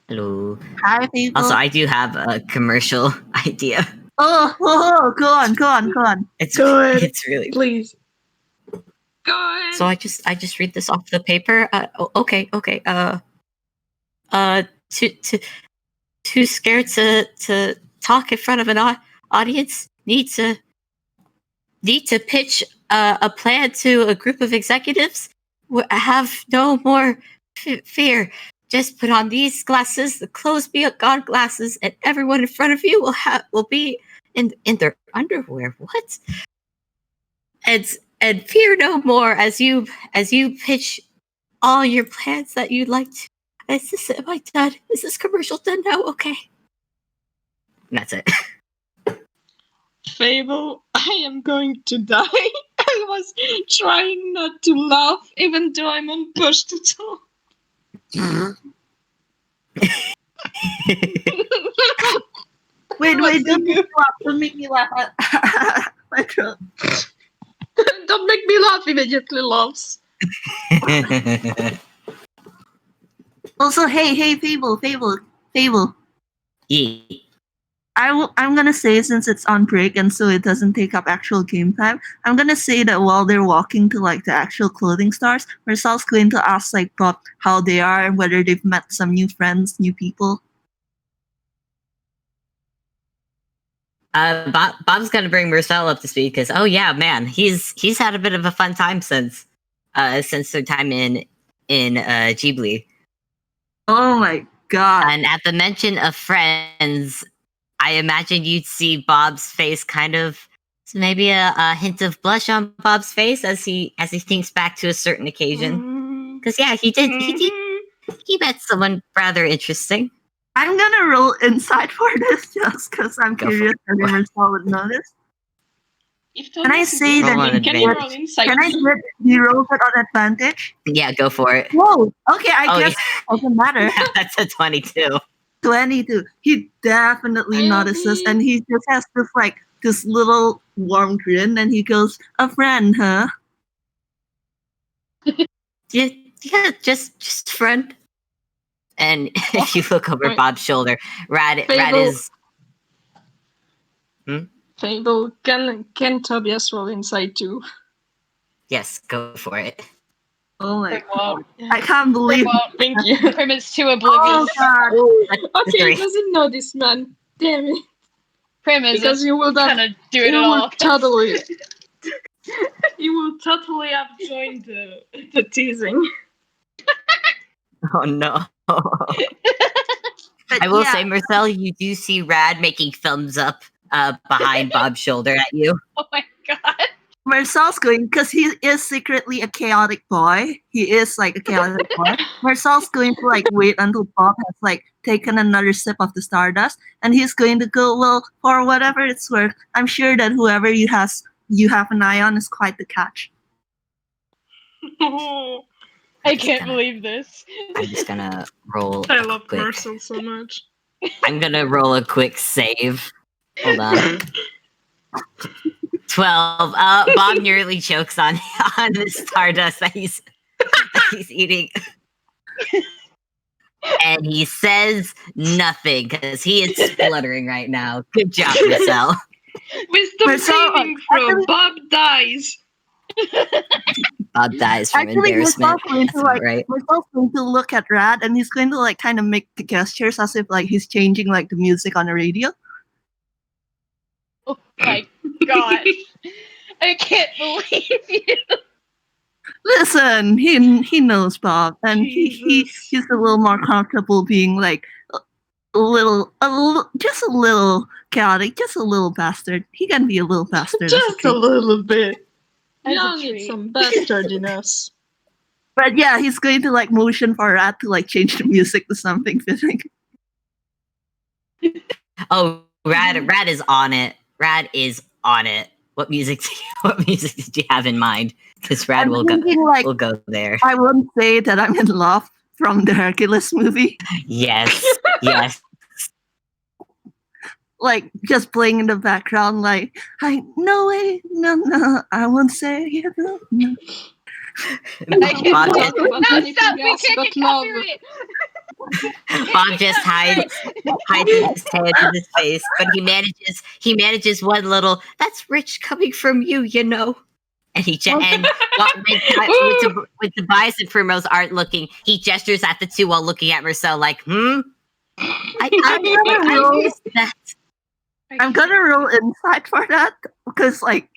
Speaker 6: Hello.
Speaker 4: Hi, people.
Speaker 6: Also, I do have a commercial idea.
Speaker 4: Oh, go on.
Speaker 6: It's
Speaker 3: Good.
Speaker 6: it's really
Speaker 3: Please. Go ahead.
Speaker 6: So I just read this off the paper. Okay. Too scared to talk in front of an audience. Need to pitch a plan to a group of executives. Have no more fear. Just put on these glasses, the clothes be God glasses, and everyone in front of you will be in their underwear. What? And fear no more as you pitch all your plans that you'd like to. Am I done? Is this commercial done now? Okay. And that's it.
Speaker 3: Fable, I am going to die. I was trying not to laugh, even though I'm on push to talk.
Speaker 4: Wait, don't make me laugh. My throat.
Speaker 3: Don't make me laugh, immediately laughs.
Speaker 4: Also, hey, Fable.
Speaker 6: Yeah.
Speaker 4: I'm gonna say, since it's on break and so it doesn't take up actual game time, I'm gonna say that while they're walking to, like, the actual clothing stores, Mersel's going to ask, like, Bob how they are and whether they've met some new friends, new people.
Speaker 6: Bob's gonna bring Mersel up to speed because, oh yeah, man, he's had a bit of a fun time since their time in Ghibli.
Speaker 4: Oh my god!
Speaker 6: And at the mention of friends, I imagine you'd see Bob's face kind of, maybe a hint of blush on Bob's face as he thinks back to a certain occasion. Because yeah, he met someone rather interesting.
Speaker 4: I'm gonna roll insight for this just because I'm curious whether Mersel would notice. Can I say that he rolls it on advantage?
Speaker 6: Yeah, go for it.
Speaker 4: Whoa! Okay, I guess it doesn't matter.
Speaker 6: That's a 22.
Speaker 4: 22. He definitely notices, and he just has this little warm grin, and he goes, "A friend, huh?"
Speaker 6: Yeah, just friend. And if you look over Bob's shoulder, Rad is.
Speaker 3: Fable, can Tobias roll inside too?
Speaker 6: Yes, go for it.
Speaker 4: Oh my god! I can't believe.
Speaker 3: Thank you.
Speaker 2: Prim is too oblivious.
Speaker 4: Oh god!
Speaker 3: Okay, he doesn't know this man. Damn it.
Speaker 2: Prim is
Speaker 3: because you will
Speaker 2: kind of do it all.
Speaker 3: Totally. You will totally have joined the teasing.
Speaker 6: Oh no. I will say, Mersel, you do see Rad making thumbs up behind Bob's shoulder at you.
Speaker 2: Oh my god.
Speaker 4: Mersel's going, because he is secretly a chaotic boy. He is like a chaotic boy. Mersel's going to wait until Bob has taken another sip of the Stardust, and he's going to go, well, for whatever it's worth, I'm sure that whoever you have an eye on is quite the catch.
Speaker 2: I can't believe this.
Speaker 6: I'm just gonna roll.
Speaker 3: I love Mersel so much.
Speaker 6: I'm gonna roll a quick save. Hold on. 12. Bob nearly chokes on the Stardust that he's eating. And he says nothing because he is spluttering right now. Good job, Mersel.
Speaker 3: Wisdom saving throw. Bob dies.
Speaker 6: Bob dies from embarrassment.
Speaker 4: Mersel's going to look at Rad, and he's going to kind of make the gestures as if he's changing the music on the radio.
Speaker 2: Oh my gosh. I can't believe you.
Speaker 4: Listen, he knows Bob, and he's a little more comfortable being just a little chaotic, just a little bastard. He can be a little bastard.
Speaker 3: Just a little bit.
Speaker 2: As
Speaker 3: We
Speaker 2: a
Speaker 3: all need
Speaker 2: treat.
Speaker 3: some bastardiness.
Speaker 4: But yeah, he's going to like motion for Rat to like change the music to something fitting.
Speaker 6: Oh, Rad is on it. Rad is on it. What music did you have in mind? Because Rad
Speaker 4: I'm
Speaker 6: will go
Speaker 4: thinking, like,
Speaker 6: will go there.
Speaker 4: I won't say that I'm in love from the Hercules movie.
Speaker 6: Yes. Yes.
Speaker 4: Like just playing in the background, like no way, no, I won't say it. No.
Speaker 2: I can't
Speaker 6: Bob
Speaker 2: talk
Speaker 6: just,
Speaker 2: about no,
Speaker 3: anything
Speaker 2: stop! We
Speaker 3: else
Speaker 2: can't
Speaker 3: but
Speaker 2: get
Speaker 3: love.
Speaker 2: copyrighted.
Speaker 6: Bob just hides his hand in his face, but he manages one little. That's rich coming from you, you know. And when Tobias and Primrose aren't looking, he gestures at the two while looking at Mersel, like, I missed that.
Speaker 4: I'm gonna roll insight for that because, like,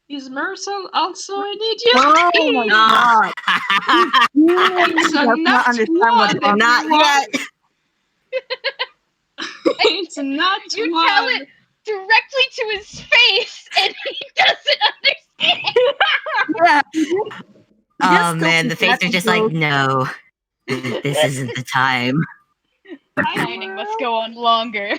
Speaker 3: Is Mersel also an idiot?
Speaker 4: oh my god,
Speaker 3: It's a
Speaker 4: does not
Speaker 3: nat
Speaker 4: understand what's
Speaker 3: one.
Speaker 4: going on.
Speaker 6: Not yet.
Speaker 3: It's a nat
Speaker 2: You
Speaker 3: one.
Speaker 2: tell it directly to his face, and he doesn't understand.
Speaker 4: Yeah.
Speaker 6: Oh man, the faces are just like, no, this isn't the time.
Speaker 2: The mining must go on longer.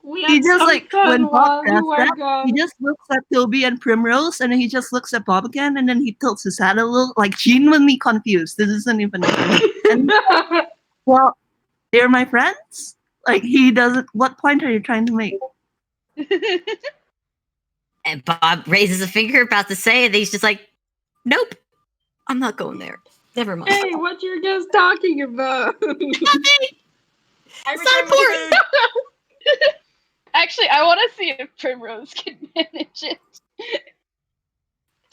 Speaker 3: We
Speaker 4: He
Speaker 3: had
Speaker 4: just
Speaker 3: some
Speaker 4: like
Speaker 3: fun
Speaker 4: when
Speaker 3: while
Speaker 4: Bob
Speaker 3: you
Speaker 4: does
Speaker 3: were
Speaker 4: that,
Speaker 3: gone.
Speaker 4: he just looks at Toby and Primrose, and then he just looks at Bob again, and then he tilts his head a little, like genuinely confused. This isn't even funny. And well, they're my friends. Like he doesn't. What point are you trying to make?
Speaker 6: And Bob raises a finger, about to say it, and he's just like, nope, I'm not going there. Never mind.
Speaker 3: Hey, what you guys talking about?
Speaker 1: I
Speaker 6: It's
Speaker 1: return
Speaker 6: not
Speaker 1: my food.
Speaker 2: Actually, I want to see if Primrose can manage it.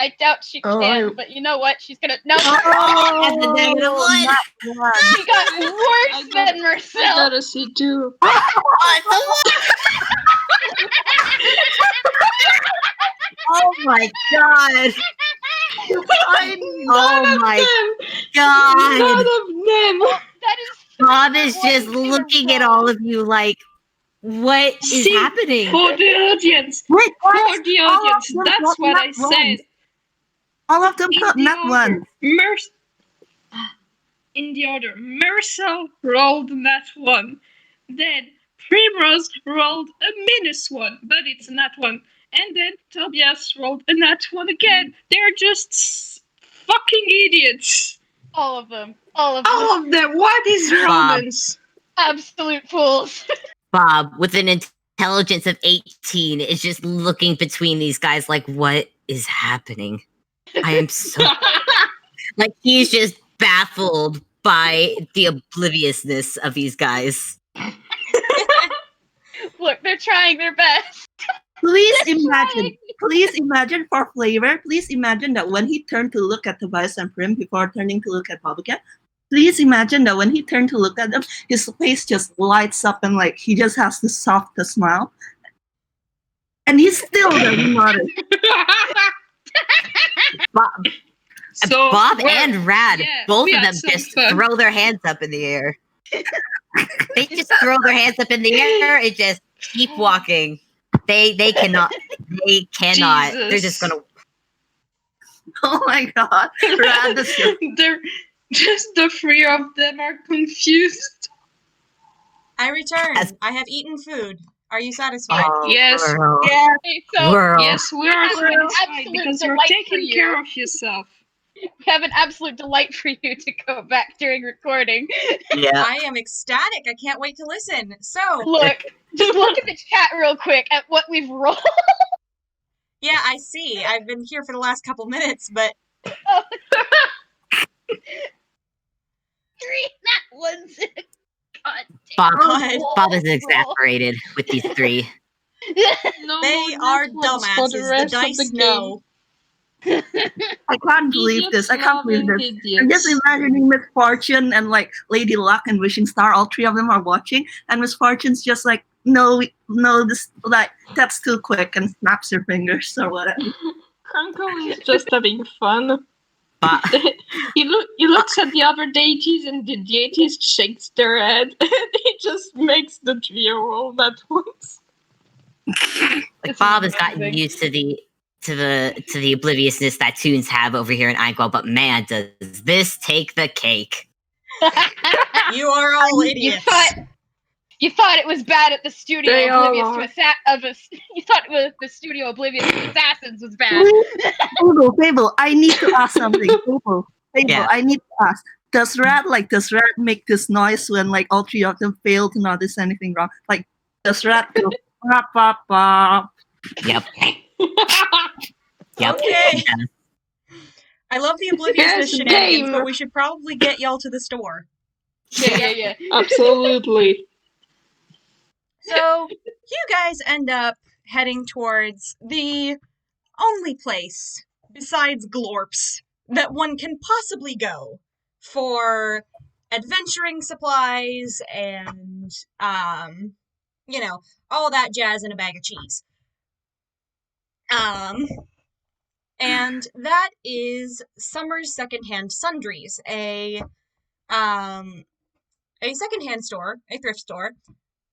Speaker 2: I doubt she
Speaker 3: Oh,
Speaker 2: can, but you know what? She's gonna. No,
Speaker 6: That's the negative one.
Speaker 4: not one.
Speaker 2: she got worse than
Speaker 3: I
Speaker 2: Mersel.
Speaker 3: gotta see too.
Speaker 6: Oh my god. Oh my god.
Speaker 3: None of them.
Speaker 2: That is.
Speaker 6: Bob is
Speaker 2: one
Speaker 6: just
Speaker 2: thing
Speaker 6: looking at
Speaker 2: wrong.
Speaker 6: all of you like, what is
Speaker 3: See,
Speaker 6: happening?
Speaker 3: For the audience.
Speaker 4: Wait,
Speaker 3: For
Speaker 4: what?
Speaker 3: the
Speaker 4: All of
Speaker 3: audience.
Speaker 4: them
Speaker 3: That's
Speaker 4: got
Speaker 3: what
Speaker 4: nat
Speaker 3: I
Speaker 4: ones.
Speaker 3: said.
Speaker 4: All of them
Speaker 3: In
Speaker 4: got
Speaker 3: the
Speaker 4: nat
Speaker 3: order.
Speaker 4: one.
Speaker 3: In the order, Mersel rolled nat one. Then Primrose rolled a -1, but it's a nat one. And then Tobias rolled a nat one again. They're just fucking idiots.
Speaker 2: All of them. All of them.
Speaker 3: All of them. What is
Speaker 6: Bob.
Speaker 3: romance?
Speaker 2: Absolute fools.
Speaker 6: Bob, with an intelligence of 18, is just looking between these guys like, what is happening? I am so... like, he's just baffled by the obliviousness of these guys.
Speaker 2: Look, they're trying their best.
Speaker 4: Please imagine for flavor, please imagine that when he turned to look at Tobias and Prim before turning to look at Bob again, please imagine that when he turned to look at them, his face just lights up and like he just has the softest smile. And he still doesn't notice.
Speaker 6: Bob,
Speaker 3: So,
Speaker 6: Bob
Speaker 3: well,
Speaker 6: and Rad,
Speaker 3: yeah,
Speaker 6: both
Speaker 3: we
Speaker 6: of
Speaker 3: had
Speaker 6: them
Speaker 3: some
Speaker 6: just
Speaker 3: fun.
Speaker 6: throw their hands up in the air. They just throw their hands up in the air and just keep walking. They cannot. They cannot. They're just
Speaker 3: Jesus.
Speaker 6: gonna.
Speaker 4: Oh my god. Rad is just
Speaker 3: They're just the three of them are confused.
Speaker 1: I return.
Speaker 6: Yes.
Speaker 1: I have eaten food. Are you satisfied?
Speaker 6: Oh,
Speaker 3: Yes.
Speaker 6: girl.
Speaker 4: yeah.
Speaker 2: Okay, so
Speaker 6: Girl.
Speaker 3: Yes, we are
Speaker 2: have an
Speaker 3: satisfied
Speaker 2: absolute
Speaker 3: because you're
Speaker 2: delight for
Speaker 3: taking
Speaker 2: you.
Speaker 3: care of yourself.
Speaker 2: we have an absolute delight for you to go back during recording.
Speaker 6: Yeah.
Speaker 1: I am ecstatic. I can't wait to listen. So,
Speaker 2: Look, just look at the chat real quick at what we've rolled.
Speaker 1: yeah, I see. I've been here for the last couple minutes, but
Speaker 2: 3 nat ones. God
Speaker 6: Bob,
Speaker 1: God.
Speaker 6: Bob is exasperated with these three.
Speaker 3: No
Speaker 1: they
Speaker 3: more
Speaker 1: are
Speaker 3: nat ones for the
Speaker 1: dumbasses. The
Speaker 3: rest of
Speaker 1: dice
Speaker 3: the game.
Speaker 1: know.
Speaker 4: I can't believe this. I can't believe this. I'm just
Speaker 3: Idiots.
Speaker 4: imagining Miss Fortune and like Lady Luck and Wishing Star. All three of them are watching, and Miss Fortune's just like, no, this like that's too quick, and snaps her fingers or whatever.
Speaker 3: Crunkle is just having fun. He looks at the other deities, and the deities shakes their head, and he just makes the trio roll that once.
Speaker 6: Like Bob has gotten used to the obliviousness that Toons have over here in Anglo, but man, does this take the cake.
Speaker 1: You are all idiots.
Speaker 2: You thought it was bad at the studio
Speaker 3: They all
Speaker 2: oblivious to you thought the studio oblivious to assassins was bad.
Speaker 4: Fable, I need to ask something. Fable,
Speaker 6: Yeah.
Speaker 4: I need to ask. Does Rat make this noise when like all three of them fail to notice anything wrong? Like, does Rat go bop bop bop?
Speaker 6: Yep. Yep.
Speaker 1: Okay.
Speaker 6: Yeah.
Speaker 1: I love the obliviousness
Speaker 3: Yes,
Speaker 1: shenanigans,
Speaker 3: game.
Speaker 1: but we should probably get y'all to the store.
Speaker 2: Yeah.
Speaker 3: Absolutely.
Speaker 1: So, you guys end up heading towards the only place, besides Glorps, that one can possibly go for adventuring supplies and, all that jazz in a bag of cheese. And that is Summer's Secondhand Sundries, a secondhand store, a thrift store,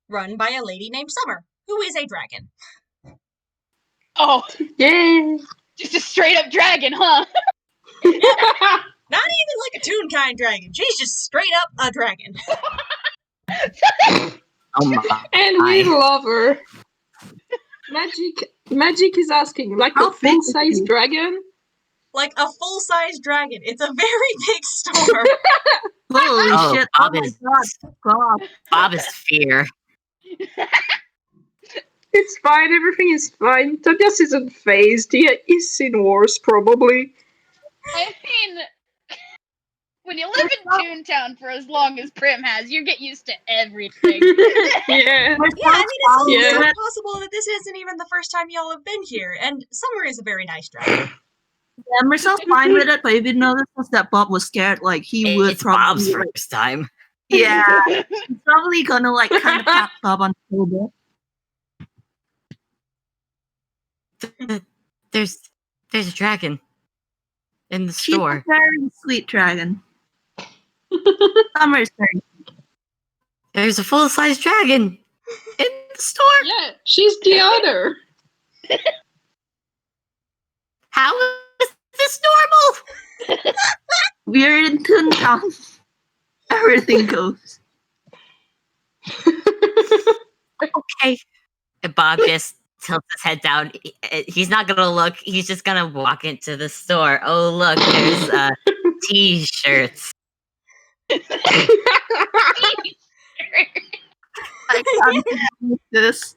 Speaker 1: run by a lady named Summer, who is a dragon.
Speaker 2: Oh,
Speaker 3: Yay!
Speaker 2: just a straight up dragon, huh?
Speaker 1: Not even like a Toonkind dragon. She's just straight up a dragon.
Speaker 6: Oh my.
Speaker 3: And we love her. Magic is asking, like
Speaker 4: How
Speaker 3: a
Speaker 4: big is
Speaker 3: full-size
Speaker 4: she?
Speaker 3: dragon?
Speaker 1: Like a full-size dragon. It's a very big store.
Speaker 4: Holy
Speaker 6: Oh,
Speaker 4: shit!
Speaker 6: Bob
Speaker 4: Oh my
Speaker 6: is
Speaker 4: god!
Speaker 6: Bob is fear.
Speaker 3: It's fine, everything is fine. Tobias isn't phased. He's seen wars, probably.
Speaker 2: I mean, when you live in Toontown for as long as Prim has, you get used to everything.
Speaker 3: Yeah.
Speaker 1: Yeah, I mean, it's
Speaker 3: Yeah.
Speaker 1: also possible that this isn't even the first time y'all have been here, and Summer is a very nice dragon.
Speaker 4: Yeah, Mersel's fine with it, but if you notice that Bob was scared, like he would
Speaker 6: It's Bob's
Speaker 4: probably
Speaker 6: first time.
Speaker 4: yeah, he's probably gonna like kind of pat Bob on the shoulder.
Speaker 6: There's a dragon in the
Speaker 4: She's
Speaker 6: store.
Speaker 4: a very sweet dragon. Summer's very
Speaker 6: There's a full-size dragon in the store.
Speaker 3: Yeah, she's the other.
Speaker 6: How is this normal?
Speaker 4: we're in Toontown. Everything goes.
Speaker 6: Okay. And Bob just tilts his head down. He's not gonna look. He's just gonna walk into the store. Oh, look, there's t-shirts.
Speaker 4: I can't believe this.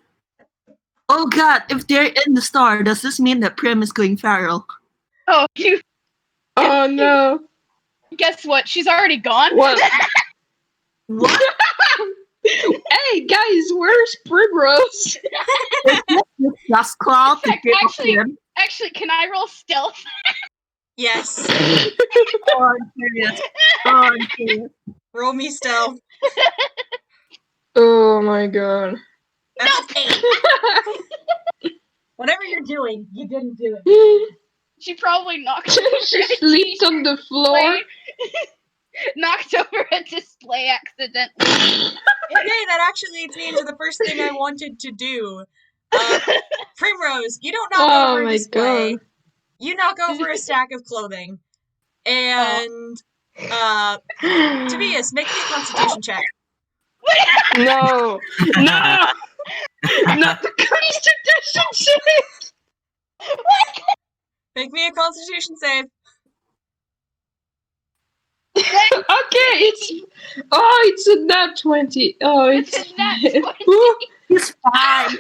Speaker 4: Oh god, if they're in the store, does this mean that Prim is going feral?
Speaker 2: Oh,
Speaker 3: Oh no.
Speaker 2: guess what? She's already gone.
Speaker 3: What?
Speaker 4: What?
Speaker 3: Hey guys, where's Primrose?
Speaker 4: Just Claw to
Speaker 2: Heck,
Speaker 4: get off
Speaker 2: actually-
Speaker 4: him.
Speaker 2: Actually, can I roll stealth?
Speaker 1: Yes.
Speaker 4: Oh, I'm serious. Oh, I'm serious.
Speaker 1: Roll me stealth.
Speaker 3: Oh my god.
Speaker 1: That's a 8. Whatever you're doing, you didn't do it.
Speaker 2: She probably knocked
Speaker 3: She sleeps on the floor.
Speaker 2: knocked over a display accidentally.
Speaker 1: Okay, that actually leads me into the first thing I wanted to do. Primrose, you don't knock
Speaker 3: Oh
Speaker 1: over a
Speaker 3: my
Speaker 1: display.
Speaker 3: god.
Speaker 1: You knock over a stack of clothing. And, Tobias, make me a constitution check.
Speaker 3: No. No. Not the constitution save.
Speaker 1: Make me a constitution save.
Speaker 3: Okay, it's a nat 20. Oh, it's
Speaker 2: It's a nat 20.
Speaker 3: Ooh,
Speaker 4: He's fine.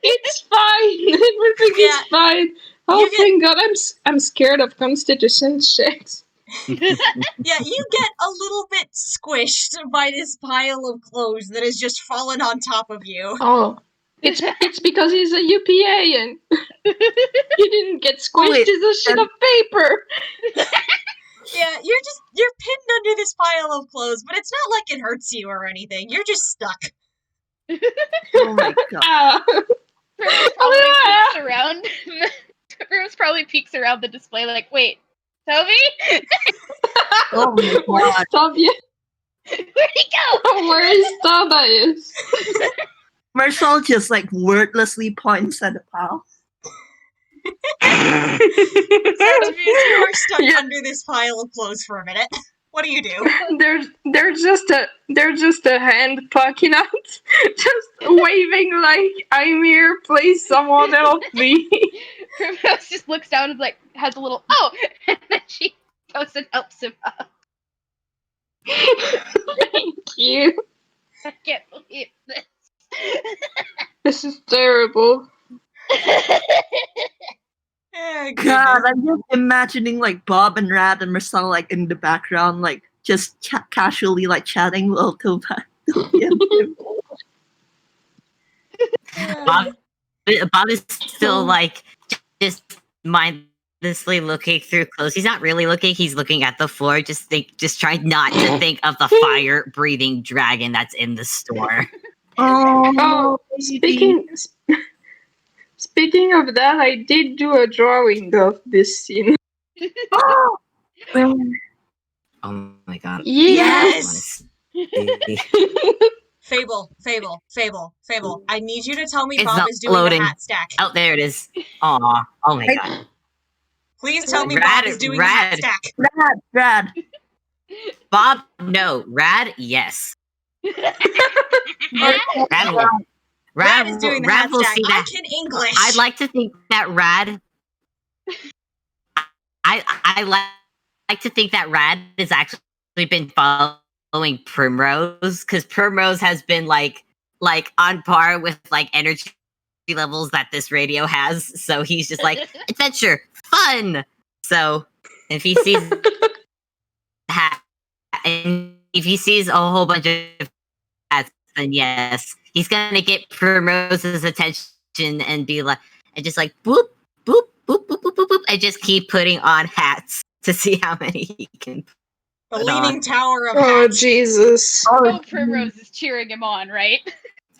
Speaker 3: it's fine. Everything
Speaker 1: Yeah.
Speaker 3: is fine. Oh,
Speaker 1: You get-
Speaker 3: thank God, I'm scared of constitution checks.
Speaker 1: Yeah, you get a little bit squished by this pile of clothes that has just fallen on top of you.
Speaker 3: Oh, it's because he's a UPA and he didn't get squished.
Speaker 4: Wait,
Speaker 3: It's a sheet of paper.
Speaker 1: Yeah, you're pinned under this pile of clothes, but it's not like it hurts you or anything. You're just stuck.
Speaker 4: Oh my god.
Speaker 3: Ah.
Speaker 2: Primrose probably peeks around. Primrose probably peeks around the display like, wait, Toby?
Speaker 4: Oh my god.
Speaker 3: Where's Tobias?
Speaker 2: Where'd he go?
Speaker 3: Where is Tobias?
Speaker 4: Mersel just like wordlessly points at the pile.
Speaker 1: So, Tobias, you are stuck
Speaker 3: Yeah.
Speaker 1: under this pile of clothes for a minute. What do you do?
Speaker 3: There's just a hand poking out, just waving like I'm here. Please, someone help me.
Speaker 2: Primrose just looks down and like has a little oh, and then she goes and helps him up.
Speaker 3: Thank you.
Speaker 2: I can't believe this.
Speaker 3: This is terrible.
Speaker 4: God, I'm just imagining like Bob and Rad and Mersel like in the background, like just casually like chatting while Tobias.
Speaker 6: Bob is still like just mindlessly looking through clothes. He's not really looking; he's looking at the floor. Just trying not to think of the fire-breathing dragon that's in the store.
Speaker 3: Oh, speaking of that, I did do a drawing of this scene.
Speaker 6: Oh my god!
Speaker 1: Yes!
Speaker 6: Honestly.
Speaker 1: Fable. I need you to tell me
Speaker 6: It's
Speaker 1: Bob
Speaker 6: not
Speaker 1: is doing
Speaker 6: loading.
Speaker 1: the hat stack.
Speaker 6: Oh, there it is. Aw. Oh my god.
Speaker 1: Please tell me
Speaker 6: Rad-
Speaker 1: Bob is doing the hat
Speaker 6: Rad.
Speaker 1: stack.
Speaker 4: Rad.
Speaker 6: Bob, no. Rad, yes. Rad will.
Speaker 1: Rad is doing the hat
Speaker 6: will
Speaker 1: stack.
Speaker 6: see
Speaker 1: I
Speaker 6: that.
Speaker 1: can English.
Speaker 6: I'd like to think that Rad. I like to think that Rad has actually been following Primrose, because Primrose has been like on par with like energy levels that this radio has. So he's just like adventure, fun. So if he sees hat, and if he sees a whole bunch of hats, then yes, he's gonna get Primrose's attention and be like, and just like boop, boop, boop, boop, boop, boop, boop, and just keep putting on hats to see how many he can
Speaker 1: The
Speaker 6: put
Speaker 1: Leaning
Speaker 6: on.
Speaker 1: Tower of
Speaker 3: Oh
Speaker 1: Hats.
Speaker 3: Jesus!
Speaker 2: Oh, Primrose is cheering him on, right?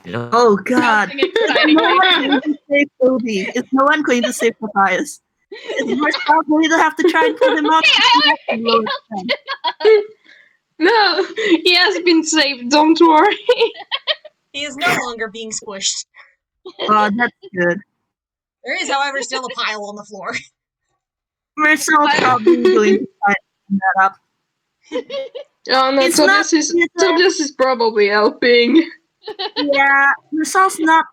Speaker 4: Oh god.
Speaker 2: Shouting excitedly.
Speaker 4: Save Obby. Is no one going to save Tobias? Is Mersel going to have to try and pull him out?
Speaker 3: No, he has been saved. Don't worry.
Speaker 1: He is no longer being squished.
Speaker 4: Oh, that's good.
Speaker 1: There is, however, still a pile on the floor.
Speaker 4: Mersel's probably going to try and that up.
Speaker 3: Oh no,
Speaker 4: It's
Speaker 3: Tobias is probably helping.
Speaker 4: Yeah,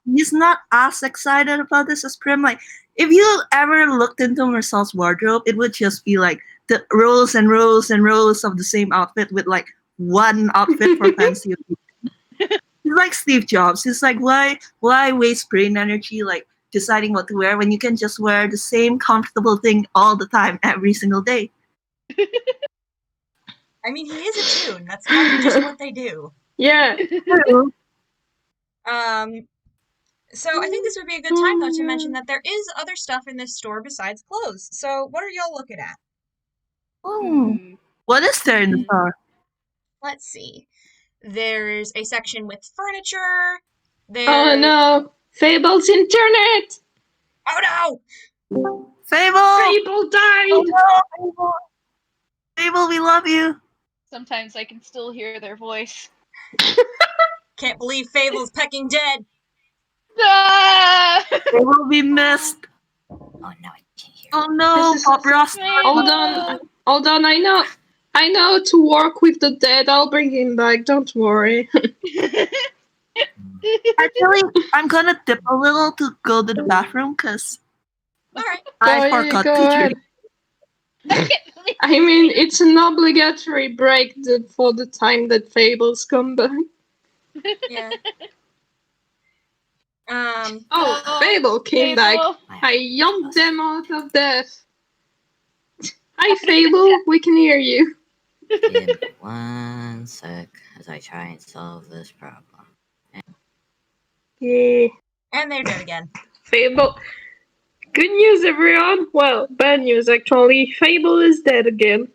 Speaker 4: he's not as excited about this as Prim. Like, if you ever looked into Mersel's wardrobe, it would just be like the rows and rows and rows of the same outfit with like one outfit for fancy occasion. He's like Steve Jobs. He's like, why waste brain energy like deciding what to wear when you can just wear the same comfortable thing all the time, every single day?
Speaker 1: I mean, he is a tune. That's kind of just what they do.
Speaker 3: Yeah.
Speaker 1: So I think this would be a good time, though, to mention that there is other stuff in this store besides clothes. So what are y'all looking at?
Speaker 4: Oh, what is there in the store?
Speaker 1: Let's see. There's a section with furniture.
Speaker 3: Oh no, Fable's internet.
Speaker 1: Oh
Speaker 4: Fable!
Speaker 3: Fable died.
Speaker 4: Oh, no, Fable! Fable, we love you.
Speaker 2: Sometimes I can still hear their voice.
Speaker 1: no! Can't believe Fable's pecking dead.
Speaker 2: Ah!
Speaker 4: They will be missed.
Speaker 6: Oh no, I can't hear.
Speaker 4: Oh no,
Speaker 3: This is-
Speaker 4: Bob Ross.
Speaker 3: Hold on. I know to work with the dead. I'll bring him back. Don't worry.
Speaker 4: Actually, I'm gonna dip a little to go to the bathroom because
Speaker 1: All right.
Speaker 4: I
Speaker 3: Go
Speaker 4: forgot to
Speaker 3: ahead.
Speaker 4: drink.
Speaker 3: I mean, it's an obligatory break for the time that Fables come back.
Speaker 1: Yeah.
Speaker 3: Oh, Fable came back.
Speaker 2: Fable.
Speaker 3: I yanked them out of death. Hi, Fable. We can hear you.
Speaker 6: Give me 1 sec as I try and solve this problem.
Speaker 3: Yeah.
Speaker 1: And they're dead again.
Speaker 3: Fable. Good news, everyone. Well, bad news, actually. Fable is dead again.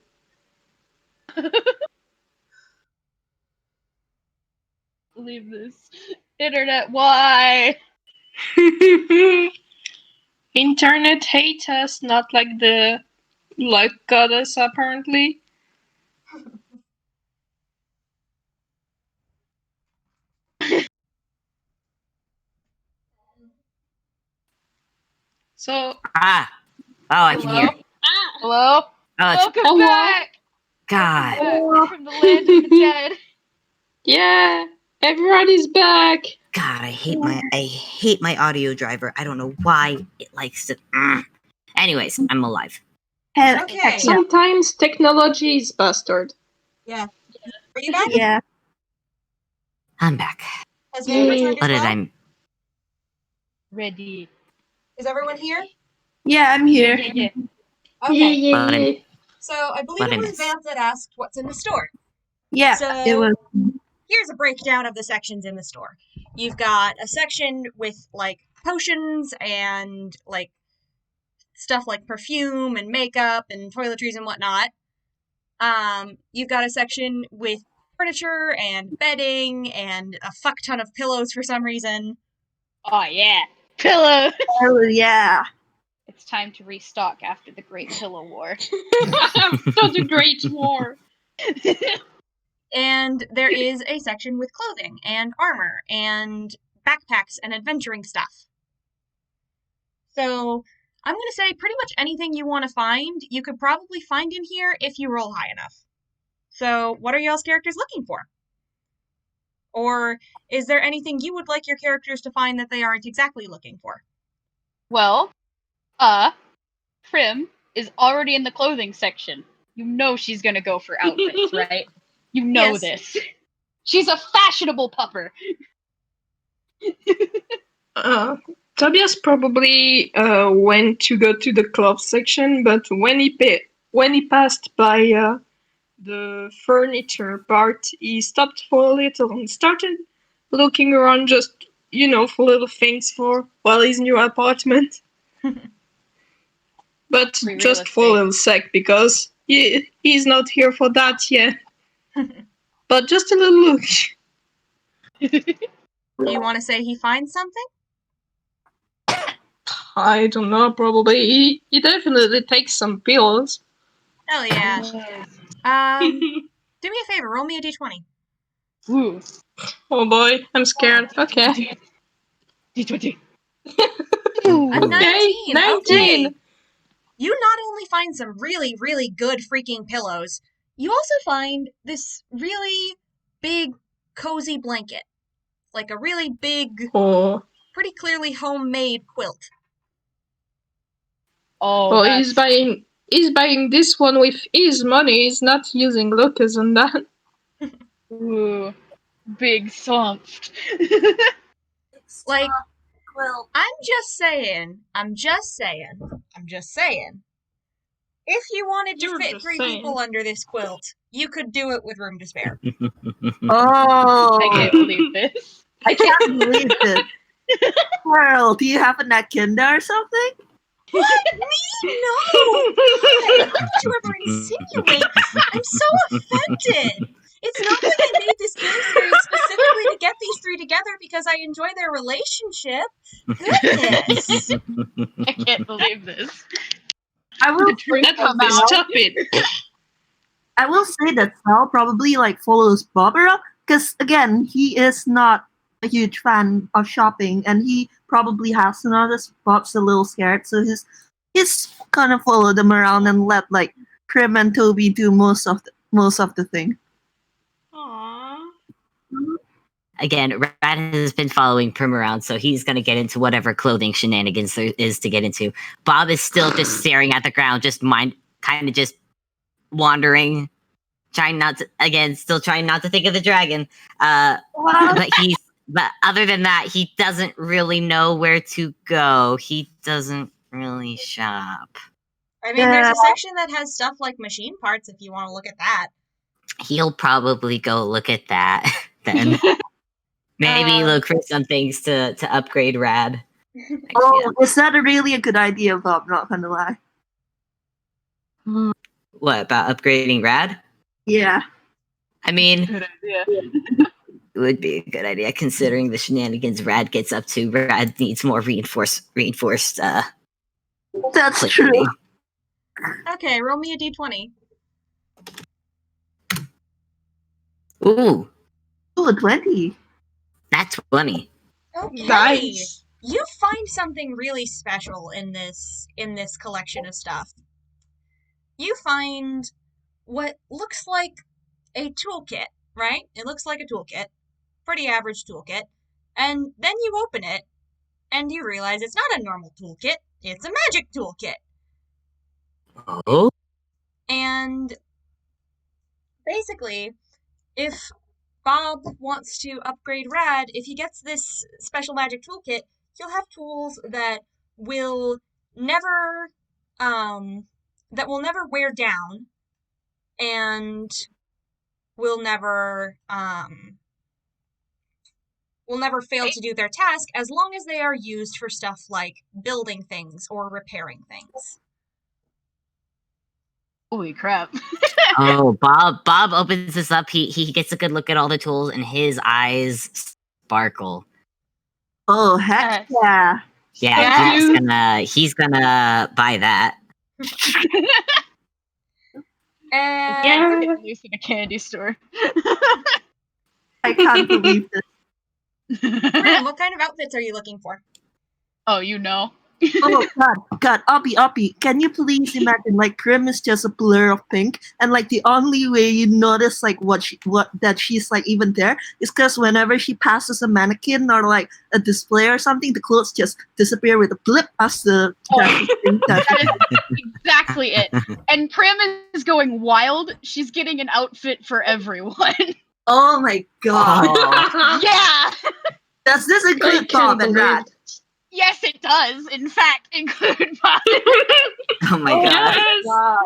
Speaker 2: Believe this. Internet, why?
Speaker 3: Internet hates us, not like the luck goddess, apparently. So,
Speaker 6: Ah. Oh, I can hear.
Speaker 2: Hello?
Speaker 6: Oh, it's,
Speaker 2: Welcome
Speaker 3: Hello?
Speaker 2: back!
Speaker 6: God.
Speaker 2: Back from the land of the dead.
Speaker 3: yeah, everybody's back.
Speaker 6: God, I hate my audio driver. I don't know why it likes to. Anyways, I'm alive.
Speaker 1: Okay.
Speaker 3: Sometimes technology is bastard.
Speaker 1: Yeah. Are you back?
Speaker 3: Yeah.
Speaker 6: I'm back.
Speaker 1: Has Vamp returned as
Speaker 6: What did
Speaker 1: well?
Speaker 6: I?
Speaker 2: Ready.
Speaker 1: Is everyone here?
Speaker 3: Yeah, I'm here.
Speaker 2: Yeah.
Speaker 1: Okay.
Speaker 6: What I-
Speaker 1: So I believe
Speaker 6: What I
Speaker 1: it was
Speaker 6: miss?
Speaker 1: Vamp that asked what's in the store.
Speaker 3: Yeah,
Speaker 1: So
Speaker 3: it was.
Speaker 1: here's a breakdown of the sections in the store. You've got a section with like potions and like stuff like perfume and makeup and toiletries and whatnot. You've got a section with furniture and bedding and a fuck ton of pillows for some reason.
Speaker 2: Oh, yeah. Pillow.
Speaker 3: Oh, yeah.
Speaker 2: It's time to restock after the Great Pillow War.
Speaker 3: After the Great War.
Speaker 1: And there is a section with clothing and armor and backpacks and adventuring stuff. So I'm going to say pretty much anything you want to find, you could probably find in here if you roll high enough. So what are y'all's characters looking for? Or is there anything you would like your characters to find that they aren't exactly looking for?
Speaker 2: Well, Prim is already in the clothing section. You know she's gonna go for outfits, right? You know
Speaker 1: Yes.
Speaker 2: this. She's a fashionable pupper.
Speaker 3: Tobias probably went to go to the clothes section, but when he passed by the furniture part, he stopped for a little and started looking around, just for little things for his new apartment. But
Speaker 2: Free real
Speaker 3: just for a
Speaker 2: estate.
Speaker 3: little sec, because he's not here for that yet. But just a little look.
Speaker 1: Do you want to say he finds something?
Speaker 3: I don't know, probably. He definitely takes some pills.
Speaker 1: Hell yeah. Do me a favor, roll me a d20.
Speaker 2: Ooh.
Speaker 3: Oh boy, I'm scared. Okay.
Speaker 2: D20.
Speaker 1: A 19.
Speaker 3: Okay, 19.
Speaker 1: Okay. You not only find some really, really good freaking pillows, you also find this really big, cozy blanket. Like a really big,
Speaker 3: Oh,
Speaker 1: pretty clearly homemade quilt.
Speaker 2: Oh,
Speaker 3: well,
Speaker 2: that's...
Speaker 3: he's buying this one with his money. He's not using Lucas on that.
Speaker 2: Ooh. Big soft.
Speaker 1: Like,
Speaker 4: Well,
Speaker 1: I'm just saying. If you wanted to
Speaker 3: You're
Speaker 1: fit
Speaker 3: just
Speaker 1: 3
Speaker 3: saying.
Speaker 1: people under this quilt, you could do it with room to spare.
Speaker 4: oh,
Speaker 2: I can't believe this.
Speaker 4: I can't believe this. Pearl, do you have a Nakinda or something?
Speaker 1: What? Me? No! God, how could you ever insinuate? I'm so offended! It's not like I made this game series specifically to get these 3 together because I enjoy their relationship. Goodness!
Speaker 2: I can't believe this.
Speaker 4: I will say
Speaker 3: That would be
Speaker 4: Sal-
Speaker 3: stupid.
Speaker 4: I will say that Sal probably follows Barbara because again he is not a huge fan of shopping and he probably has noticed Bob's a little scared, so he's kind of follow them around and let Prim and Toby do most of the thing.
Speaker 3: Aww.
Speaker 6: Again, Rad has been following Prim around, so he's going to get into whatever clothing shenanigans there is to get into. Bob is still just staring at the ground, just wandering, still trying not to think of the dragon. But other than that, he doesn't really know where to go. He doesn't really shop.
Speaker 1: I mean, there's a section that has stuff like machine parts if you want to look at that.
Speaker 6: He'll probably go look at that then. Maybe look for some things to upgrade Rad.
Speaker 4: Oh, is that really a good idea, Bob? Not gonna lie.
Speaker 6: What about upgrading Rad?
Speaker 4: Yeah.
Speaker 6: I mean,
Speaker 2: Good idea.
Speaker 6: it would be a good idea considering the shenanigans Rad gets up to. Rad needs more reinforced.
Speaker 4: That's
Speaker 6: clickbaiting.
Speaker 4: true.
Speaker 1: Okay, roll me a d20.
Speaker 6: Ooh,
Speaker 4: Ooh, 20.
Speaker 6: that's 20.
Speaker 1: Okay.
Speaker 3: Nice.
Speaker 1: You find something really special in this collection of stuff. You find what looks like a toolkit, right? It looks like a toolkit. Pretty average toolkit. And then you open it and you realize it's not a normal toolkit. It's a magic toolkit.
Speaker 6: Oh?
Speaker 1: And basically, if Bob wants to upgrade Rad, if he gets this special magic toolkit, he'll have tools that will never wear down and will never fail to do their task as long as they are used for stuff like building things or repairing things.
Speaker 2: Holy crap.
Speaker 6: Oh, Bob opens this up. He gets a good look at all the tools, and his eyes sparkle.
Speaker 4: Oh, heck
Speaker 2: Yes.
Speaker 4: yeah.
Speaker 6: Yeah, he's gonna buy that.
Speaker 1: And
Speaker 3: Yeah.
Speaker 2: Loose in a candy store.
Speaker 4: I can't believe this.
Speaker 1: Prim, what kind of outfits are you looking for?
Speaker 2: Oh, you know.
Speaker 4: Oh God, Obby, can you please imagine like Grim is just a blur of pink, and like the only way you notice like that she's like even there is because whenever she passes a mannequin or like a display or something, the clothes just disappear with a blip as the
Speaker 2: That is exactly it. And Prim is going wild. She's getting an outfit for everyone.
Speaker 4: Oh my God,
Speaker 6: Oh,
Speaker 2: Yeah.
Speaker 4: does this
Speaker 3: I
Speaker 4: include
Speaker 3: can't
Speaker 4: Bob and
Speaker 3: believe
Speaker 4: Rat?
Speaker 2: Yes, it does. In fact, include Bob.
Speaker 6: oh my god.
Speaker 3: Yes.
Speaker 4: Wow.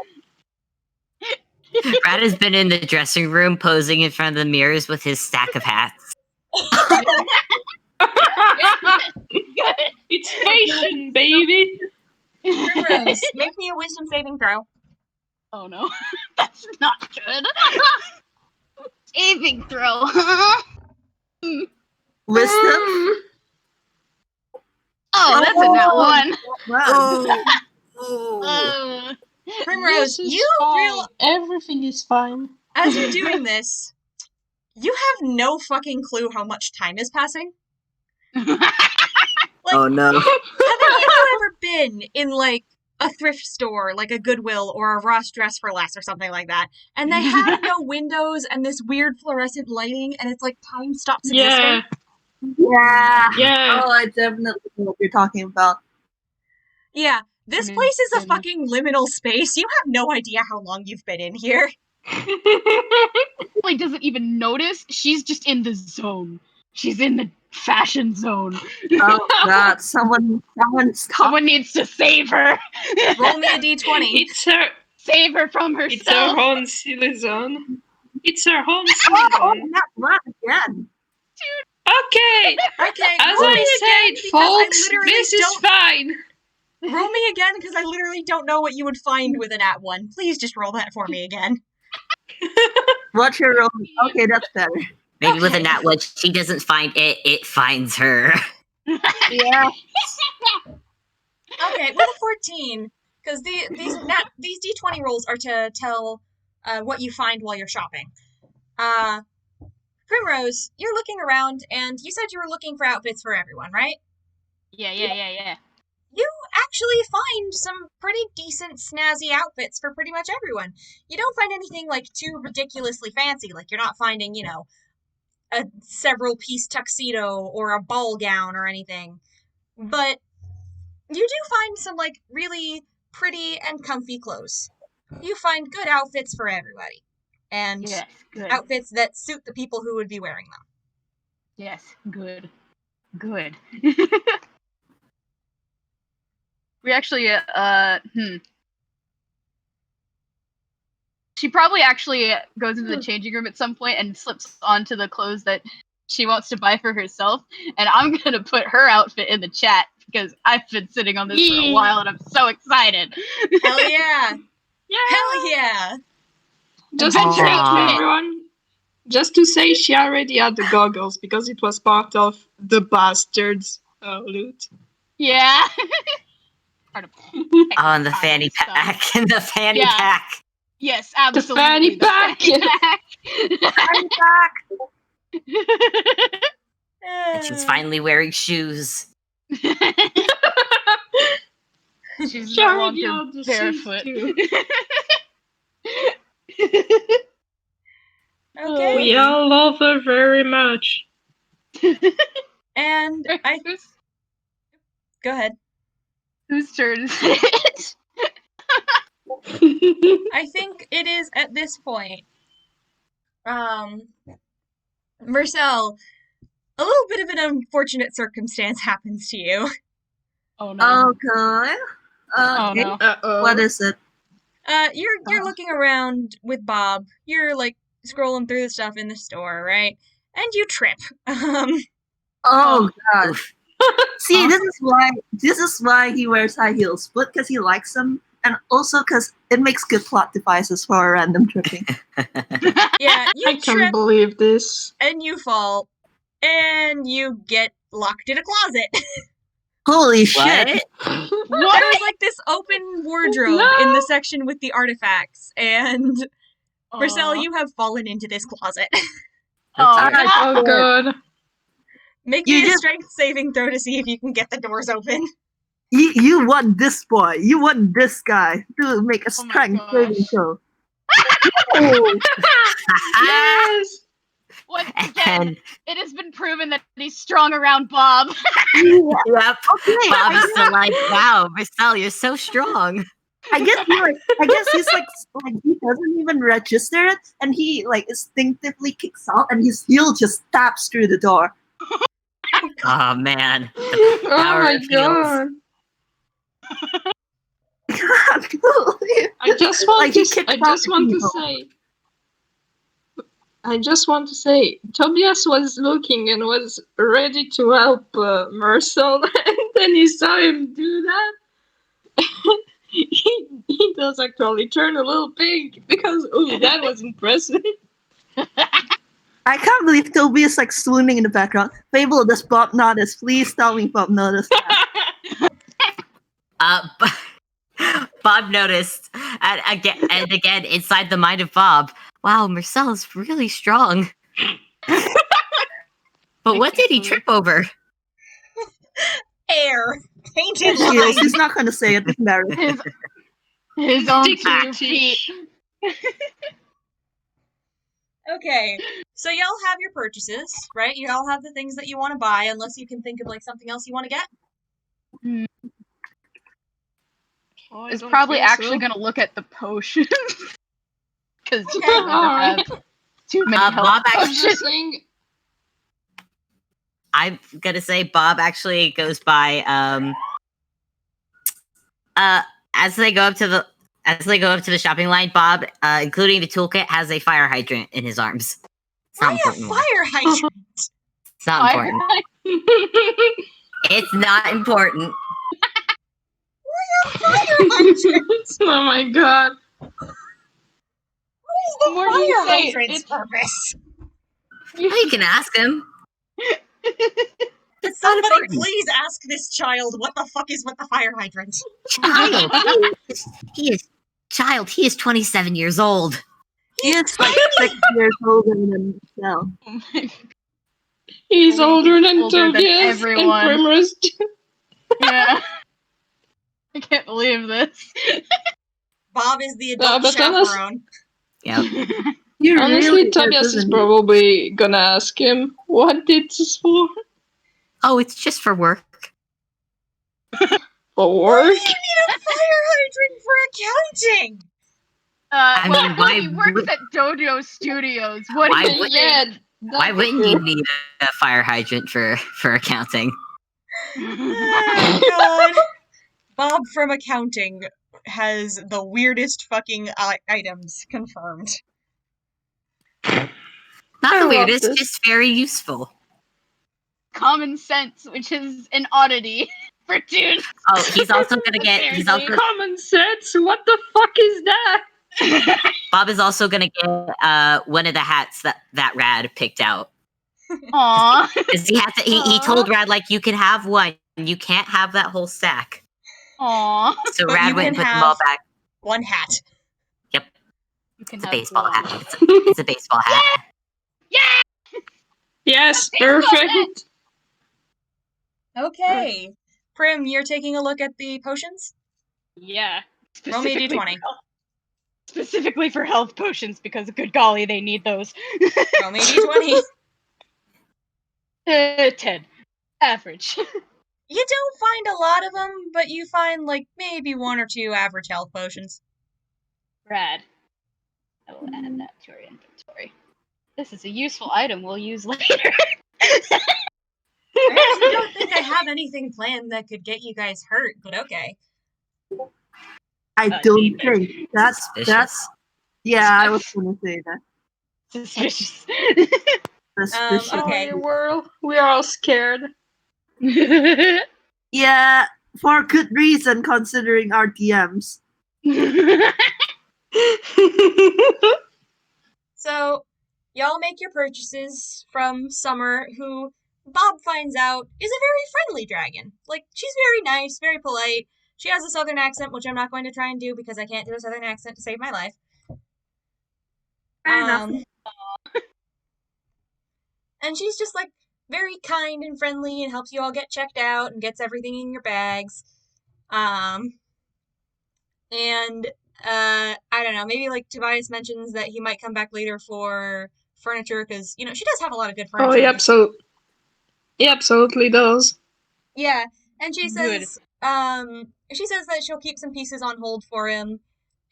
Speaker 6: Brad has been in the dressing room posing in front of the mirrors with his stack of hats.
Speaker 3: It's fashion, baby.
Speaker 1: Primrose, make me a wisdom saving throw.
Speaker 2: Oh no, that's not good. Saving throw, huh?
Speaker 4: Wisdom.
Speaker 2: Oh, that's a nat one.
Speaker 4: Wow.
Speaker 2: Uh,
Speaker 1: Primrose,
Speaker 7: This is
Speaker 1: you
Speaker 7: fine. Everything is fine.
Speaker 1: as you're doing this, you have no fucking clue how much time is passing. Like,
Speaker 6: Oh no.
Speaker 1: have any of you ever been in, like, a thrift store, like a Goodwill or a Ross Dress for Less or something like that, and they have no windows and this weird fluorescent lighting, and it's like time stops
Speaker 3: Yeah.
Speaker 1: existing?
Speaker 4: Yeah.
Speaker 3: Yeah.
Speaker 4: Oh, I definitely know what you're talking about.
Speaker 1: Yeah, this
Speaker 2: mean,
Speaker 1: place is a
Speaker 2: goodness.
Speaker 1: fucking liminal space. You have no idea how long you've been in here.
Speaker 2: like doesn't even notice. She's just in the zone. She's in the fashion zone.
Speaker 4: Oh God, someone stop.
Speaker 2: Someone needs to save her.
Speaker 1: Roll me a d20.
Speaker 2: Save her from
Speaker 3: It's her
Speaker 2: herself.
Speaker 3: own silly zone. It's her own silly
Speaker 4: Oh,
Speaker 3: zone.
Speaker 4: not one again.
Speaker 1: Okay,
Speaker 3: Okay. As
Speaker 1: roll me
Speaker 3: I
Speaker 1: again
Speaker 3: said,
Speaker 1: because I
Speaker 3: folks,
Speaker 1: literally
Speaker 3: this is
Speaker 1: don't.
Speaker 3: fine.
Speaker 1: Roll me again because I literally don't know what you would find with an at one. Please just roll that for me again.
Speaker 4: What's your roll? Okay, that's better.
Speaker 6: Maybe with a
Speaker 1: Okay.
Speaker 6: nat one, she doesn't find it, it finds her.
Speaker 4: Yeah.
Speaker 1: Okay, with a 14, because these d20 rolls are to tell what you find while you're shopping. Primrose, you're looking around, and you said you were looking for outfits for everyone, right?
Speaker 2: Yeah.
Speaker 1: You actually find some pretty decent snazzy outfits for pretty much everyone. You don't find anything like too ridiculously fancy, like you're not finding, a several piece tuxedo or a ball gown or anything. But you do find some like really pretty and comfy clothes. You find good outfits for everybody. And
Speaker 2: Yes, good.
Speaker 1: outfits that suit the people who would be wearing them.
Speaker 2: Yes, good. We actually, She probably actually goes into the changing room at some point and slips onto the clothes that she wants to buy for herself. And I'm gonna put her outfit in the chat because I've been sitting on this for a while and I'm so excited.
Speaker 1: Hell yeah!
Speaker 3: Yeah.
Speaker 1: Hell yeah!
Speaker 3: Just to
Speaker 2: Adventure
Speaker 3: say to
Speaker 2: outfit.
Speaker 3: everyone, just to say she already had the goggles because it was part of the bastards loot.
Speaker 2: Yeah. Part of
Speaker 6: Oh, and the
Speaker 2: Toonkind
Speaker 6: fanny
Speaker 2: stuff.
Speaker 6: pack. And the fanny
Speaker 2: Yeah.
Speaker 6: pack.
Speaker 2: Yes, absolutely.
Speaker 7: fanny pack.
Speaker 4: I'm back.
Speaker 6: And she's finally wearing shoes.
Speaker 2: She's
Speaker 7: She
Speaker 2: no
Speaker 7: already
Speaker 2: longer
Speaker 7: on the
Speaker 2: barefoot.
Speaker 7: shoes,
Speaker 1: Okay.
Speaker 3: We all love her very much.
Speaker 1: And I go ahead.
Speaker 2: Whose turn is it?
Speaker 1: I think it is at this point. Mersel, a little bit of an unfortunate circumstance happens to you.
Speaker 2: Oh no.
Speaker 4: Okay.
Speaker 2: Oh no.
Speaker 3: Uh-oh.
Speaker 4: What is it?
Speaker 1: You're looking around with Bob. You're like scrolling through the stuff in the store, right? And you trip.
Speaker 4: Oh god. See, this is why he wears high heels. But because he likes them, and also because it makes good plot devices for a random tripping.
Speaker 1: Yeah, you
Speaker 3: I can't
Speaker 1: trip
Speaker 3: believe this.
Speaker 1: and you fall, and you get locked in a closet.
Speaker 4: Holy shit!
Speaker 1: There was like this open wardrobe in the section with the artifacts, and Mersel, you have fallen into this closet.
Speaker 2: Oh,
Speaker 6: dear.
Speaker 3: Oh god.
Speaker 1: Make
Speaker 4: You
Speaker 1: me a
Speaker 4: just-
Speaker 1: strength saving throw to see if you can get the doors open.
Speaker 4: You want this boy. You want this guy to make a
Speaker 2: Oh my
Speaker 4: strength
Speaker 2: gosh.
Speaker 4: saving throw. Oh.
Speaker 3: Yes!
Speaker 2: Once again,
Speaker 6: And
Speaker 2: it has been proven that he's strong around Bob.
Speaker 6: yep,
Speaker 4: Okay.
Speaker 6: Bob's still like, wow, Mersel, you're so strong.
Speaker 4: I guess he's like he doesn't even register it, and he like instinctively kicks out, and his heel just taps through the door.
Speaker 6: Oh man.
Speaker 3: Oh
Speaker 6: Power
Speaker 3: my
Speaker 6: of heels.
Speaker 3: god. I just want
Speaker 4: Like, he
Speaker 3: to.
Speaker 4: kicked
Speaker 3: I
Speaker 4: out
Speaker 3: just
Speaker 4: the
Speaker 3: want to
Speaker 4: people.
Speaker 3: say. I just want to say, Tobias was looking and was ready to help Mersel, and then he saw him do that. he does actually turn a little pink because that was impressive.
Speaker 4: I can't believe Toby is like swooning in the background. Fable, does Bob notice? Please tell me Bob noticed that.
Speaker 6: Bob noticed, and again, inside the mind of Bob, wow, Mersel is really strong. But what did he trip over?
Speaker 1: Air. Painted
Speaker 4: He is.
Speaker 1: lines.
Speaker 4: He's not going to say it. It's embarrassing.
Speaker 2: His own
Speaker 3: Sticky
Speaker 2: 2 feet.
Speaker 1: Okay, so y'all have your purchases, right? You all have the things that you want to buy, unless you can think of like something else you want to get.
Speaker 3: Oh, I
Speaker 2: Is
Speaker 3: don't
Speaker 2: probably
Speaker 3: think
Speaker 2: actually
Speaker 3: so.
Speaker 2: going to look at the potions. Because
Speaker 1: Okay.
Speaker 2: he doesn't have too many health
Speaker 6: Bob
Speaker 3: I'm
Speaker 6: actually,
Speaker 3: just saying.
Speaker 6: I'm gonna say Bob actually goes by as they go up to the shopping line, Bob, including the toolkit, has a fire hydrant in his arms. It's not
Speaker 1: Why a
Speaker 6: important.
Speaker 1: fire hydrant?
Speaker 6: It's not important. It's not important.
Speaker 1: Fire hydrant?
Speaker 3: Oh my god.
Speaker 1: What is the
Speaker 2: More do you
Speaker 1: fire
Speaker 2: say?
Speaker 1: hydrant's
Speaker 2: It's-
Speaker 1: purpose?
Speaker 6: You can ask him. It's not
Speaker 1: Somebody
Speaker 6: important.
Speaker 1: please ask this child what the fuck is with the fire hydrant.
Speaker 6: Child. He is 27 years old.
Speaker 4: He is like 6 years older than himself.
Speaker 3: He's older than
Speaker 2: Older than
Speaker 3: Tobias and
Speaker 2: everyone.
Speaker 3: Primrose.
Speaker 2: Yeah. I can't believe this.
Speaker 1: Bob is the
Speaker 3: No,
Speaker 1: adult
Speaker 3: but honest-
Speaker 1: chaperone.
Speaker 6: Yep.
Speaker 4: You
Speaker 3: Honestly,
Speaker 4: really
Speaker 3: Tobias is
Speaker 4: isn't he?
Speaker 3: probably gonna ask him what this for.
Speaker 6: Oh, it's just for work.
Speaker 3: For
Speaker 1: Why do
Speaker 3: work?
Speaker 1: you need a fire hydrant for accounting?
Speaker 6: I
Speaker 2: Well,
Speaker 6: mean,
Speaker 2: well,
Speaker 6: why
Speaker 2: he works
Speaker 6: would-
Speaker 2: at Dojo Studios. What
Speaker 6: Why
Speaker 2: do you
Speaker 6: would-
Speaker 2: think?
Speaker 3: Yeah.
Speaker 6: Why wouldn't you need a fire hydrant for accounting?
Speaker 1: Oh, God. Bob from accounting has the weirdest fucking items confirmed.
Speaker 6: Not
Speaker 3: I
Speaker 6: the
Speaker 3: love
Speaker 6: weirdest,
Speaker 3: this.
Speaker 6: just very useful.
Speaker 2: Common sense, which is an oddity for dudes.
Speaker 6: Oh, he's also gonna get. He's also
Speaker 3: Common sense? What the fuck is that?
Speaker 6: Bob is also gonna get one of the hats that Rad picked out.
Speaker 2: Aww.
Speaker 6: 'Cause he told Rad like you can have one, you can't have that whole stack.
Speaker 2: Aww.
Speaker 6: So
Speaker 1: But
Speaker 6: Rad
Speaker 1: you
Speaker 6: went and
Speaker 1: can
Speaker 6: put the ball
Speaker 1: have-
Speaker 6: back.
Speaker 1: One hat.
Speaker 6: Yep.
Speaker 2: You can
Speaker 6: It's a
Speaker 2: have
Speaker 6: baseball
Speaker 2: one.
Speaker 6: hat. It's a baseball hat.
Speaker 3: Yes, perfect.
Speaker 1: Okay. Prim, you're taking a look at the potions?
Speaker 2: Yeah.
Speaker 1: Roll me a
Speaker 2: Specifically
Speaker 1: d20.
Speaker 2: for health- Specifically for health potions, because good golly, they need those.
Speaker 1: Roll me a d20.
Speaker 2: 10. Average.
Speaker 1: You don't find a lot of them, but you find, like, maybe 1 or 2 average health potions.
Speaker 2: Rad. I will add that to our inventory. This is a useful item we'll use later.
Speaker 1: I actually don't think I have anything planned that could get you guys hurt, but okay.
Speaker 4: I
Speaker 2: Uh,
Speaker 4: don't
Speaker 2: neither.
Speaker 4: think that's
Speaker 6: Suspicious.
Speaker 4: yeah. I was gonna say that.
Speaker 2: Suspicious.
Speaker 4: Suspicious.
Speaker 1: Okay.
Speaker 3: We're all scared.
Speaker 4: Yeah, for good reason considering our DMs.
Speaker 1: So, y'all make your purchases from Summer, who Bob finds out is a very friendly dragon. Like, she's very nice, very polite. She has a southern accent, which I'm not going to try and do because I can't do a southern accent to save my life.
Speaker 4: Fair enough.
Speaker 1: And she's just, like, very kind and friendly and helps you all get checked out and gets everything in your bags. I don't know, maybe, like, Tobias mentions that he might come back later for furniture, because, you know, she does have a lot of good furniture.
Speaker 3: Oh, he absolutely does.
Speaker 1: Yeah, and she
Speaker 2: Good.
Speaker 1: says, she says that she'll keep some pieces on hold for him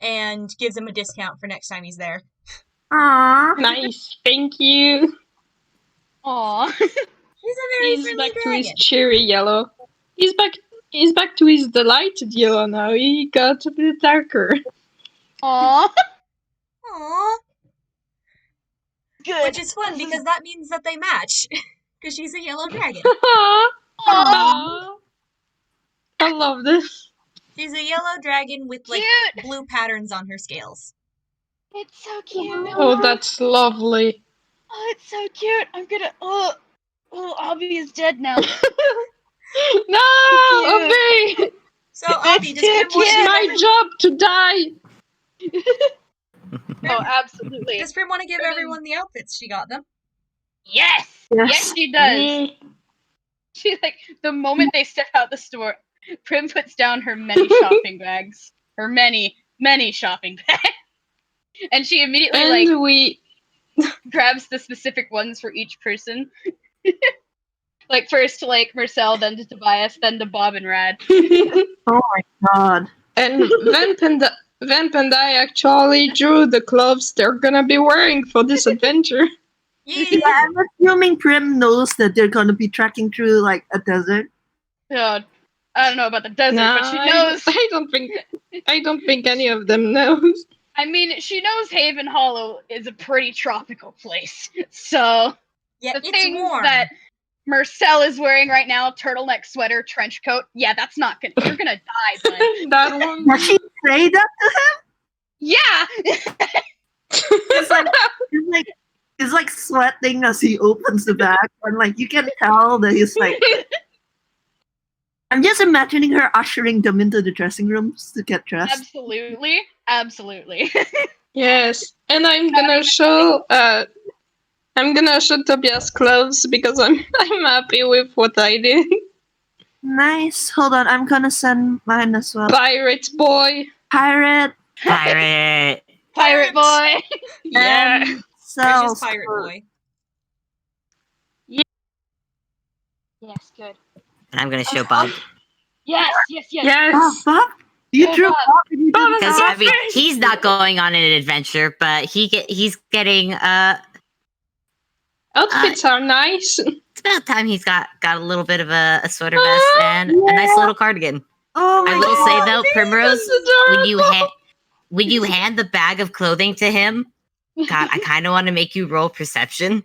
Speaker 1: and gives him a discount for next time he's there.
Speaker 4: Aww.
Speaker 3: Nice, thank you.
Speaker 2: Aw.
Speaker 1: He's a very
Speaker 3: He's
Speaker 1: friendly
Speaker 3: back to
Speaker 1: dragon.
Speaker 3: his cheery yellow. He's back to his delighted yellow now. He got a bit darker.
Speaker 2: Aw.
Speaker 1: Aww.
Speaker 2: Good.
Speaker 1: Which is fun because that means that they match. Because she's a yellow dragon.
Speaker 2: Aw.
Speaker 3: I love this.
Speaker 1: She's a yellow dragon with, like,
Speaker 2: Cute.
Speaker 1: blue patterns on her scales.
Speaker 2: It's so cute.
Speaker 3: Oh, that's lovely.
Speaker 2: Oh, it's so cute. I'm gonna. Oh, Obby is dead now.
Speaker 3: No, Obby!
Speaker 1: So, Obby, does Prim want to
Speaker 3: It's
Speaker 1: give
Speaker 3: my job to die.
Speaker 2: Oh, absolutely.
Speaker 1: Does Prim want to give everyone the outfits she got them?
Speaker 2: Yes. Yes, she does. She, like, the moment they step out the store, Prim puts down her many shopping bags. Her many, many shopping bags. And she immediately,
Speaker 3: And
Speaker 2: like, grabs the specific ones for each person. Like, first to, like, Mersel, then to Tobias, then to Bob and Rad.
Speaker 4: Oh my god.
Speaker 3: And Vamp and I actually drew the clothes they're gonna be wearing for this adventure.
Speaker 1: Yeah.
Speaker 4: I'm assuming Prim knows that they're gonna be trekking through like a desert.
Speaker 2: I don't know about the desert, but she knows.
Speaker 3: I don't think any of them knows.
Speaker 2: I mean, she knows Haven Hollow is a pretty tropical place. So,
Speaker 1: Yeah,
Speaker 2: the
Speaker 1: it's
Speaker 2: things
Speaker 1: warm.
Speaker 2: that Mersel is wearing right now, turtleneck, sweater, trench coat, yeah, that's not gonna. You're gonna die, bud.
Speaker 3: That one.
Speaker 4: Does she say that to him?
Speaker 2: Yeah!
Speaker 4: He's like sweating as he opens the bag, and like you can tell that he's like. I'm just imagining her ushering them into the dressing rooms to get dressed.
Speaker 2: Absolutely. Absolutely.
Speaker 3: Yes, and I'm gonna show Tobias clothes because I'm happy with what I did.
Speaker 4: Nice. Hold on, I'm gonna send mine as well.
Speaker 3: Pirate boy.
Speaker 4: Pirate.
Speaker 6: Pirate.
Speaker 2: Pirate boy!
Speaker 3: Yeah.
Speaker 4: So
Speaker 1: Precious pirate boy.
Speaker 2: Yes, good.
Speaker 6: And I'm gonna show Bob.
Speaker 2: Yes.
Speaker 3: Yes.
Speaker 4: Bob, you
Speaker 2: Oh,
Speaker 4: drew
Speaker 2: Bob.
Speaker 4: Bob and you
Speaker 3: Bob
Speaker 4: did
Speaker 3: is
Speaker 6: Because
Speaker 4: Bob.
Speaker 6: I mean, he's not going on an adventure, but he's getting
Speaker 3: Outfits are nice.
Speaker 6: It's about time he's got a little bit of a sweater vest and a nice little cardigan.
Speaker 4: Oh my
Speaker 6: I will
Speaker 4: god.
Speaker 6: say though, Primrose,
Speaker 3: That's
Speaker 6: when you hand the bag of clothing to him, God, I kind of want to make you roll perception.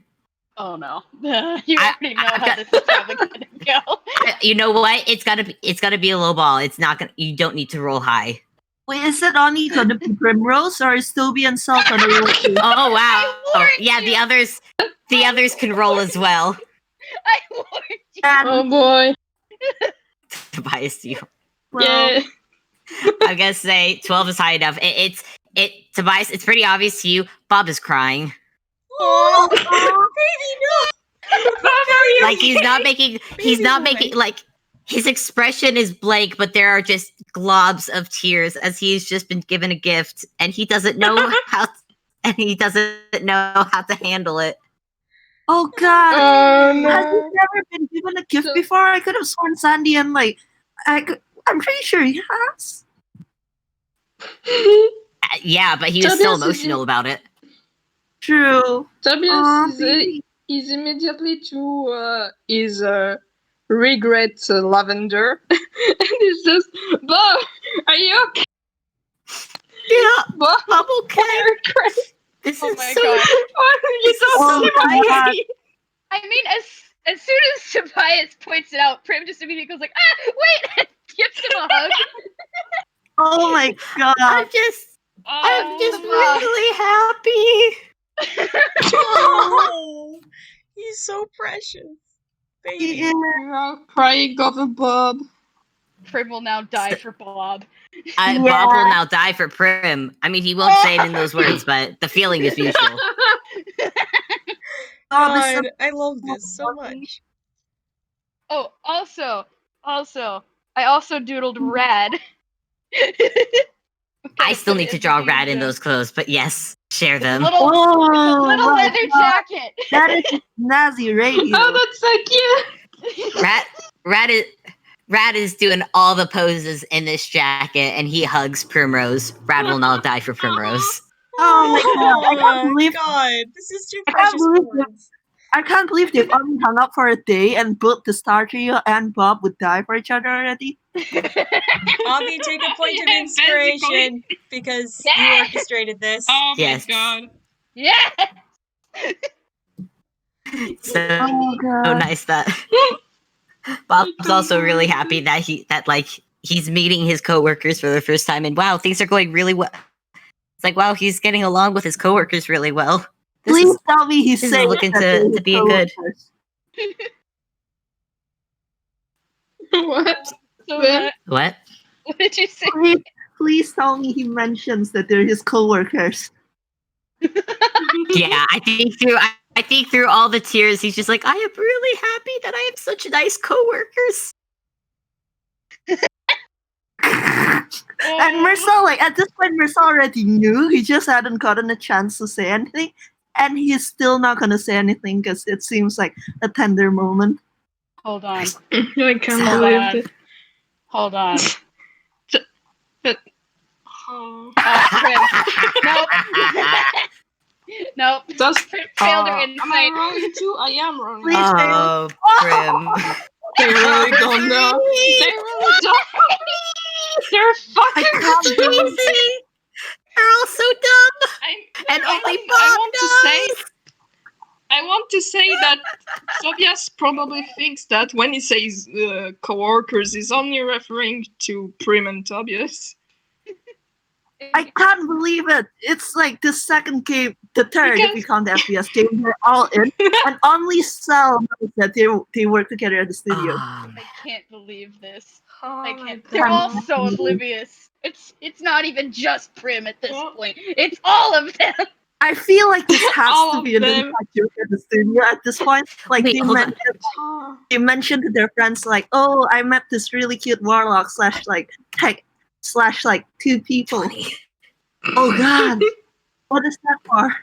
Speaker 2: Oh no. You
Speaker 6: I-
Speaker 2: already know
Speaker 6: I've
Speaker 2: how
Speaker 6: got-
Speaker 2: this is probably gonna go.
Speaker 6: You know what? It's gotta be a low ball. It's not gonna. You don't need to roll high.
Speaker 4: Wait, is it only gonna be Primrose or is Toby and Sal gonna roll too?
Speaker 6: Oh wow!
Speaker 2: warned
Speaker 6: Yeah,
Speaker 2: you.
Speaker 6: the others can roll as well.
Speaker 2: I warned you.
Speaker 3: Oh boy.
Speaker 6: Tobias, you.
Speaker 4: Well,
Speaker 3: Yeah.
Speaker 6: I'm gonna say 12 is high enough. Tobias, it's pretty obvious to you. Bob is crying.
Speaker 1: Oh, baby, no!
Speaker 6: Like he's not making like his expression is blank, but there are just globs of tears as he's just been given a gift and he doesn't know how to handle it.
Speaker 4: Oh god.
Speaker 3: No.
Speaker 4: Has he never been given a gift before? I could have sworn Sandy and like I'm pretty sure he has.
Speaker 6: Yeah, but he was still
Speaker 7: Tobias
Speaker 6: emotional about it.
Speaker 4: True.
Speaker 7: Tobias
Speaker 4: baby.
Speaker 7: is immediately to his regret lavender, and he's just, Bob, are you okay?
Speaker 6: Yeah,
Speaker 7: Bob,
Speaker 6: I'm okay.
Speaker 7: why are you crying?
Speaker 6: This
Speaker 2: Oh
Speaker 6: is
Speaker 2: my
Speaker 6: so
Speaker 2: god.
Speaker 7: You don't seem
Speaker 4: my God.
Speaker 7: okay.
Speaker 2: I mean, as soon as Tobias points it out, Prim just immediately goes like, ah, wait, and gives him a hug.
Speaker 4: Oh my god.
Speaker 6: I'm just
Speaker 2: Bob.
Speaker 6: really happy.
Speaker 1: Oh, he's so precious. Baby.
Speaker 4: Yeah.
Speaker 7: You are crying over Bob.
Speaker 2: Prim will now die for Bob.
Speaker 6: Bob will now die for Prim. I mean, he won't say it in those words, but the feeling is mutual.
Speaker 4: Bob is so
Speaker 1: God, I love this so much.
Speaker 2: Oh, also, I also doodled Rad.
Speaker 6: I still need to draw Rad in those clothes, but yes, share them.
Speaker 2: Little
Speaker 4: right,
Speaker 2: leather jacket.
Speaker 4: That is Nazi radio.
Speaker 7: Oh, that's so cute.
Speaker 6: Rad is doing all the poses in this jacket, and he hugs Primrose. Rad will not die for Primrose.
Speaker 4: Oh my god. I can't believe
Speaker 1: God, this is too
Speaker 4: I can't
Speaker 1: precious
Speaker 4: believe
Speaker 1: for words.
Speaker 4: I can't believe they've only hung up for a day and both the Star Trio and Bob would die for each other already.
Speaker 1: Obby, take a point of
Speaker 7: Yeah,
Speaker 1: inspiration because you orchestrated this.
Speaker 7: Oh
Speaker 6: Yes.
Speaker 7: my god.
Speaker 2: Yeah.
Speaker 6: So
Speaker 4: Oh god.
Speaker 6: nice that Bob's also really happy that he's meeting his coworkers for the first time, and wow, things are going really well. It's like, wow, he's getting along with his coworkers really well.
Speaker 4: Please tell me he's
Speaker 6: this is
Speaker 4: saying
Speaker 6: looking
Speaker 4: that
Speaker 6: to
Speaker 4: they're
Speaker 6: be a good.
Speaker 4: coworkers.
Speaker 7: What?
Speaker 2: So,
Speaker 6: What?
Speaker 2: what did you say?
Speaker 4: Please tell me he mentions that they're his coworkers.
Speaker 6: Yeah, I think through all the tears, he's just like, I am really happy that I have such nice coworkers.
Speaker 4: And Mersel, like at this point, Mersel already knew. He just hadn't gotten a chance to say anything, and he's still not gonna say anything because it seems like a tender moment.
Speaker 2: Hold on.
Speaker 7: I can't
Speaker 2: Hold
Speaker 7: believe
Speaker 2: on.
Speaker 7: it.
Speaker 2: Hold on.
Speaker 7: Oh.
Speaker 2: Nope. Nope.
Speaker 7: Does
Speaker 2: Failed her
Speaker 7: am
Speaker 2: insight.
Speaker 7: I wrong too? I am wrong.
Speaker 4: Please
Speaker 6: Oh, Prim.
Speaker 7: They really don't know. They really don't. They're fucking
Speaker 6: Crazy. They're all so dumb. And only Bob knows.
Speaker 7: I want to say that Tobias probably thinks that when he says co-workers, he's only referring to Prim and Tobias.
Speaker 4: I can't believe it. It's like the second game, the third, if we count the FPS game, they're all in, and only Sal knows that they work together at the studio.
Speaker 2: I can't believe this.
Speaker 7: Oh
Speaker 2: I
Speaker 7: my
Speaker 2: can't.
Speaker 7: God.
Speaker 2: They're all so oblivious. It's not even just Prim at this point. It's all of them.
Speaker 4: I feel like this has
Speaker 7: All
Speaker 4: to
Speaker 7: of
Speaker 4: be an
Speaker 7: them.
Speaker 4: inside joke at the studio at this point. Like
Speaker 6: Wait, hold on.
Speaker 4: they mentioned to their friends, like, "Oh, I met this really cute warlock slash like tech slash like two people." Oh God, what is that for?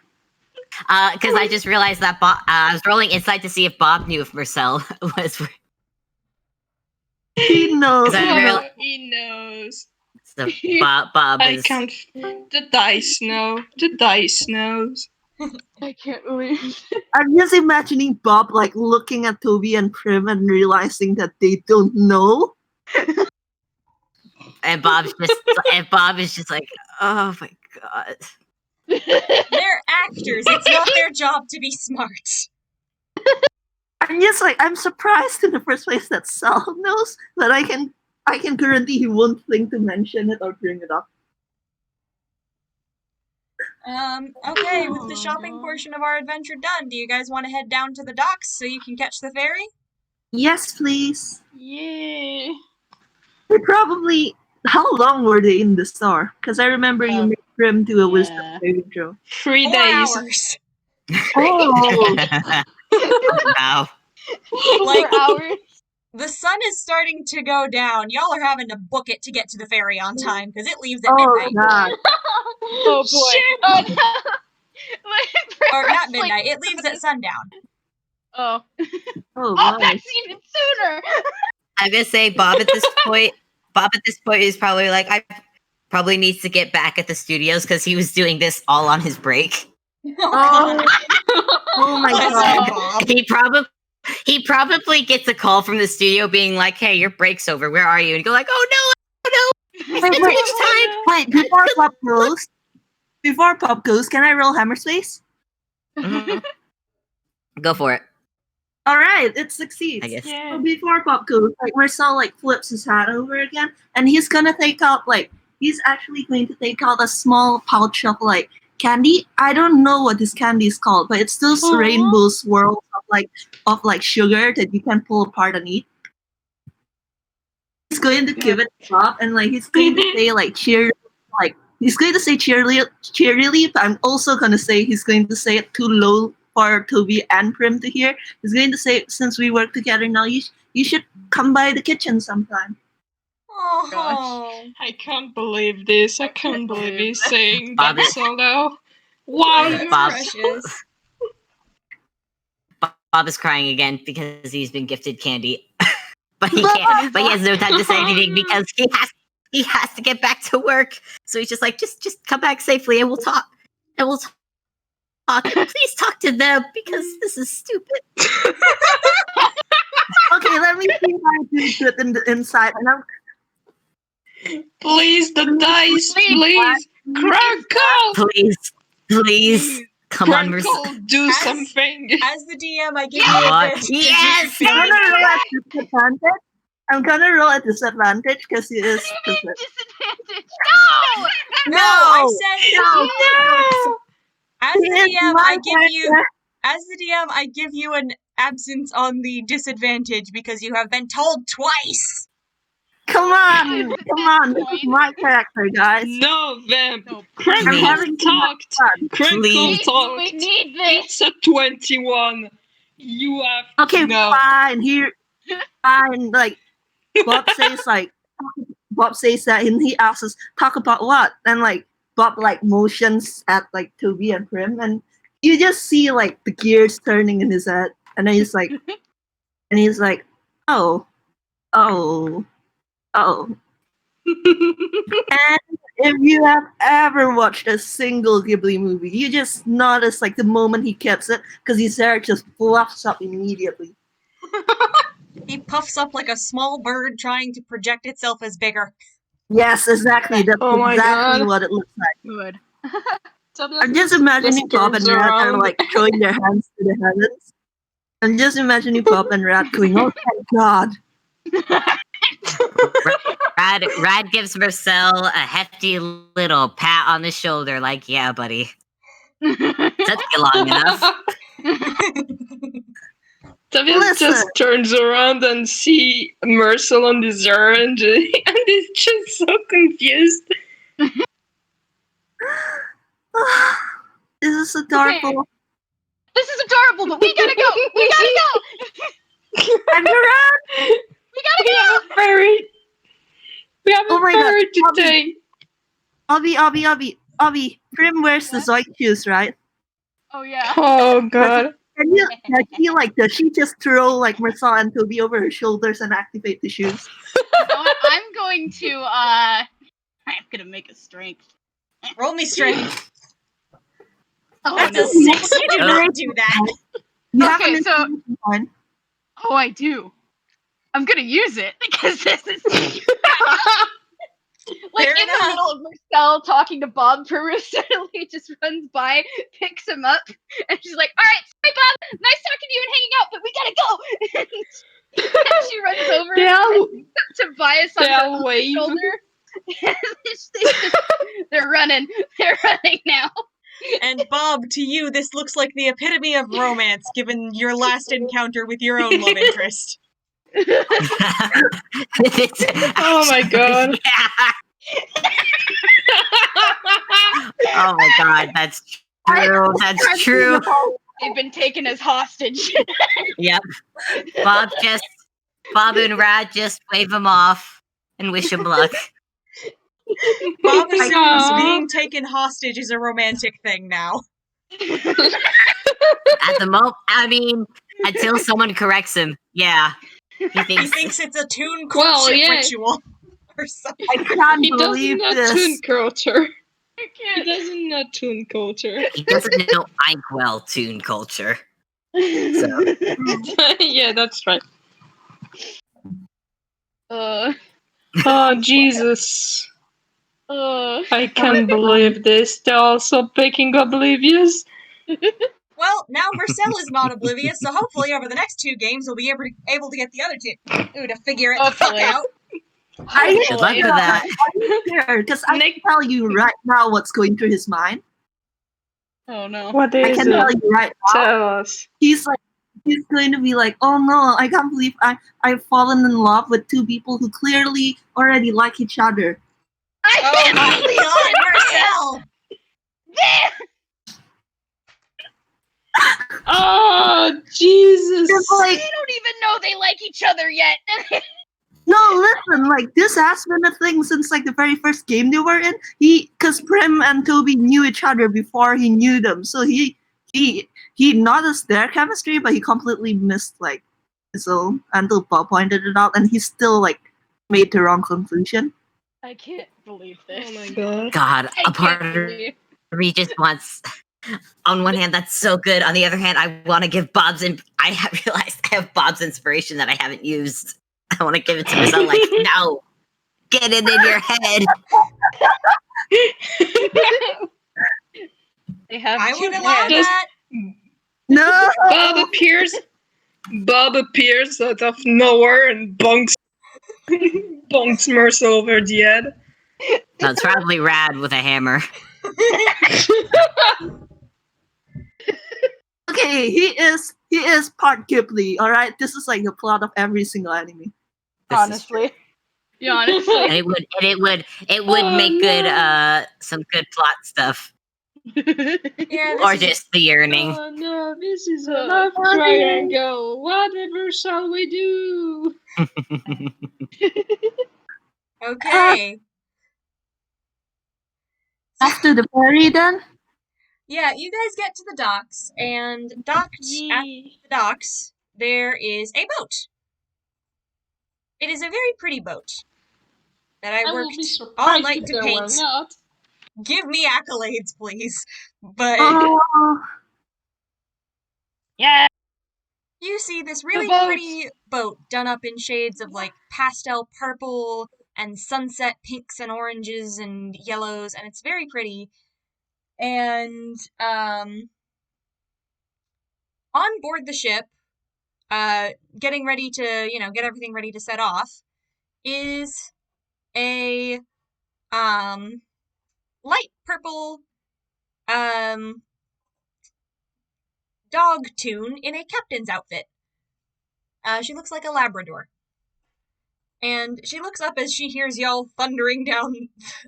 Speaker 6: Because I just realized that I was rolling inside to see if Bob knew if Mersel was.
Speaker 4: He knows.
Speaker 7: He knows.
Speaker 6: So Bob
Speaker 7: I
Speaker 6: is.
Speaker 7: can't. The dice know. The dice knows.
Speaker 2: I can't believe.
Speaker 4: I'm just imagining Bob like looking at Toby and Prim and realizing that they don't know.
Speaker 6: And Bob is just like, oh my god.
Speaker 1: They're actors. It's not their job to be smart.
Speaker 4: I'm just like, I'm surprised in the first place that Sal knows, but I can guarantee he won't think to mention it or bring it up.
Speaker 1: Okay, with the shopping portion of our adventure done, do you guys want to head down to the docks so you can catch the ferry?
Speaker 4: Yes, please.
Speaker 7: Yeah.
Speaker 4: We probably How long were they in the store? Because I remember you made Prim do a wisdom
Speaker 2: yeah.
Speaker 4: saving throw.
Speaker 7: 3
Speaker 1: 4
Speaker 7: days.
Speaker 1: hours.
Speaker 4: Oh,
Speaker 6: Wow.
Speaker 2: 4
Speaker 1: Like-
Speaker 2: hours.
Speaker 1: The sun is starting to go down. Y'all are having to book it to get to the ferry on time because it leaves at
Speaker 4: oh
Speaker 1: midnight.
Speaker 4: god.
Speaker 2: Oh boy.
Speaker 7: Shit.
Speaker 2: Oh no.
Speaker 1: Or not
Speaker 2: Like,
Speaker 1: midnight. It leaves at sundown.
Speaker 2: oh.
Speaker 4: Oh
Speaker 2: Oh,
Speaker 4: boy.
Speaker 2: that's even sooner.
Speaker 6: I'm gonna say Bob at this point. Bob at this point is probably like, I probably needs to get back at the studios because he was doing this all on his break.
Speaker 4: Oh, oh my
Speaker 1: Bless
Speaker 4: god.
Speaker 1: you, Bob.
Speaker 6: He probably gets a call from the studio being like, "Hey, your break's over. Where are you?" And you go like, "Oh no,
Speaker 4: Wait,
Speaker 6: it's
Speaker 4: wait,
Speaker 6: time."
Speaker 4: wait, before Pop goes, can I roll Hammer Space?
Speaker 6: Mhm. Go for it.
Speaker 4: Alright, it succeeds.
Speaker 6: I guess.
Speaker 4: So before Pop goes, like Mersel like flips his hat over again, and he's gonna take out he's actually going to take out a small pouch of candy. I don't know what this candy is called, but it's those
Speaker 2: Aw.
Speaker 4: rainbow swirls of sugar that you can pull apart and eat. He's going to give it a pop, and he's going to say cheer, he's going to say cheerily, but I'm also gonna say he's going to say it too low for Toby and Prim to hear. He's going to say, since we work together now, you should come by the kitchen sometime.
Speaker 1: Oh.
Speaker 7: I can't believe this. I can't believe he's saying
Speaker 6: Bob
Speaker 7: that
Speaker 6: is-
Speaker 7: so loud. Wow,
Speaker 1: You're
Speaker 6: Bob-
Speaker 1: precious.
Speaker 6: Bob is crying again because he's been gifted candy, but he can't. But he has no time to say anything because he has to get back to work. So he's just like, just come back safely, and we'll talk. And we'll talk. Please talk to them because this is stupid.
Speaker 4: Okay, let me see if I do good in the inside. And I'm
Speaker 7: please, the dice,
Speaker 2: Please,
Speaker 7: please. Crackle!
Speaker 6: Please, come on, Mersel.
Speaker 7: Crackle, do
Speaker 1: As-
Speaker 7: something.
Speaker 1: As the DM, I give you
Speaker 6: What?
Speaker 1: advantage.
Speaker 6: Yes!
Speaker 4: gonna roll at disadvantage. I'm gonna roll at disadvantage because he is stupid.
Speaker 2: Disadvantage.
Speaker 1: No, I said
Speaker 7: No!
Speaker 1: as
Speaker 4: He
Speaker 1: the
Speaker 4: is
Speaker 1: DM,
Speaker 4: my
Speaker 1: I give you
Speaker 4: character.
Speaker 1: as the DM, I give you an absence on the disadvantage because you have been told twice.
Speaker 4: Come on, this is my character, guys.
Speaker 7: No, Vamp.
Speaker 2: No,
Speaker 7: Crackle
Speaker 6: please.
Speaker 4: having
Speaker 7: talked. Crackle
Speaker 6: Please.
Speaker 7: talked.
Speaker 2: We need this.
Speaker 7: It's a 21. You have
Speaker 4: Okay,
Speaker 7: no.
Speaker 4: fine. Here, fine. Bob says that, and he asks us, "Talk about what?" And Bob motions at Toby and Prim, and you just see the gears turning in his head, and then he's like, "Oh, oh, oh." And if you have ever watched a single Ghibli movie, you just notice the moment he gets it, because his hair just fluffs up immediately.
Speaker 1: He puffs up like a small bird trying to project itself as bigger.
Speaker 4: Yes, exactly. That's
Speaker 7: Oh my
Speaker 4: exactly
Speaker 7: God.
Speaker 4: what it looks like.
Speaker 2: Good.
Speaker 4: I'm just imagining Bob and
Speaker 7: turns
Speaker 4: Rat are
Speaker 7: around.
Speaker 4: throwing their hands to the heavens. I'm just imagining Bob and Rat going, "Oh thank God."
Speaker 6: Rad gives Mersel a hefty little pat on the shoulder, like, "Yeah, buddy, took you long enough."
Speaker 7: Tobias
Speaker 4: Listen.
Speaker 7: just turns around and see Mersel on this errand, and he's just so confused.
Speaker 4: This is adorable.
Speaker 2: This is adorable, but we gotta go. We gotta go.
Speaker 4: And you're Rat!
Speaker 2: We gotta
Speaker 7: We have a ferry. We have
Speaker 4: Oh
Speaker 7: a
Speaker 4: my God,
Speaker 7: ferry
Speaker 4: Bobby.
Speaker 7: today.
Speaker 4: Obby, Prim wears the Zoid shoes, right?
Speaker 2: Oh yeah.
Speaker 7: Oh God.
Speaker 4: And does she just throw Mersel and Toby over her shoulders and activate the shoes?
Speaker 2: You know what? I'm going to I'm gonna make a strength.
Speaker 1: Roll me strength.
Speaker 2: Oh
Speaker 1: That's
Speaker 2: no.
Speaker 1: a 6. You do not do that.
Speaker 4: You have
Speaker 2: Okay,
Speaker 4: an
Speaker 2: so-
Speaker 4: inspiration point.
Speaker 2: Oh, I do. I'm gonna use it because this is
Speaker 1: Fair
Speaker 2: in the
Speaker 1: enough.
Speaker 2: middle of Mersel talking to Bob. Primrose suddenly just runs by, picks him up, and she's like, "All right, sorry, Bob. Nice talking to you and hanging out, but we gotta go." And she runs over
Speaker 7: They all,
Speaker 2: and picks up Tobias on
Speaker 7: they
Speaker 2: her
Speaker 7: all wave.
Speaker 2: shoulder. They're running. They're running now.
Speaker 1: And Bob, to you, this looks like the epitome of romance, given your last encounter with your own love interest.
Speaker 7: Oh my god.
Speaker 6: Oh my god, that's true. That's true.
Speaker 2: They've been taken as hostage.
Speaker 6: Yep. Bob and Rad just wave him off and wish him luck.
Speaker 1: Bob assumes
Speaker 7: Aw.
Speaker 1: being taken hostage is a romantic thing now.
Speaker 6: At the moment, I mean, until someone corrects him, yeah. He
Speaker 1: He
Speaker 6: thinks,
Speaker 1: thinks it's a Toon
Speaker 7: Well,
Speaker 1: courtship
Speaker 7: yeah.
Speaker 1: ritual or something.
Speaker 4: I can't
Speaker 7: He doesn't
Speaker 4: believe
Speaker 7: know
Speaker 4: this.
Speaker 7: Toon culture.
Speaker 2: I
Speaker 7: He
Speaker 2: can't.
Speaker 7: doesn't know Toon culture.
Speaker 6: he doesn't know Inkwell Toon culture.
Speaker 7: Yeah, that's right.
Speaker 2: Uh,
Speaker 7: Oh, Jesus.
Speaker 2: uh,
Speaker 7: I can't believe this. They're also picking Oblivious.
Speaker 1: Well, now Mersel is not oblivious, so hopefully over the next 2 games we'll be able to get the other 2 to figure it the fuck
Speaker 2: Hopefully.
Speaker 1: out.
Speaker 6: Good luck for that.
Speaker 4: Because I can
Speaker 7: Nick-
Speaker 4: tell you right now what's going through his mind.
Speaker 2: Oh no.
Speaker 7: What
Speaker 4: I
Speaker 7: is
Speaker 4: can tell
Speaker 7: it?
Speaker 4: you right now.
Speaker 7: Tell us.
Speaker 4: He's going to be like, oh no, I can't believe I've fallen in love with 2 people who clearly already like each other.
Speaker 2: I
Speaker 1: Oh
Speaker 2: can't
Speaker 1: my
Speaker 2: believe
Speaker 1: god,
Speaker 2: it!
Speaker 1: Mersel!
Speaker 7: Oh, Jesus.
Speaker 4: It's
Speaker 2: They
Speaker 4: like,
Speaker 2: don't even know they like each other yet.
Speaker 4: no, listen, like this has been a thing since like the very first game they were in. Because Prim and Toby knew each other before he knew them, so he noticed their chemistry, but he completely missed like his own until Bob pointed it out, and he still like made the wrong conclusion.
Speaker 2: I can't believe this.
Speaker 7: Oh my god.
Speaker 6: God,
Speaker 2: I
Speaker 6: a part
Speaker 2: can't
Speaker 6: of
Speaker 2: believe.
Speaker 6: me just wants. On one hand, that's so good. On the other hand, I want to give I have realized I have Bob's inspiration that I haven't used. I want to give it to myself. Like, no, get it in your head.
Speaker 2: They have
Speaker 1: I
Speaker 2: 2
Speaker 1: would allow
Speaker 2: hands.
Speaker 7: Just-
Speaker 1: that.
Speaker 4: No,
Speaker 7: Bob appears out of nowhere and bonks Mersel over the head.
Speaker 6: That's probably Rad with a hammer.
Speaker 4: okay, he is part Ghibli. All right, this is like the plot of every single anime.
Speaker 6: This is
Speaker 2: Honestly. Yeah, honestly.
Speaker 6: And it would
Speaker 7: Oh,
Speaker 6: make good
Speaker 7: no.
Speaker 6: some good plot stuff,
Speaker 1: Yeah,
Speaker 6: or
Speaker 1: this is
Speaker 6: just the yearning.
Speaker 7: Oh no, this is a love triangle. Whatever shall we do?
Speaker 1: okay.
Speaker 4: After the ferry, then
Speaker 1: Yeah, you guys get to the docks, and docked at the docks, there is a boat. It is a very pretty boat that I
Speaker 7: I will
Speaker 1: worked
Speaker 7: be
Speaker 1: all
Speaker 7: surprised
Speaker 1: night
Speaker 7: if
Speaker 1: to
Speaker 7: there were
Speaker 1: paint.
Speaker 7: not.
Speaker 1: Give me accolades, please. But
Speaker 4: oh,
Speaker 2: Yeah.
Speaker 1: you see this really
Speaker 2: boat.
Speaker 1: pretty boat done up in shades of like pastel purple and sunset pinks and oranges and yellows, and it's very pretty. And on board the ship, getting ready to, get everything ready to set off, is a light purple dog toon in a captain's outfit. She looks like a Labrador. And she looks up as she hears y'all thundering down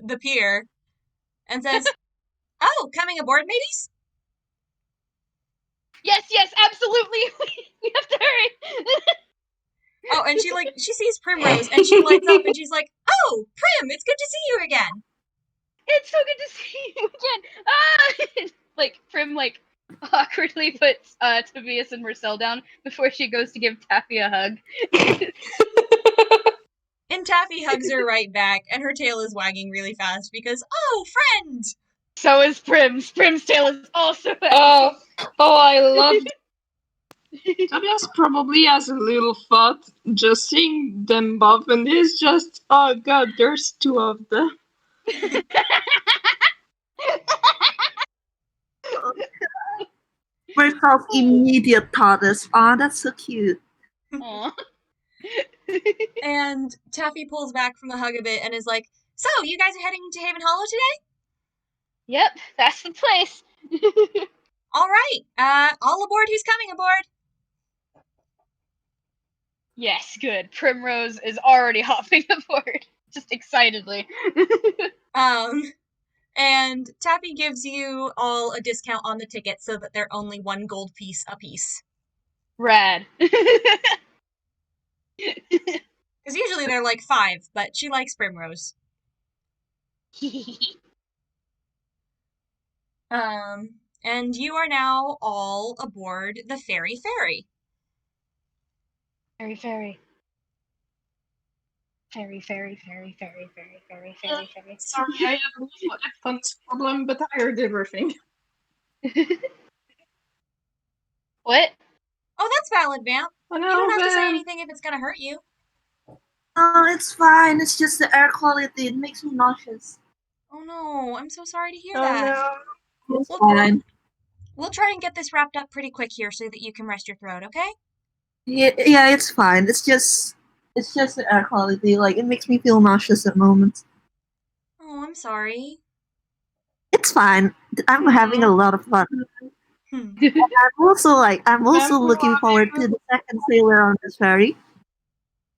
Speaker 1: the pier and says, "Oh, coming aboard, mateys?"
Speaker 2: Yes, absolutely. We have to hurry.
Speaker 1: Oh, and she sees Primrose and she lights up and she's like, "Oh, Prim, it's good to see you again."
Speaker 2: It's so good to see you again. Ah! Like, Prim, like, awkwardly puts Tobias and Mersel down before she goes to give Taffy a hug.
Speaker 1: And Taffy hugs her right back, and her tail is wagging really fast because, oh, friend!
Speaker 2: So is Prim's. Prim's tail is also
Speaker 7: Oh, I loved. Tobias probably has a little thought just seeing them both, and he's just, oh god, there's 2 of them.
Speaker 4: Mersel's immediate thought is, oh, that's so cute.
Speaker 2: Aw.
Speaker 1: And Taffy pulls back from the hug a bit and is like, "So, you guys are heading to Haven Hollow today?
Speaker 2: Yep, that's the place.
Speaker 1: All right, all aboard who's coming aboard."
Speaker 2: Yes, good. Primrose is already hopping aboard, just excitedly.
Speaker 1: And Tappy gives you all a discount on the ticket so that they're only 1 gold piece a piece.
Speaker 2: Rad.
Speaker 1: Because usually they're like 5, but she likes Primrose. And you are now all aboard the Fairy Ferry.
Speaker 2: Fairy, fairy. Fairy, fairy, fairy, fairy, fairy, fairy, fairy, fairy.
Speaker 7: Sorry, I have a little headphones problem, but I heard everything.
Speaker 2: What?
Speaker 1: Oh, that's valid, Vamp.
Speaker 7: Oh,
Speaker 1: You
Speaker 7: no,
Speaker 1: don't have to say
Speaker 7: Vamp.
Speaker 1: anything if it's gonna hurt you.
Speaker 4: Oh, it's fine. It's just the air quality. It makes me nauseous.
Speaker 1: Oh no, I'm so sorry to hear
Speaker 7: Oh,
Speaker 1: that.
Speaker 7: no.
Speaker 4: It's
Speaker 1: Well,
Speaker 4: fine.
Speaker 1: We'll try and get this wrapped up pretty quick here so that you can rest your throat, okay?
Speaker 4: Yeah, it's fine. It's just the air quality. Like, it makes me feel nauseous at moments.
Speaker 1: Oh, I'm sorry.
Speaker 4: It's fine. I'm having a lot of fun.
Speaker 1: Hmm.
Speaker 4: I'm also looking forward to the second sailor on this ferry.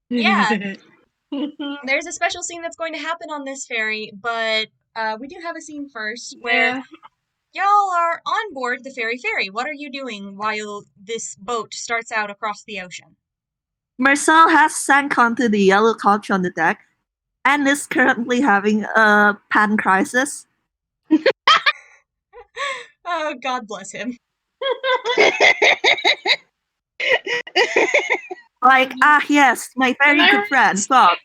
Speaker 1: Yeah, there's a special scene that's going to happen on this ferry, but we do have a scene first where y'all are on board the ferry. What are you doing while this boat starts out across the ocean?
Speaker 4: Mersel has sank onto the yellow couch on the deck and is currently having a pan crisis.
Speaker 1: Oh, God bless him.
Speaker 4: Like, yes, my very good friend, Bob.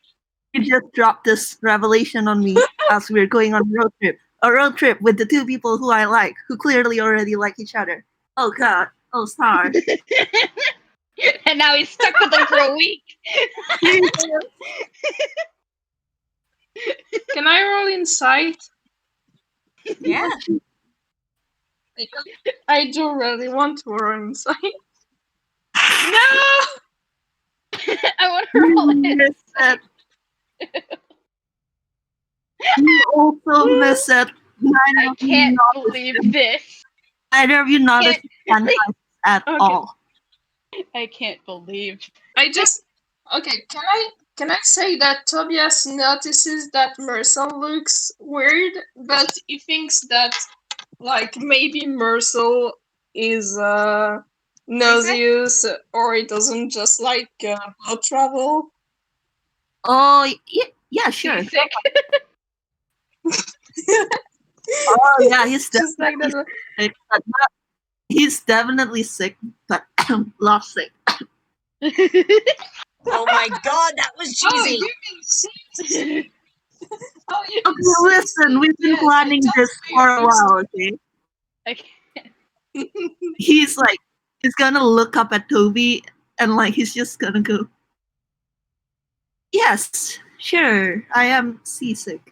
Speaker 4: You just dropped this revelation on me as we were going on a road trip. A road trip with the 2 people who I like, who clearly already like each other. Oh God. Oh Star.
Speaker 2: And now he's stuck with them for a week.
Speaker 7: Can I roll insight?
Speaker 1: Yeah.
Speaker 7: I do really want to roll insight. No!
Speaker 2: I want to roll it.
Speaker 4: You also miss it.
Speaker 2: I can't believe this.
Speaker 4: Neither of you noticed at all.
Speaker 2: I can't believe.
Speaker 7: Okay, can I say that Tobias notices that Mersel looks weird, but he thinks that like maybe Mersel is nauseous or he doesn't just like boat travel.
Speaker 4: Oh, yeah, sure.
Speaker 2: Sick.
Speaker 4: Oh, yeah, he's
Speaker 7: Just like
Speaker 4: definitely
Speaker 7: that.
Speaker 4: sick, but not, he's definitely sick, but not sick.
Speaker 1: Oh my God, that was cheesy.
Speaker 7: Okay,
Speaker 4: Listen, we've been planning this for a while, okay?
Speaker 2: I can't.
Speaker 4: He's gonna look up at Toby and like he's just gonna go, yes, sure, I am seasick.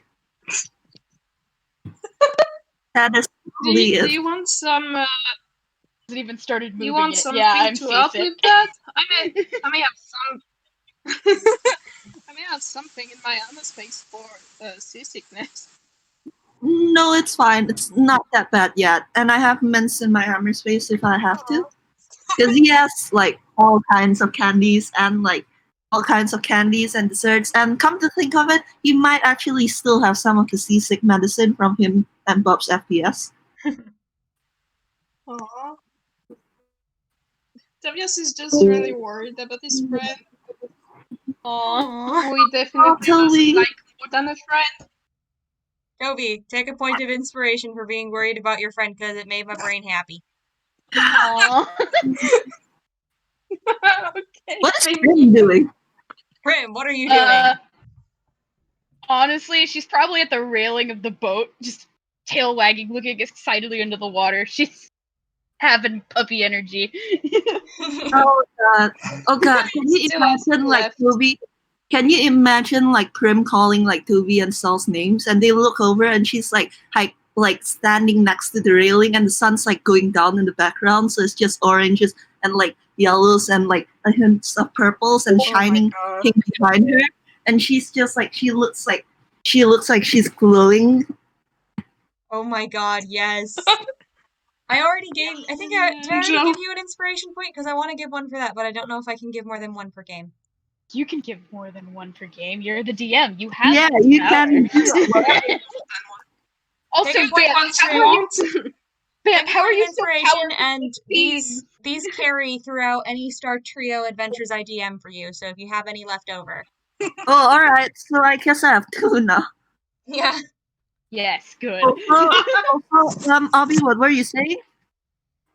Speaker 4: That is
Speaker 7: do you want some?
Speaker 2: Hasn't even started moving
Speaker 7: You want
Speaker 2: yet.
Speaker 7: something
Speaker 2: Yeah, I'm
Speaker 7: to help
Speaker 2: seasick.
Speaker 7: with that? I may have some. I may have something in my armor space for seasickness.
Speaker 4: No, it's fine. It's not that bad yet. And I have mints in my armor space if I have to. Because he has like all kinds of candies and desserts. And come to think of it, you might actually still have some of the seasick medicine from him and Bob's FPS.
Speaker 7: Aww. Tobias is just really worried about his friend.
Speaker 1: Aww.
Speaker 7: We definitely
Speaker 4: Totally.
Speaker 7: like more than a friend.
Speaker 1: Toby, take a point of inspiration for being worried about your friend because it made my brain happy.
Speaker 2: Aww.
Speaker 7: Okay.
Speaker 4: What is Prim doing?
Speaker 1: Prim, what are you doing?
Speaker 2: Honestly, she's probably at the railing of the boat, just tail wagging, looking excitedly into the water. She's having puppy energy.
Speaker 4: Oh god! Can you
Speaker 7: Still has
Speaker 4: imagine like
Speaker 7: left.
Speaker 4: Toby? Can you imagine like Prim calling like Toby and Sal's names, and they look over and she's like standing next to the railing, and the sun's like going down in the background, so it's just oranges and like yellows and like a hint of purples and shining pink behind her, and she's just like she looks like she's glowing.
Speaker 1: Oh my God, yes. I think did I already give you an inspiration point? Because I want to give one for that, but I don't know if I can give more than one per game.
Speaker 2: You can give more than one per game. You're the DM. You have
Speaker 4: Yeah,
Speaker 2: this
Speaker 4: you
Speaker 2: power.
Speaker 4: can do
Speaker 2: Also,
Speaker 1: Take a
Speaker 2: Vamp,
Speaker 1: point of
Speaker 2: how are you,
Speaker 1: inspiration.
Speaker 2: Vamp,
Speaker 1: Take a
Speaker 2: how are
Speaker 1: point of
Speaker 2: you so
Speaker 1: inspiration,
Speaker 2: powerful?
Speaker 1: and these carry throughout any Star Trio adventures I DM for you. So if you have any left over,
Speaker 4: Oh, alright. So I guess I have two now.
Speaker 1: yeah.
Speaker 2: Yes, good.
Speaker 4: Obby, what were you saying?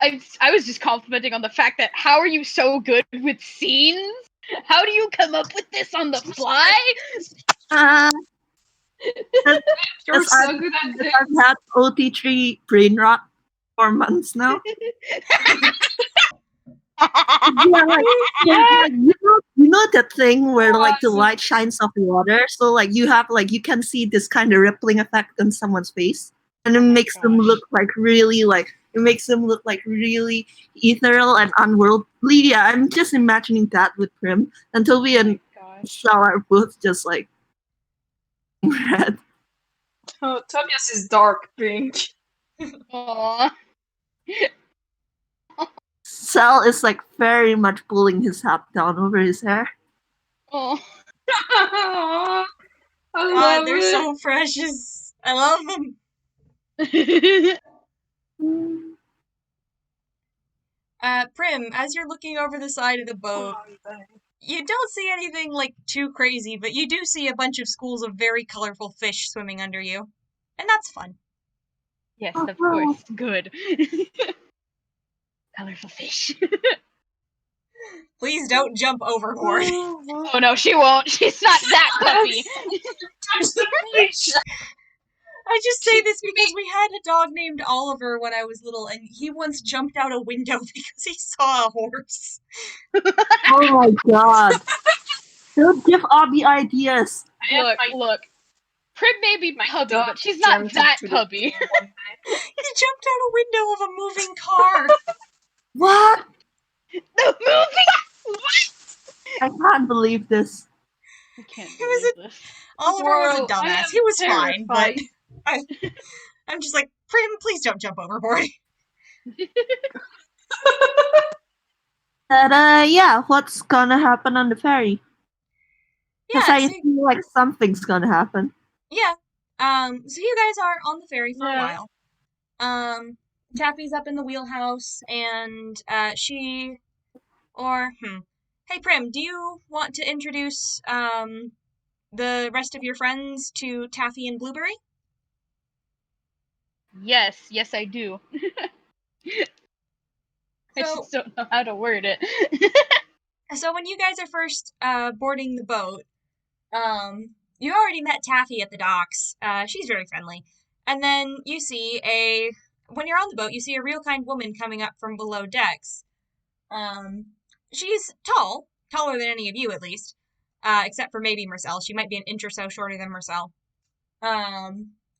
Speaker 2: I was just complimenting on the fact that how are you so good with scenes? How do you come up with this on the fly?
Speaker 4: Uh,
Speaker 7: You're
Speaker 4: I've,
Speaker 7: so good at this.
Speaker 4: I've had OT3 brain rot for months now. Yeah, like, you know that thing where like the light shines off water, so like you can see this kind of rippling effect on someone's face, and it makes them look like really ethereal and unworldly. Yeah, I'm just imagining that with Prim, and Toby and Sal are both just like red.
Speaker 7: Oh, Tobias is dark pink.
Speaker 2: Aww.
Speaker 4: Sal is like very much pulling his hat down over his hair.
Speaker 2: Oh.
Speaker 7: I
Speaker 1: God,
Speaker 7: love
Speaker 1: they're
Speaker 7: it.
Speaker 1: so precious. I love them. Prim, as you're looking over the side of the boat, you don't see anything like too crazy, but you do see a bunch of schools of very colorful fish swimming under you, and that's fun.
Speaker 2: Yes, of course. Good. Colorful fish.
Speaker 1: Please don't jump overboard.
Speaker 2: Oh no, she won't. She's not that puppy.
Speaker 7: Touch the fish.
Speaker 1: I just say this because we had a dog named Oliver when I was little, and he once jumped out a window because he saw a horse.
Speaker 4: Oh my god! Don't give Obby ideas.
Speaker 2: Look. Prim may be puppy,
Speaker 7: dog
Speaker 2: but she's not
Speaker 7: jumped
Speaker 2: that
Speaker 7: into the
Speaker 2: puppy.
Speaker 1: He jumped out a window of a moving car.
Speaker 4: What?
Speaker 2: The movie? What?
Speaker 4: I can't believe this.
Speaker 2: I can't
Speaker 1: He was
Speaker 2: believe this.
Speaker 1: Oliver was a
Speaker 7: Bro, I
Speaker 1: dumbass.
Speaker 7: am
Speaker 1: He was fine, but
Speaker 7: terrified.
Speaker 1: I'm just like, Prim, please don't jump overboard.
Speaker 4: But yeah, what's gonna happen on the ferry? Because
Speaker 1: Yeah,
Speaker 4: I
Speaker 1: so,
Speaker 4: feel like something's gonna happen.
Speaker 1: yeah. So you guys are on the ferry for a while. Taffy's up in the wheelhouse, and hey Prim, do you want to introduce the rest of your friends to Taffy and Blueberry?
Speaker 2: Yes, I do. I just don't know how to word it.
Speaker 1: So when you guys are first boarding the boat, you already met Taffy at the docks. She's very friendly. And then you see when you're on the boat, you see a real kind woman coming up from below decks. She's tall, taller than any of you at least, except for maybe Mersel. She might be an inch or so shorter than Mersel.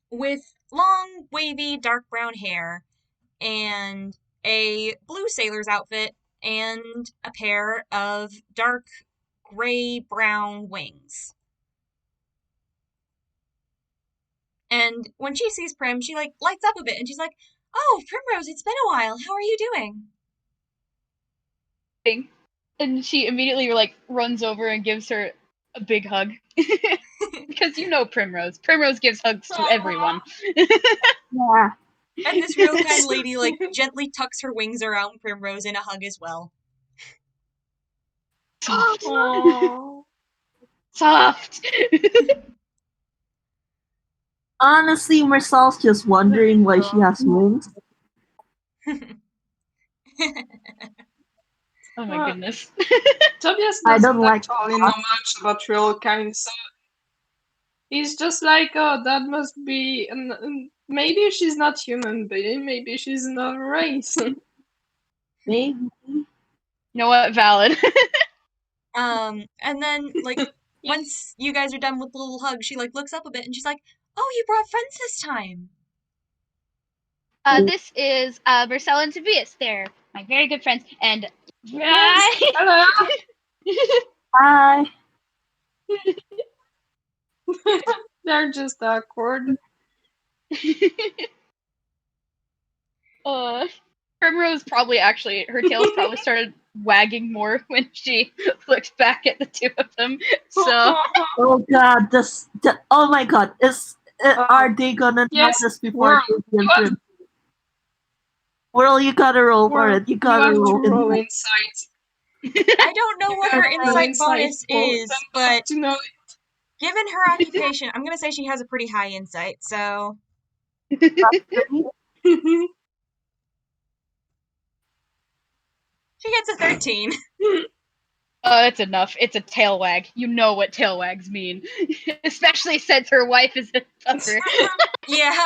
Speaker 1: With long, wavy, dark brown hair, and a blue sailor's outfit, and a pair of dark gray-brown wings. And when she sees Prim, she lights up a bit, and she's like, "Oh, Primrose, it's been a while. How are you doing?"
Speaker 2: And she immediately runs over and gives her a big hug. Because you know Primrose. Primrose gives hugs to everyone.
Speaker 4: Yeah.
Speaker 1: And this real kind lady gently tucks her wings around Primrose in a hug as well.
Speaker 2: Soft.
Speaker 7: Aww.
Speaker 2: Soft.
Speaker 4: Honestly, Mercel's just wondering why she has wings.
Speaker 2: Oh my goodness.
Speaker 7: Tobias
Speaker 4: I
Speaker 7: doesn't
Speaker 4: don't like
Speaker 7: actually know much about real kind, so he's just like, oh, that must be, maybe she's not human being, maybe she's another race.
Speaker 4: Maybe.
Speaker 2: You know what? Valid.
Speaker 1: And then once you guys are done with the little hug, she looks up a bit and she's like, "Oh, you brought friends this time."
Speaker 2: This is Mersel and Tobias. They're my very good friends. And
Speaker 7: Yes. Hello.
Speaker 4: Bye.
Speaker 7: They're just awkward.
Speaker 2: Primrose probably her tail's probably started wagging more when she looks back at the two of them. So
Speaker 4: Oh god, oh my god, are they gonna
Speaker 7: yes,
Speaker 4: know this before
Speaker 7: Whirl,
Speaker 4: they
Speaker 7: you have,
Speaker 4: print? Well, you gotta roll for
Speaker 7: Whirl,
Speaker 4: it. You
Speaker 7: you
Speaker 4: gotta
Speaker 7: have to
Speaker 4: roll.
Speaker 7: roll insight.
Speaker 1: I don't know what her
Speaker 7: Roll
Speaker 1: insight
Speaker 7: insight
Speaker 1: bonus
Speaker 7: for
Speaker 1: is,
Speaker 7: them
Speaker 1: but
Speaker 7: to know.
Speaker 1: given her occupation, I'm gonna say she has a pretty high insight. So she gets a 13.
Speaker 2: it's enough. It's a tail wag. You know what tail wags mean. Especially since her wife is a pupper.
Speaker 1: Yeah.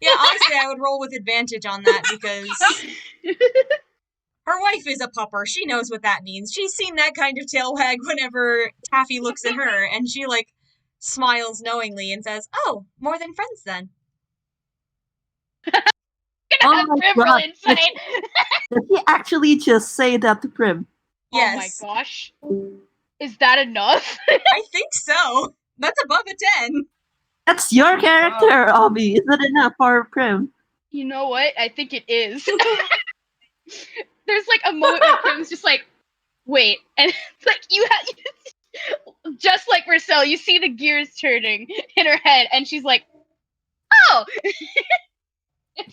Speaker 1: Yeah, honestly, I would roll with advantage on that because her wife is a pupper. She knows what that means. She's seen that kind of tail wag whenever Taffy looks at her, and she, like, smiles knowingly and says, "Oh, more than friends then."
Speaker 2: Gonna
Speaker 4: Oh
Speaker 2: have
Speaker 4: my
Speaker 2: Prim
Speaker 4: god.
Speaker 2: roll insight.
Speaker 4: Did he actually just say that to Prim?
Speaker 1: Yes.
Speaker 2: Oh my gosh. Is that enough?
Speaker 1: I think so. That's above a 10.
Speaker 4: That's your character, Obby. Is it enough for Prim?
Speaker 2: You know what? I think it is. There's like a moment where Prim's just like, wait, and it's like you have just like Mersel, you see the gears turning in her head, and she's like, oh, and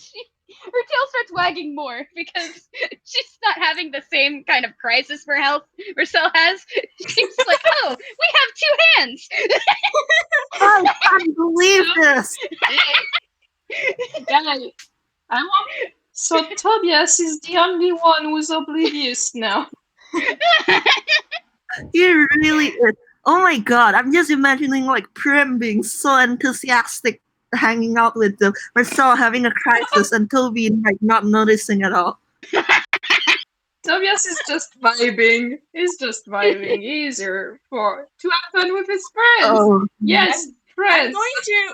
Speaker 2: her tail starts wagging more because she's not having the same kind of crisis for health Mersel has. She's like, oh, we have two hands.
Speaker 4: I can't believe this.
Speaker 7: Guy, I want. So Tobias is the only one who's oblivious now.
Speaker 4: He really is. Oh my god, I'm just imagining like Prim being so enthusiastic hanging out with them, Marcel having a crisis, and Toby like not noticing at all.
Speaker 7: Tobias is just vibing. He's just vibing. Easier to have fun with his friends.
Speaker 4: Oh,
Speaker 7: Yes, friends.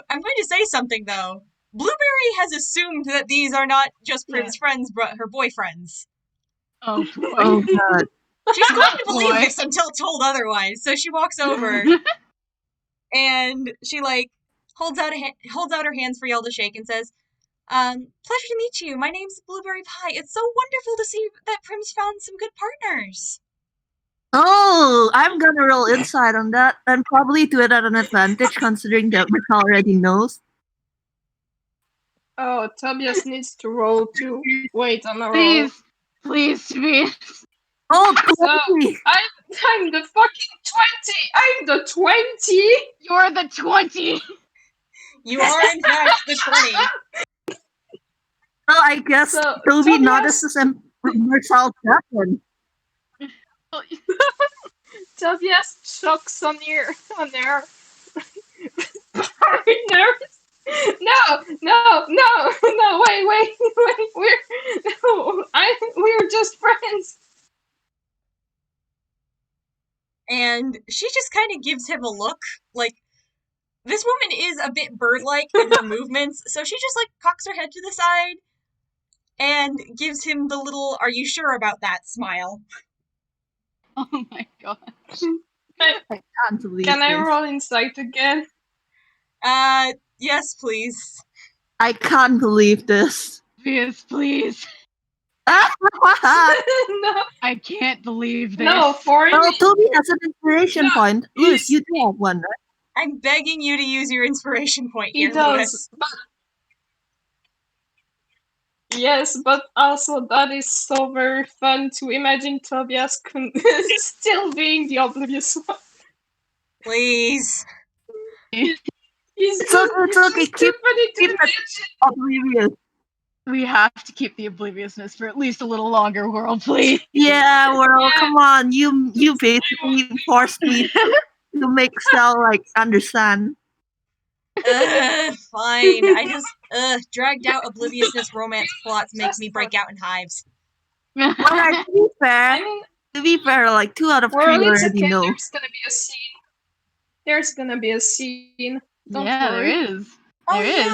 Speaker 1: I'm going to say something though. Blueberry has assumed that these are not just Prim's friends, but her boyfriends.
Speaker 2: Oh boy.
Speaker 4: oh god.
Speaker 1: She's going to believe
Speaker 2: Boy.
Speaker 1: this until told otherwise. So she walks over and she like holds out her hands for y'all to shake and says, "Pleasure to meet you. My name's Blueberry Pie. It's so wonderful to see that Prim's found some good partners."
Speaker 4: Oh, I'm gonna roll insight on that and probably do it at an advantage considering that Marcel already knows.
Speaker 7: Oh, Tobias needs to roll too. Wait on a roll.
Speaker 2: Please, Tobias.
Speaker 4: Oh,
Speaker 7: So,
Speaker 4: Toby!
Speaker 7: I'm the fucking 20! I'm the 20!
Speaker 2: You're the 20.
Speaker 1: You are in fact the 20.
Speaker 4: Well, I guess
Speaker 7: So,
Speaker 4: Toby
Speaker 7: Tobias-
Speaker 4: notices and Marcel doesn't.
Speaker 7: Tobias chokes on their partners. No, wait, we're just friends.
Speaker 1: And she just kind of gives him a look, like, this woman is a bit bird-like in her movements, so she just, like, cocks her head to the side and gives him the little, "Are you sure about that?" smile.
Speaker 2: Oh my god.
Speaker 4: I can't believe
Speaker 7: Can I
Speaker 4: this.
Speaker 7: roll insight again?
Speaker 1: Yes, please.
Speaker 4: I can't believe this.
Speaker 2: Tobias, please.
Speaker 7: No,
Speaker 2: I can't believe this.
Speaker 7: no, for
Speaker 4: Well,
Speaker 7: me.
Speaker 4: Toby has an inspiration
Speaker 7: No,
Speaker 4: point. Louis, you do have one, right?
Speaker 1: I'm begging you to use your inspiration point
Speaker 7: He
Speaker 1: here,
Speaker 7: does,
Speaker 1: Louis.
Speaker 7: but yes, but also that is so very fun to imagine Tobias still being the oblivious one.
Speaker 1: Please.
Speaker 4: It's okay. Keep it oblivious.
Speaker 2: We have to keep the obliviousness for at least a little longer, world, please.
Speaker 4: Yeah, well,
Speaker 7: Yeah.
Speaker 4: come on. You basically forced me to make Sal like understand.
Speaker 1: Fine. I just, dragged out obliviousness romance plots make me break out in hives.
Speaker 4: Well, to be fair,
Speaker 7: I mean,
Speaker 4: like 2 out of 3
Speaker 7: well, it's
Speaker 4: already
Speaker 7: okay.
Speaker 4: know.
Speaker 7: There's gonna be a scene. There's gonna be a scene. Don't
Speaker 2: yeah,
Speaker 7: worry.
Speaker 2: there is.
Speaker 1: Oh,
Speaker 2: There is.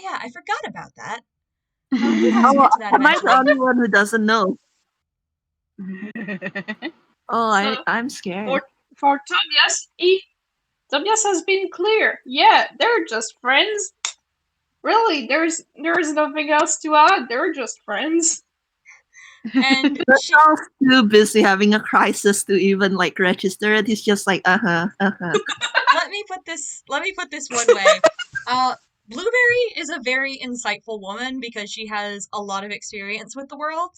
Speaker 1: yeah. I forgot about that. We have to
Speaker 4: Oh,
Speaker 1: get to that
Speaker 4: am I the
Speaker 1: eventually.
Speaker 4: only one who doesn't know? Oh,
Speaker 7: So,
Speaker 4: I'm scared.
Speaker 7: For Tobias, Tobias has been clear. Yeah, they're just friends. Really, there's nothing else to add. They're just friends.
Speaker 1: And
Speaker 4: Mersel's too busy having a crisis to even like register it. He's just like,
Speaker 1: let me put this one way. Blueberry is a very insightful woman because she has a lot of experience with the world.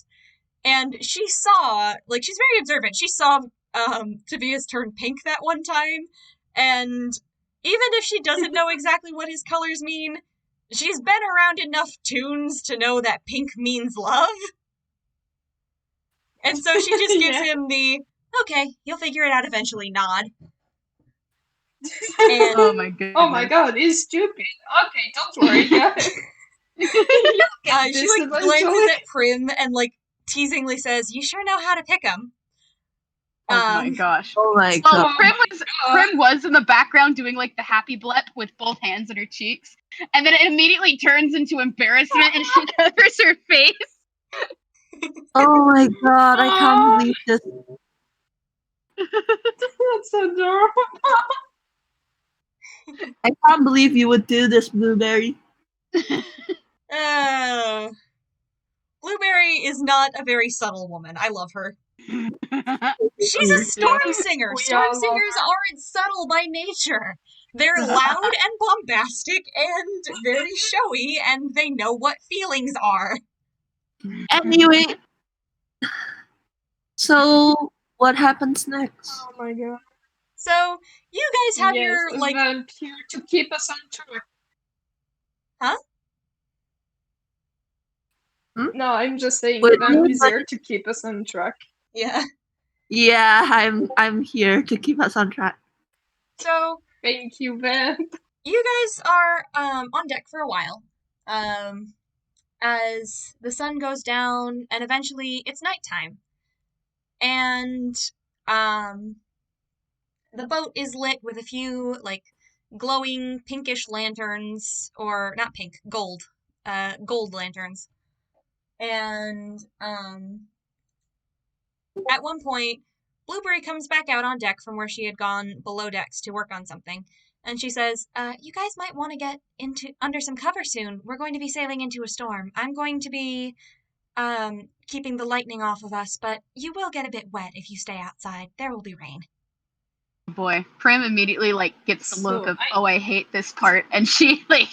Speaker 1: And she saw, like, she's very observant. She saw Tobias turn pink that one time, and even if she doesn't know exactly what his colors mean, she's been around enough toons to know that pink means love. And so she just gives him the, okay, you'll figure it out eventually nod. And
Speaker 2: Oh my god.
Speaker 7: Oh my god, he's stupid. Okay, don't worry, guys.
Speaker 1: she like glances at Prim and like teasingly says, "You sure know how to pick 'em."
Speaker 2: Oh my gosh.
Speaker 4: oh my
Speaker 2: So
Speaker 4: god.
Speaker 2: Prim was in the background doing like the happy blep with both hands in her cheeks, and then it immediately turns into embarrassment and she covers her face.
Speaker 4: Oh my god, I can't believe this.
Speaker 7: That's adorable.
Speaker 4: I can't believe you would do this, Blueberry.
Speaker 1: Oh. Blueberry is not a very subtle woman. I love her. She's a storm singer.
Speaker 7: We
Speaker 1: Storm
Speaker 7: all love
Speaker 1: singers aren't subtle by nature. They're loud and bombastic and very showy, and they know what feelings are.
Speaker 4: Anyway, so what happens next?
Speaker 7: Oh my god.
Speaker 1: So, you guys have
Speaker 7: Yes,
Speaker 1: your, like...
Speaker 7: Vamp here to keep us on track.
Speaker 1: Huh?
Speaker 7: No, I'm just saying
Speaker 4: Wait,
Speaker 7: Vamp is here to keep us on track.
Speaker 1: Yeah.
Speaker 4: Yeah, I'm here to keep us on track.
Speaker 1: So,
Speaker 7: Thank you, Vamp.
Speaker 1: you guys are on deck for a while. As the sun goes down, and eventually it's nighttime. And the boat is lit with a few like glowing pinkish lanterns, or not pink, gold lanterns. And at one point, Blueberry comes back out on deck from where she had gone below decks to work on something, and she says, "You guys might want to get under some cover soon. We're going to be sailing into a storm. I'm going to be keeping the lightning off of us, but you will get a bit wet if you stay outside. There will be rain."
Speaker 2: Boy, Prim immediately like gets the look
Speaker 7: So
Speaker 2: of, oh, I hate this part, and she like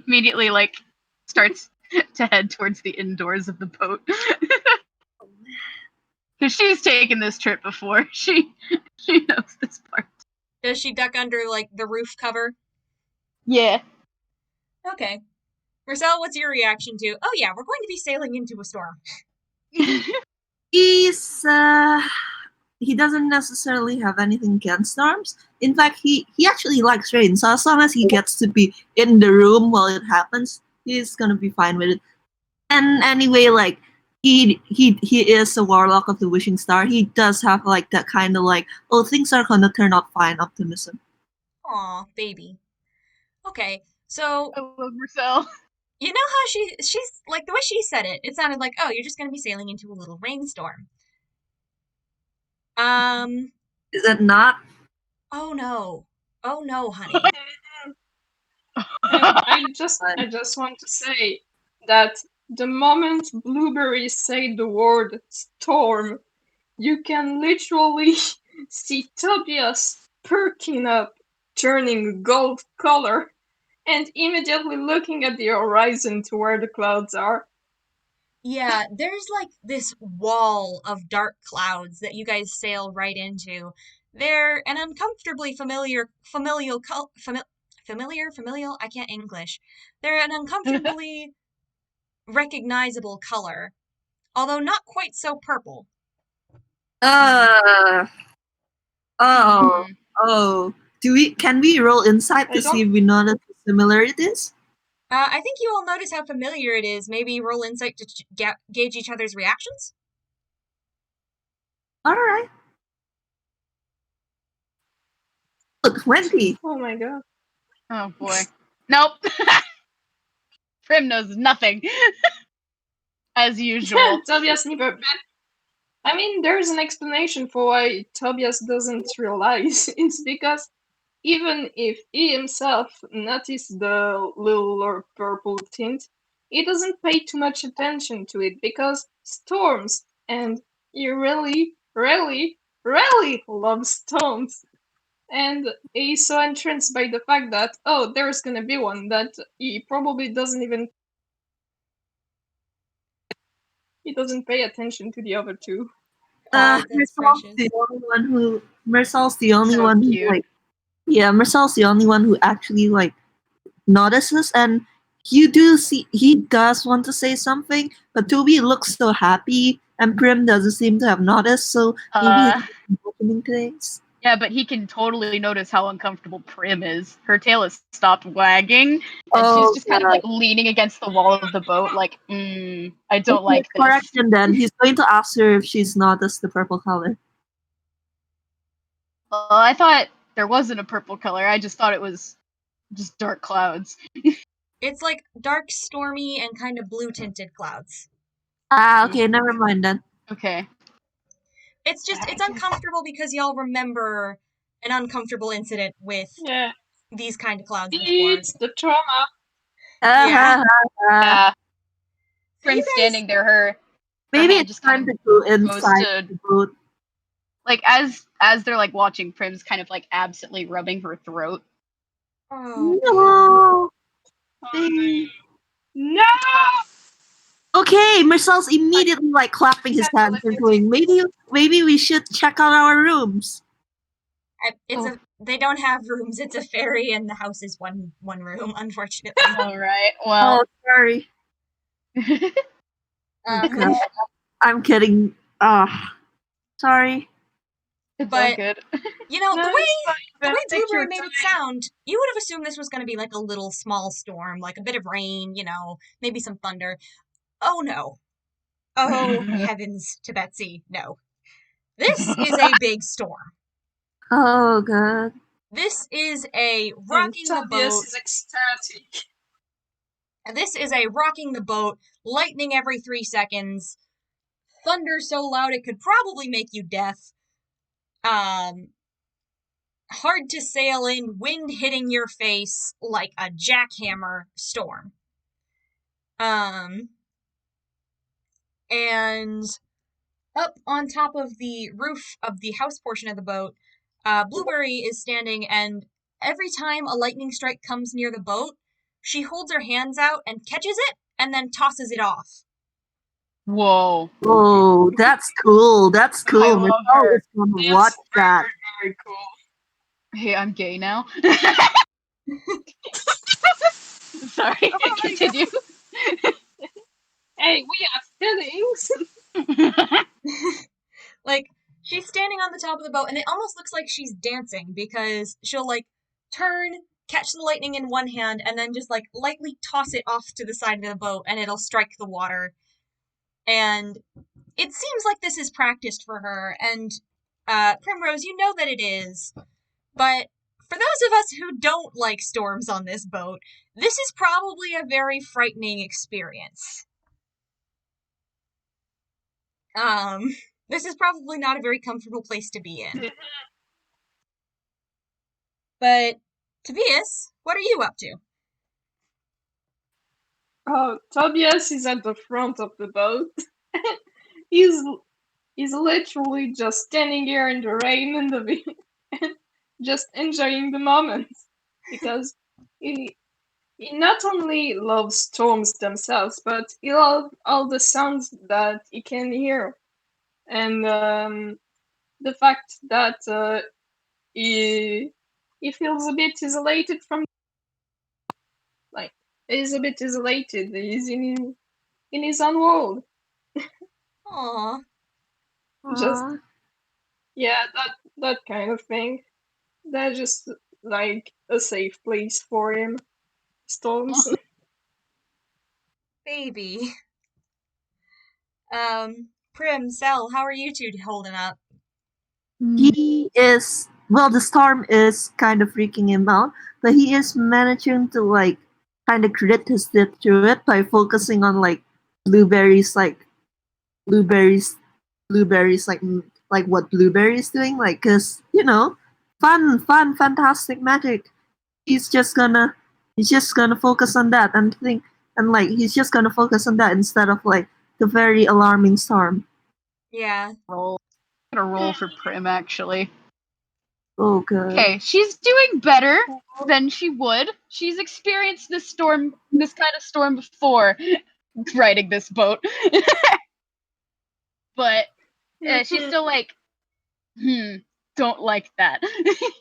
Speaker 2: immediately like starts to head towards the indoors of the boat. Because she's taken this trip before. She knows this part.
Speaker 1: Does she duck under like the roof cover?
Speaker 2: Yeah.
Speaker 1: Okay. Mersel, what's your reaction to, oh yeah, we're going to be sailing into a storm?
Speaker 4: He doesn't necessarily have anything against storms. In fact, he actually likes rain. So as long as he gets to be in the room while it happens, he's gonna be fine with it. And anyway, like he is a warlock of the wishing star. He does have like that kind of like, oh, things are gonna turn out fine optimism.
Speaker 1: Aw, baby. Okay, so
Speaker 2: I love Marcel.
Speaker 1: you know how she's like, the way she said it, it sounded like, oh, you're just gonna be sailing into a little rainstorm.
Speaker 4: Is that not?
Speaker 1: Oh no, honey.
Speaker 7: I just want to say that the moment Blueberry said the word storm, you can literally see Tobias perking up, turning gold color, and immediately looking at the horizon to where the clouds are.
Speaker 1: Yeah, there's like this wall of dark clouds that you guys sail right into. They're an uncomfortably familial, I can't English. They're an uncomfortably recognizable color, although not quite so purple.
Speaker 4: Oh. Can we roll insight to see if we notice the similarities?
Speaker 1: I think you all notice how familiar it is. Maybe roll insight to gauge each other's reactions?
Speaker 4: Alright. Look, 20.
Speaker 7: Oh my god.
Speaker 2: Oh boy. Nope. Prim knows nothing. As usual.
Speaker 7: Tobias never. I mean, there's an explanation for why Tobias doesn't realize. It's because even if he himself noticed the little purple tint, he doesn't pay too much attention to it because storms, and he really, really, really loves storms. And he's so entranced by the fact that, oh, there's gonna be one, that he probably doesn't even... He doesn't pay attention to the other two.
Speaker 1: Oh, that's precious.
Speaker 4: Mersel's the only
Speaker 2: So
Speaker 4: one who
Speaker 2: cute.
Speaker 4: like, yeah, Mersel's the only one who actually like notices, and you do see he does want to say something, but Toby looks so happy, and Prim doesn't seem to have noticed, so maybe he's opening things.
Speaker 2: Yeah, but he can totally notice how uncomfortable Prim is. Her tail has stopped wagging, and she's just kind of like leaning against the wall of the boat, like, I don't like this.
Speaker 4: Correction then, he's going to ask her if she's noticed the purple color.
Speaker 2: Well, I thought there wasn't a purple color. I just thought it was just dark clouds.
Speaker 1: It's like dark, stormy, and kind of blue tinted clouds.
Speaker 4: Ah, okay, never mind then.
Speaker 2: Okay.
Speaker 1: It's just, it's uncomfortable because y'all remember an uncomfortable incident with these kind of clouds before.
Speaker 7: It's the trauma.
Speaker 1: Yeah.
Speaker 2: Yeah.
Speaker 1: So you
Speaker 2: Prim standing there, her
Speaker 4: Maybe
Speaker 2: hand
Speaker 4: it's
Speaker 2: just kind
Speaker 4: time
Speaker 2: of
Speaker 4: to go
Speaker 2: goes
Speaker 4: inside
Speaker 2: to,
Speaker 4: the boat.
Speaker 2: like, as they're like watching, Prim's kind of like absently rubbing her throat.
Speaker 1: Oh,
Speaker 4: No.
Speaker 7: No!
Speaker 4: Okay, Mercel's immediately like clapping his hands and going, maybe we should check out our rooms.
Speaker 1: They don't have rooms. It's a ferry, and the house is one room, unfortunately.
Speaker 2: All right. Well.
Speaker 4: Oh, sorry. I'm kidding. Sorry.
Speaker 2: It's
Speaker 1: But
Speaker 2: all good.
Speaker 1: You know,
Speaker 7: No,
Speaker 1: the way
Speaker 7: take
Speaker 1: Blueberry
Speaker 7: your
Speaker 1: made it
Speaker 7: time.
Speaker 1: sound, you would have assumed this was going to be like a little small storm, like a bit of rain, you know, maybe some thunder. Oh no. Oh heavens to Betsy, no. This is a big storm.
Speaker 4: Oh god.
Speaker 1: This is a rocking the boat.
Speaker 7: Is ecstatic.
Speaker 1: This is a rocking the boat, lightning every 3 seconds, thunder so loud it could probably make you deaf. Hard to sail in, wind hitting your face like a jackhammer storm. And up on top of the roof of the house portion of the boat, Blueberry is standing, and every time a lightning strike comes near the boat, she holds her hands out and catches it, and then tosses it off.
Speaker 2: Whoa.
Speaker 4: Whoa, that's cool. That's cool.
Speaker 2: I love her.
Speaker 4: Is gonna watch that.
Speaker 7: Very cool.
Speaker 2: Hey, I'm gay now. Sorry, continue.
Speaker 7: Hey, we have feelings.
Speaker 1: Like, she's standing on the top of the boat, and it almost looks like she's dancing, because she'll, like, turn, catch the lightning in one hand, and then just, like, lightly toss it off to the side of the boat, and it'll strike the water. And it seems like this is practiced for her, and, Primrose, you know that it is. But for those of us who don't like storms on this boat, this is probably a very frightening experience. This is probably not a very comfortable place to be in. But, Tobias, what are you up to?
Speaker 7: Oh, Tobias is at the front of the boat. he's literally just standing here in the rain and the wind, just enjoying the moment, because he not only loves storms themselves, but he loves all the sounds that he can hear, and the fact that he feels a bit isolated from, like, he's a bit isolated. He's in his own world.
Speaker 1: Aww.
Speaker 7: Just that kind of thing. That's just like a safe place for him. Storms.
Speaker 1: Baby. Prim, Sel, how are you two holding up?
Speaker 4: He is, well, the storm is kind of freaking him out, but he is managing to like kind of grit his teeth through it by focusing on like blueberries like what Blueberry is doing, like, cause you know, fun, fantastic magic. He's just gonna focus on that and think, and like he's just gonna focus on that instead of like the very alarming storm.
Speaker 1: Yeah.
Speaker 2: Roll. I'm gonna roll for Prim, actually.
Speaker 4: Oh, good.
Speaker 2: Okay, she's doing better than she would. She's experienced this kind of storm before riding this boat. But she's still like, don't like that.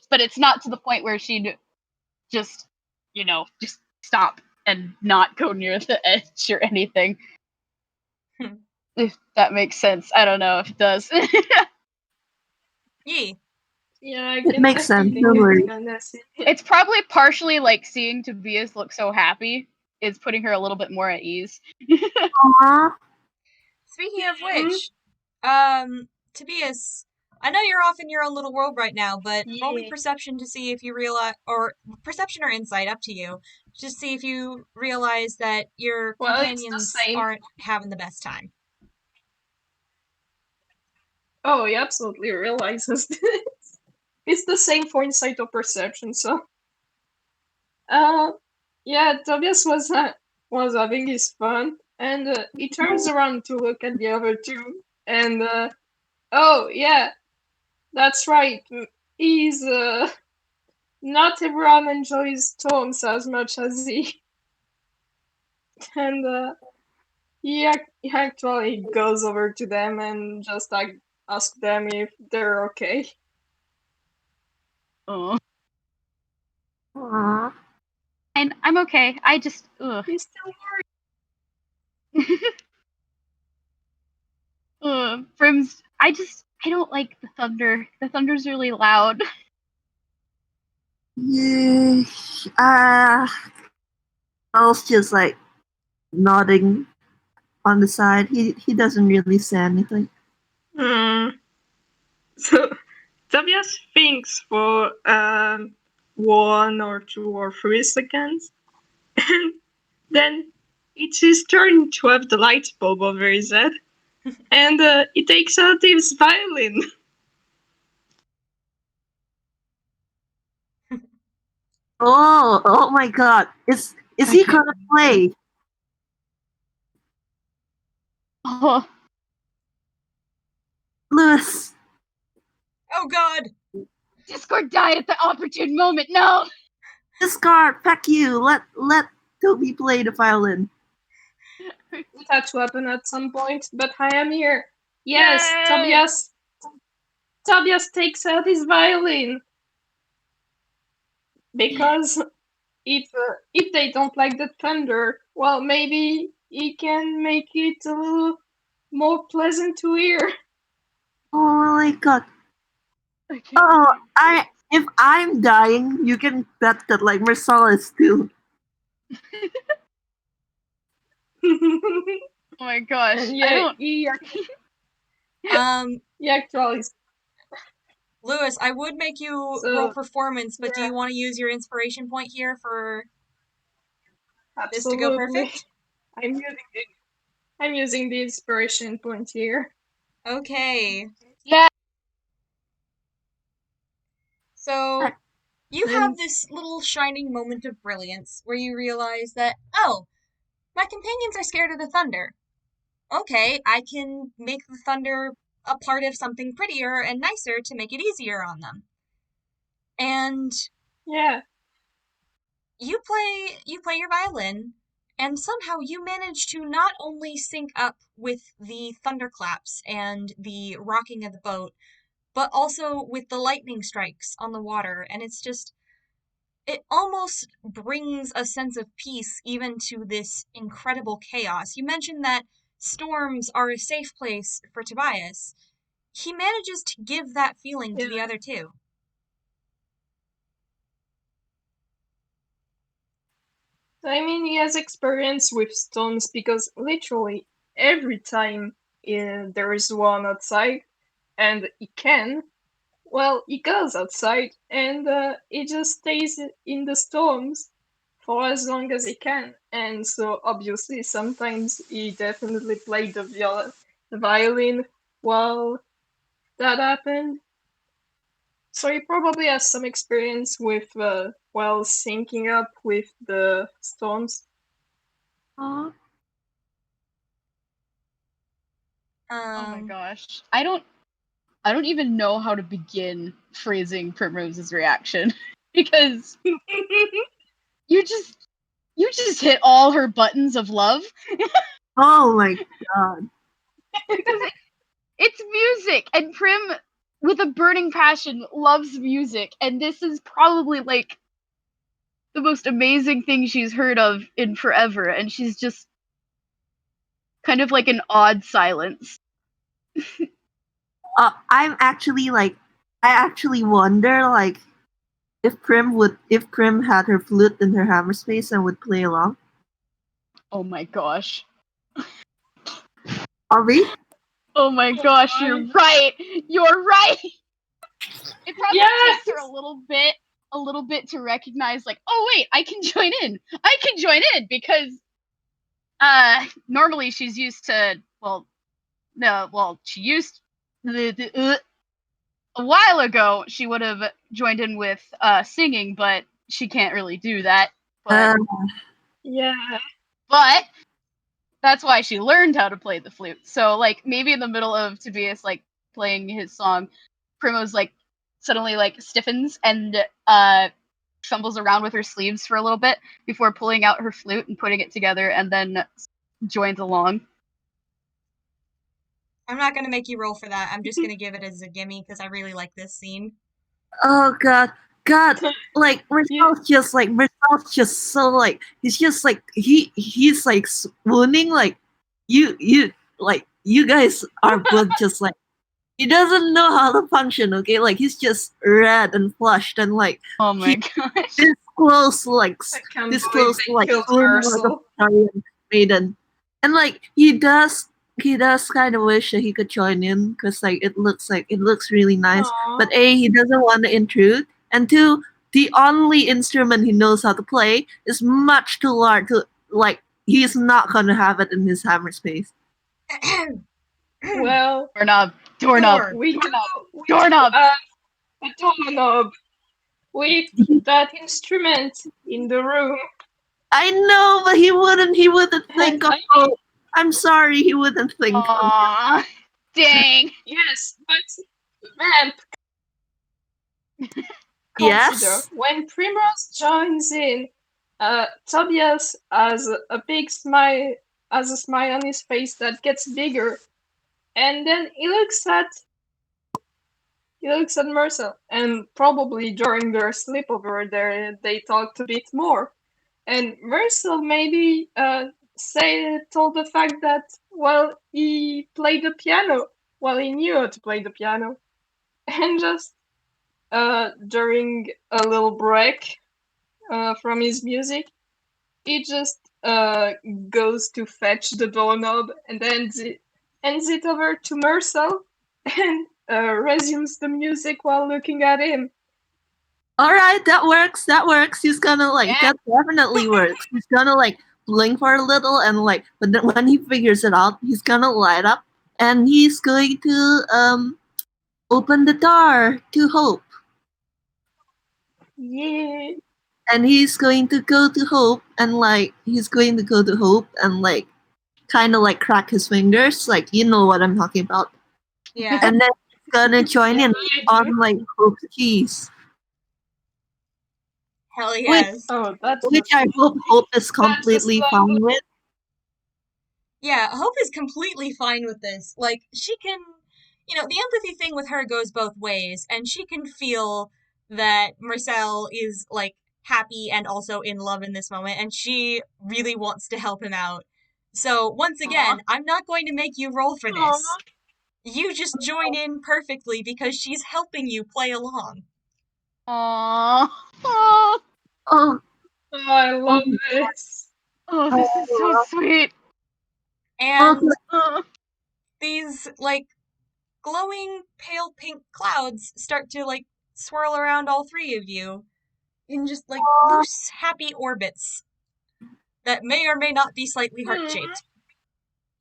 Speaker 2: But it's not to the point where she'd just stop and not go near the edge or anything. If that makes sense. I don't know if it does.
Speaker 1: Yee.
Speaker 7: Yeah, I
Speaker 4: It
Speaker 7: can
Speaker 4: makes sense,
Speaker 7: definitely
Speaker 4: don't worry.
Speaker 7: kinda see it.
Speaker 2: It's probably partially like seeing Tobias look so happy is putting her a little bit more at ease.
Speaker 4: Aww.
Speaker 1: Speaking of which, Tobias, I know you're off in your own little world right now, but roll me
Speaker 7: Yeah.
Speaker 1: perception to see if you realize, or perception or insight, up to you, just see if you realize that your
Speaker 7: Well, it's the
Speaker 1: companions
Speaker 7: same.
Speaker 1: aren't having the best time.
Speaker 7: Oh, he absolutely realizes this. It's the same for insight or perception, so. Yeah, Tobias was having his fun, and he turns around to look at the other two, and oh yeah, that's right. He's not everyone enjoys storms as much as he, and he actually goes over to them and just like asks them if they're okay.
Speaker 2: Oh.
Speaker 4: Aww.
Speaker 2: And I'm okay. I just
Speaker 7: He's still
Speaker 2: Prim's I don't like the thunder. The thunder's really loud.
Speaker 4: Yeah. Al's just like nodding on the side. He doesn't really say anything.
Speaker 3: So Tobias thinks for 1 or 2 or 3 seconds, and then it's his turn to have the light bulb over his head, and he takes out his violin.
Speaker 4: Oh my god. Is he gonna play?
Speaker 2: Oh,
Speaker 4: Lewis.
Speaker 1: Oh God!
Speaker 2: Discord died at the opportune moment. No.
Speaker 4: Discard, pack you. Let Toby play the violin.
Speaker 7: it had to happen at some point, but I am here. Yes,
Speaker 2: Yay!
Speaker 7: Tobias takes out his violin because if they don't like the thunder, well, maybe he can make it a little more pleasant to hear.
Speaker 4: Oh my god. Oh, if I'm dying, you can bet that like Mersel is too.
Speaker 2: Oh my gosh.
Speaker 7: And
Speaker 2: I
Speaker 7: yeah,
Speaker 2: don't.
Speaker 7: he actually.
Speaker 1: Lewis, I would make you
Speaker 7: So,
Speaker 1: roll performance, but do
Speaker 7: yeah.
Speaker 1: you want to use your inspiration point here for this to
Speaker 7: Absolutely.
Speaker 1: go perfect?
Speaker 7: I'm using the inspiration point here.
Speaker 1: Okay.
Speaker 2: Yeah.
Speaker 1: So you
Speaker 7: And-
Speaker 1: have this little shining moment of brilliance where you realize that, oh, my companions are scared of the thunder. Okay, I can make the thunder a part of something prettier and nicer to make it easier on them. And
Speaker 7: Yeah.
Speaker 1: you play your violin, and somehow you manage to not only sync up with the thunderclaps and the rocking of the boat, but also with the lightning strikes on the water, and it almost brings a sense of peace even to this incredible chaos. You mentioned that storms are a safe place for Tobias. He manages to give that feeling to the
Speaker 7: Yeah.
Speaker 1: other two.
Speaker 7: I mean, he has experience with storms because literally every time there is one outside and he can, well, he goes outside and he just stays in the storms for as long as he can. And so obviously sometimes he definitely played the violin while that happened. So he probably has some experience with well syncing up with the storms.
Speaker 4: Aw.
Speaker 2: Oh my gosh. I don't even know how to begin phrasing Primrose's reaction because you just hit all her buttons of love.
Speaker 4: Oh my god.
Speaker 2: Because it's music, and Prim, with a burning passion, loves music, and this is probably like the most amazing thing she's heard of in forever, and she's just kind of like an odd silence.
Speaker 4: I'm actually like, I actually wonder like if Prim had her flute in her hammer space and would play along.
Speaker 2: Oh my gosh.
Speaker 4: Obby?
Speaker 2: Oh my gosh, you're right. You're right. It probably
Speaker 7: Yes!
Speaker 2: takes her a little bit to recognize like, oh wait, I can join in. I can join in because normally she's used to she used a while ago she would have joined in with singing, but she can't really do that. But
Speaker 7: Yeah.
Speaker 2: but that's why she learned how to play the flute. So like maybe in the middle of Tobias like playing his song, Primrose like suddenly like stiffens and fumbles around with her sleeves for a little bit before pulling out her flute and putting it together and then joins along.
Speaker 1: I'm not gonna make you roll for that. I'm just gonna give it as a gimme because I really like this scene.
Speaker 4: Oh god. God, like Mersel's just so like he's just like he's like swooning like you like you guys are both just like he doesn't know how to function, okay? Like he's just red and flushed and like
Speaker 2: Oh my gosh.
Speaker 4: this close like
Speaker 7: I can't
Speaker 4: this
Speaker 7: believe
Speaker 4: close
Speaker 7: they
Speaker 4: like
Speaker 7: killed
Speaker 4: swooning like a
Speaker 7: Mersel.
Speaker 4: Italian maiden. And like he does kind of wish that he could join in because like it looks really nice.
Speaker 7: Aw.
Speaker 4: But A, he doesn't want to intrude, and two, the only instrument he knows how to play is much too large to like. He's not gonna have it in his hammer space.
Speaker 7: Well,
Speaker 2: Doorknob.
Speaker 1: Door.
Speaker 7: we do
Speaker 2: Doorknob.
Speaker 7: a doorknob with that instrument in the room.
Speaker 4: I know, but he wouldn't think of.
Speaker 7: I mean,
Speaker 4: I'm sorry, he wouldn't think of.
Speaker 2: Aww. Dang.
Speaker 7: yes, but Vamp, consider
Speaker 4: Yes.
Speaker 7: when Primrose joins in, Tobias has a big smile, has a smile on his face that gets bigger, and then he looks at Mersel, and probably during their sleepover, they talked a bit more, and Mersel maybe told the fact that he played the piano, he knew how to play the piano, and just during a little break from his music, he just goes to fetch the doorknob and then hands it over to Mersel and resumes the music while looking at him.
Speaker 4: All right, that works. He's gonna like that definitely works. He's gonna like blink for a little and like, but then when he figures it out, he's gonna light up and he's going to open the door to Hope.
Speaker 7: Yeah.
Speaker 4: And he's going to go to Hope and like kind of like crack his fingers, like you know what I'm talking about.
Speaker 1: Yeah.
Speaker 4: And then he's gonna join in
Speaker 7: I do.
Speaker 4: on like Hope's keys.
Speaker 1: Hell yes.
Speaker 7: Oh, that's
Speaker 4: Which I hope Hope is completely fine with.
Speaker 1: Yeah, Hope is completely fine with this. Like, she can, the empathy thing with her goes both ways, and she can feel that Mersel is, like, happy and also in love in this moment, and she really wants to help him out. So, once again, I'm not going to make you roll for this. You just join in perfectly because she's helping you play along.
Speaker 2: Aww.
Speaker 4: Oh,
Speaker 7: I love this.
Speaker 2: Oh, this is so sweet.
Speaker 1: And
Speaker 2: Oh.
Speaker 1: these, like, glowing pale pink clouds start to, like, swirl around all three of you in just, like, loose, happy orbits that may or may not be slightly heart-shaped.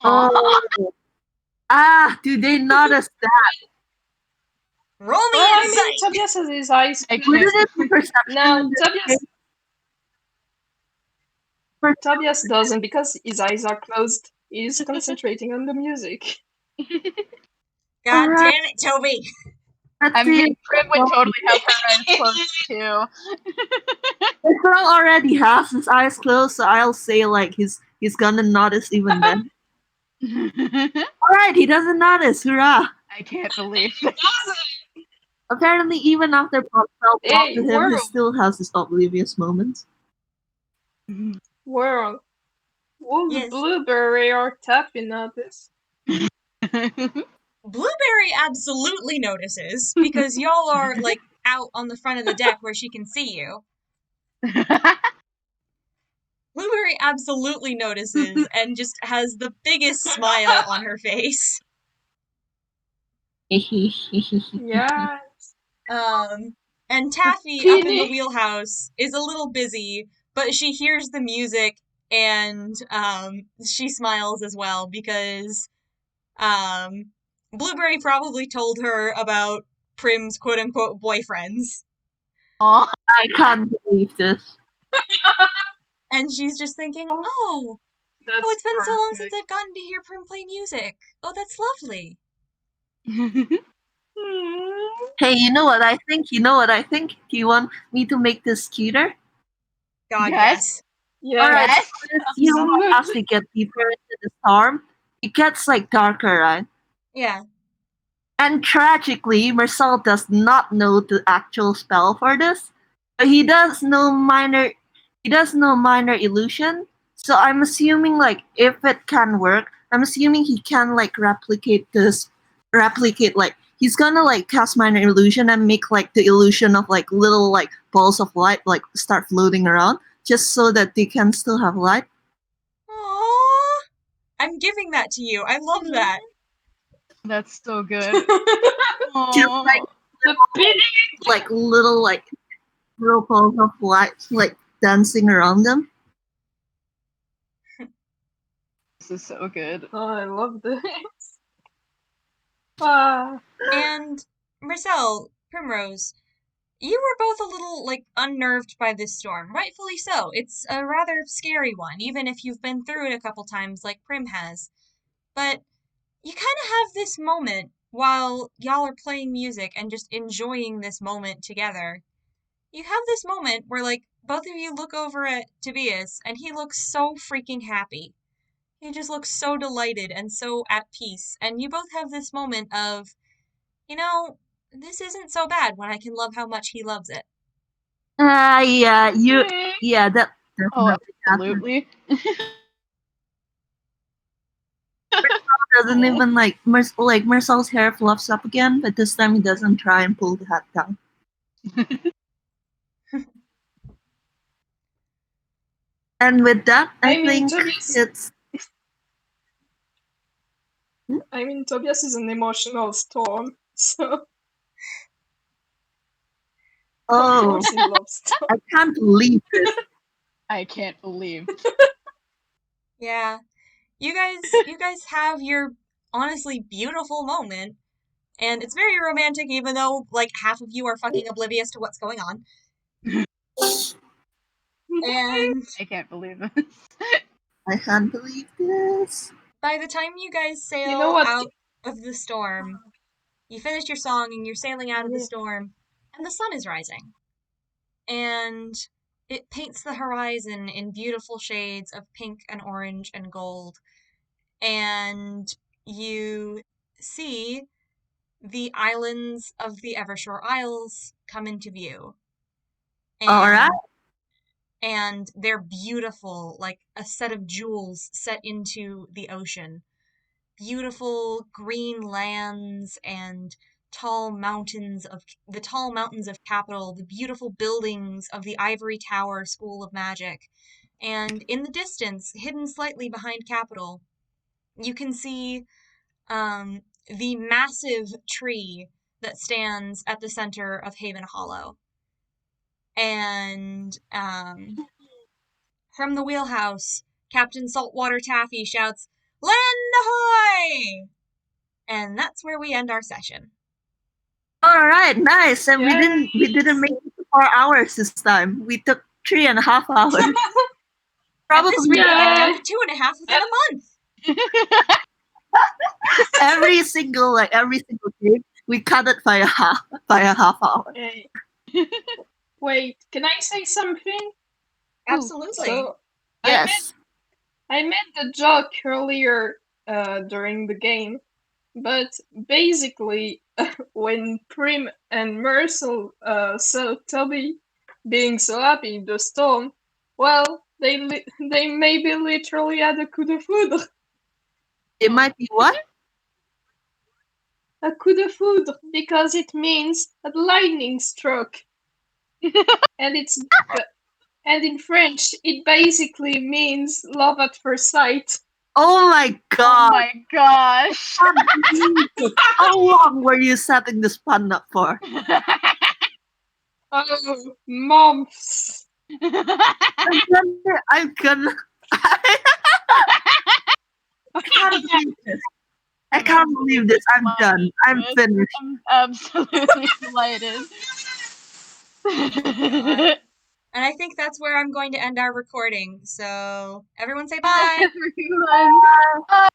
Speaker 4: oh. Do they notice that?
Speaker 1: Roll me
Speaker 7: Well, I
Speaker 1: insight!
Speaker 7: mean, Tobias has his eyes
Speaker 2: I
Speaker 7: closed.
Speaker 4: Wouldn't it be perception?
Speaker 7: Now,
Speaker 4: in this case?
Speaker 7: Tobias doesn't because his eyes are closed. He's concentrating on the music.
Speaker 1: God
Speaker 4: Alright.
Speaker 1: damn it, Toby!
Speaker 2: I mean, Prim would totally have her eyes closed too.
Speaker 4: Mersel already has his eyes closed, so I'll say like he's gonna notice even then. Alright, he doesn't notice. Hurrah!
Speaker 2: I can't believe this.
Speaker 4: Apparently, even after Pop fell
Speaker 7: Hey,
Speaker 4: to him, he
Speaker 7: world.
Speaker 4: still has his oblivious moments.
Speaker 7: World. Will the
Speaker 1: Yes.
Speaker 7: blueberry or taffy notice?
Speaker 1: Blueberry absolutely notices because y'all are like out on the front of the deck where she can see you. Blueberry absolutely notices and just has the biggest smile on her face.
Speaker 7: Yeah.
Speaker 1: And Taffy up in the wheelhouse is a little busy, but she hears the music and she smiles as well because Blueberry probably told her about Prim's quote-unquote boyfriends.
Speaker 2: Aw.
Speaker 4: I can't believe this.
Speaker 1: And she's just thinking, oh, it's been so long since I've gotten to hear Prim play music. Oh, that's lovely.
Speaker 4: Hey, you know what I think? Do you want me to make this cuter?
Speaker 1: God,
Speaker 2: Yes.
Speaker 7: Yeah.
Speaker 4: Alright,
Speaker 2: Yes.
Speaker 4: you know what, as we get deeper into the storm, it gets like darker, right?
Speaker 1: Yeah.
Speaker 4: And tragically, Mersel does not know the actual spell for this, but he does know minor illusion. So I'm assuming like if it can work, I'm assuming he can like replicate like he's gonna like cast minor illusion and make like the illusion of like little like balls of light like start floating around just so that they can still have light.
Speaker 1: Aww. I'm giving that to you. I love that.
Speaker 2: That's so good.
Speaker 4: Just like
Speaker 7: The pity.
Speaker 4: little balls of light like dancing around them.
Speaker 2: This is so good.
Speaker 7: Oh, I love this.
Speaker 1: And Mersel, Primrose, you were both a little, like, unnerved by this storm. Rightfully so. It's a rather scary one, even if you've been through it a couple times like Prim has. But you kind of have this moment while y'all are playing music and just enjoying this moment together. You have this moment where, like, both of you look over at Tobias and he looks so freaking happy. He just looks so delighted and so at peace. And you both have this moment of, you know, this isn't so bad when I can love how much he loves it.
Speaker 4: Yeah, that
Speaker 2: Oh,
Speaker 4: definitely happened.
Speaker 2: absolutely.
Speaker 4: Doesn't even like Mercel's hair fluffs up again, but this time he doesn't try and pull the hat down. And with that, I think it's.
Speaker 7: I mean, Tobias is an emotional storm, so of
Speaker 4: Oh,
Speaker 7: course he loves storm.
Speaker 4: I can't believe this.
Speaker 2: I can't believe.
Speaker 1: Yeah. You guys have your honestly beautiful moment, and it's very romantic even though like half of you are fucking oblivious to what's going on. And
Speaker 2: I can't believe this.
Speaker 4: I can't believe this.
Speaker 1: by the time you guys sail
Speaker 7: You know what?
Speaker 1: out of the storm, you finish your song and you're sailing out of the storm, and the sun is rising. And it paints the horizon in beautiful shades of pink and orange and gold. And you see the islands of the Evershore Isles come into view. And,
Speaker 4: All right.
Speaker 1: And they're beautiful, like a set of jewels set into the ocean. Beautiful green lands and tall mountains of capital, the beautiful buildings of the Ivory Tower School of Magic. And in the distance, hidden slightly behind Capital, you can see the massive tree that stands at the center of Haven Hollow. And from the wheelhouse, Captain Saltwater Taffy shouts, "Land ahoy!" And that's where we end our session.
Speaker 4: All right, nice. And we didn't make it to 4 hours this time. We took 3.5 hours.
Speaker 1: At this rate, we get down
Speaker 7: Yeah.
Speaker 1: to 2.5 within a month.
Speaker 4: every single game, we cut it by a half hour.
Speaker 7: Okay. Wait, can I say something?
Speaker 1: Absolutely.
Speaker 7: So
Speaker 4: Yes.
Speaker 7: I made the joke earlier during the game, but basically when Prim and Mersel saw Toby being so happy in the storm, well, they maybe literally had a coup de foudre.
Speaker 4: It might be what?
Speaker 7: A coup de foudre, because it means a lightning stroke. and in French, it basically means love at first sight.
Speaker 4: Oh my
Speaker 2: Oh
Speaker 4: god!
Speaker 2: my gosh.
Speaker 4: How long were you setting this pun up for?
Speaker 7: Oh, months.
Speaker 4: I'm gonna. I can't believe this. I can't believe this. I'm done. I'm finished.
Speaker 2: I'm absolutely delighted.
Speaker 1: And I think that's where I'm going to end our recording. So everyone say bye.
Speaker 2: Everyone.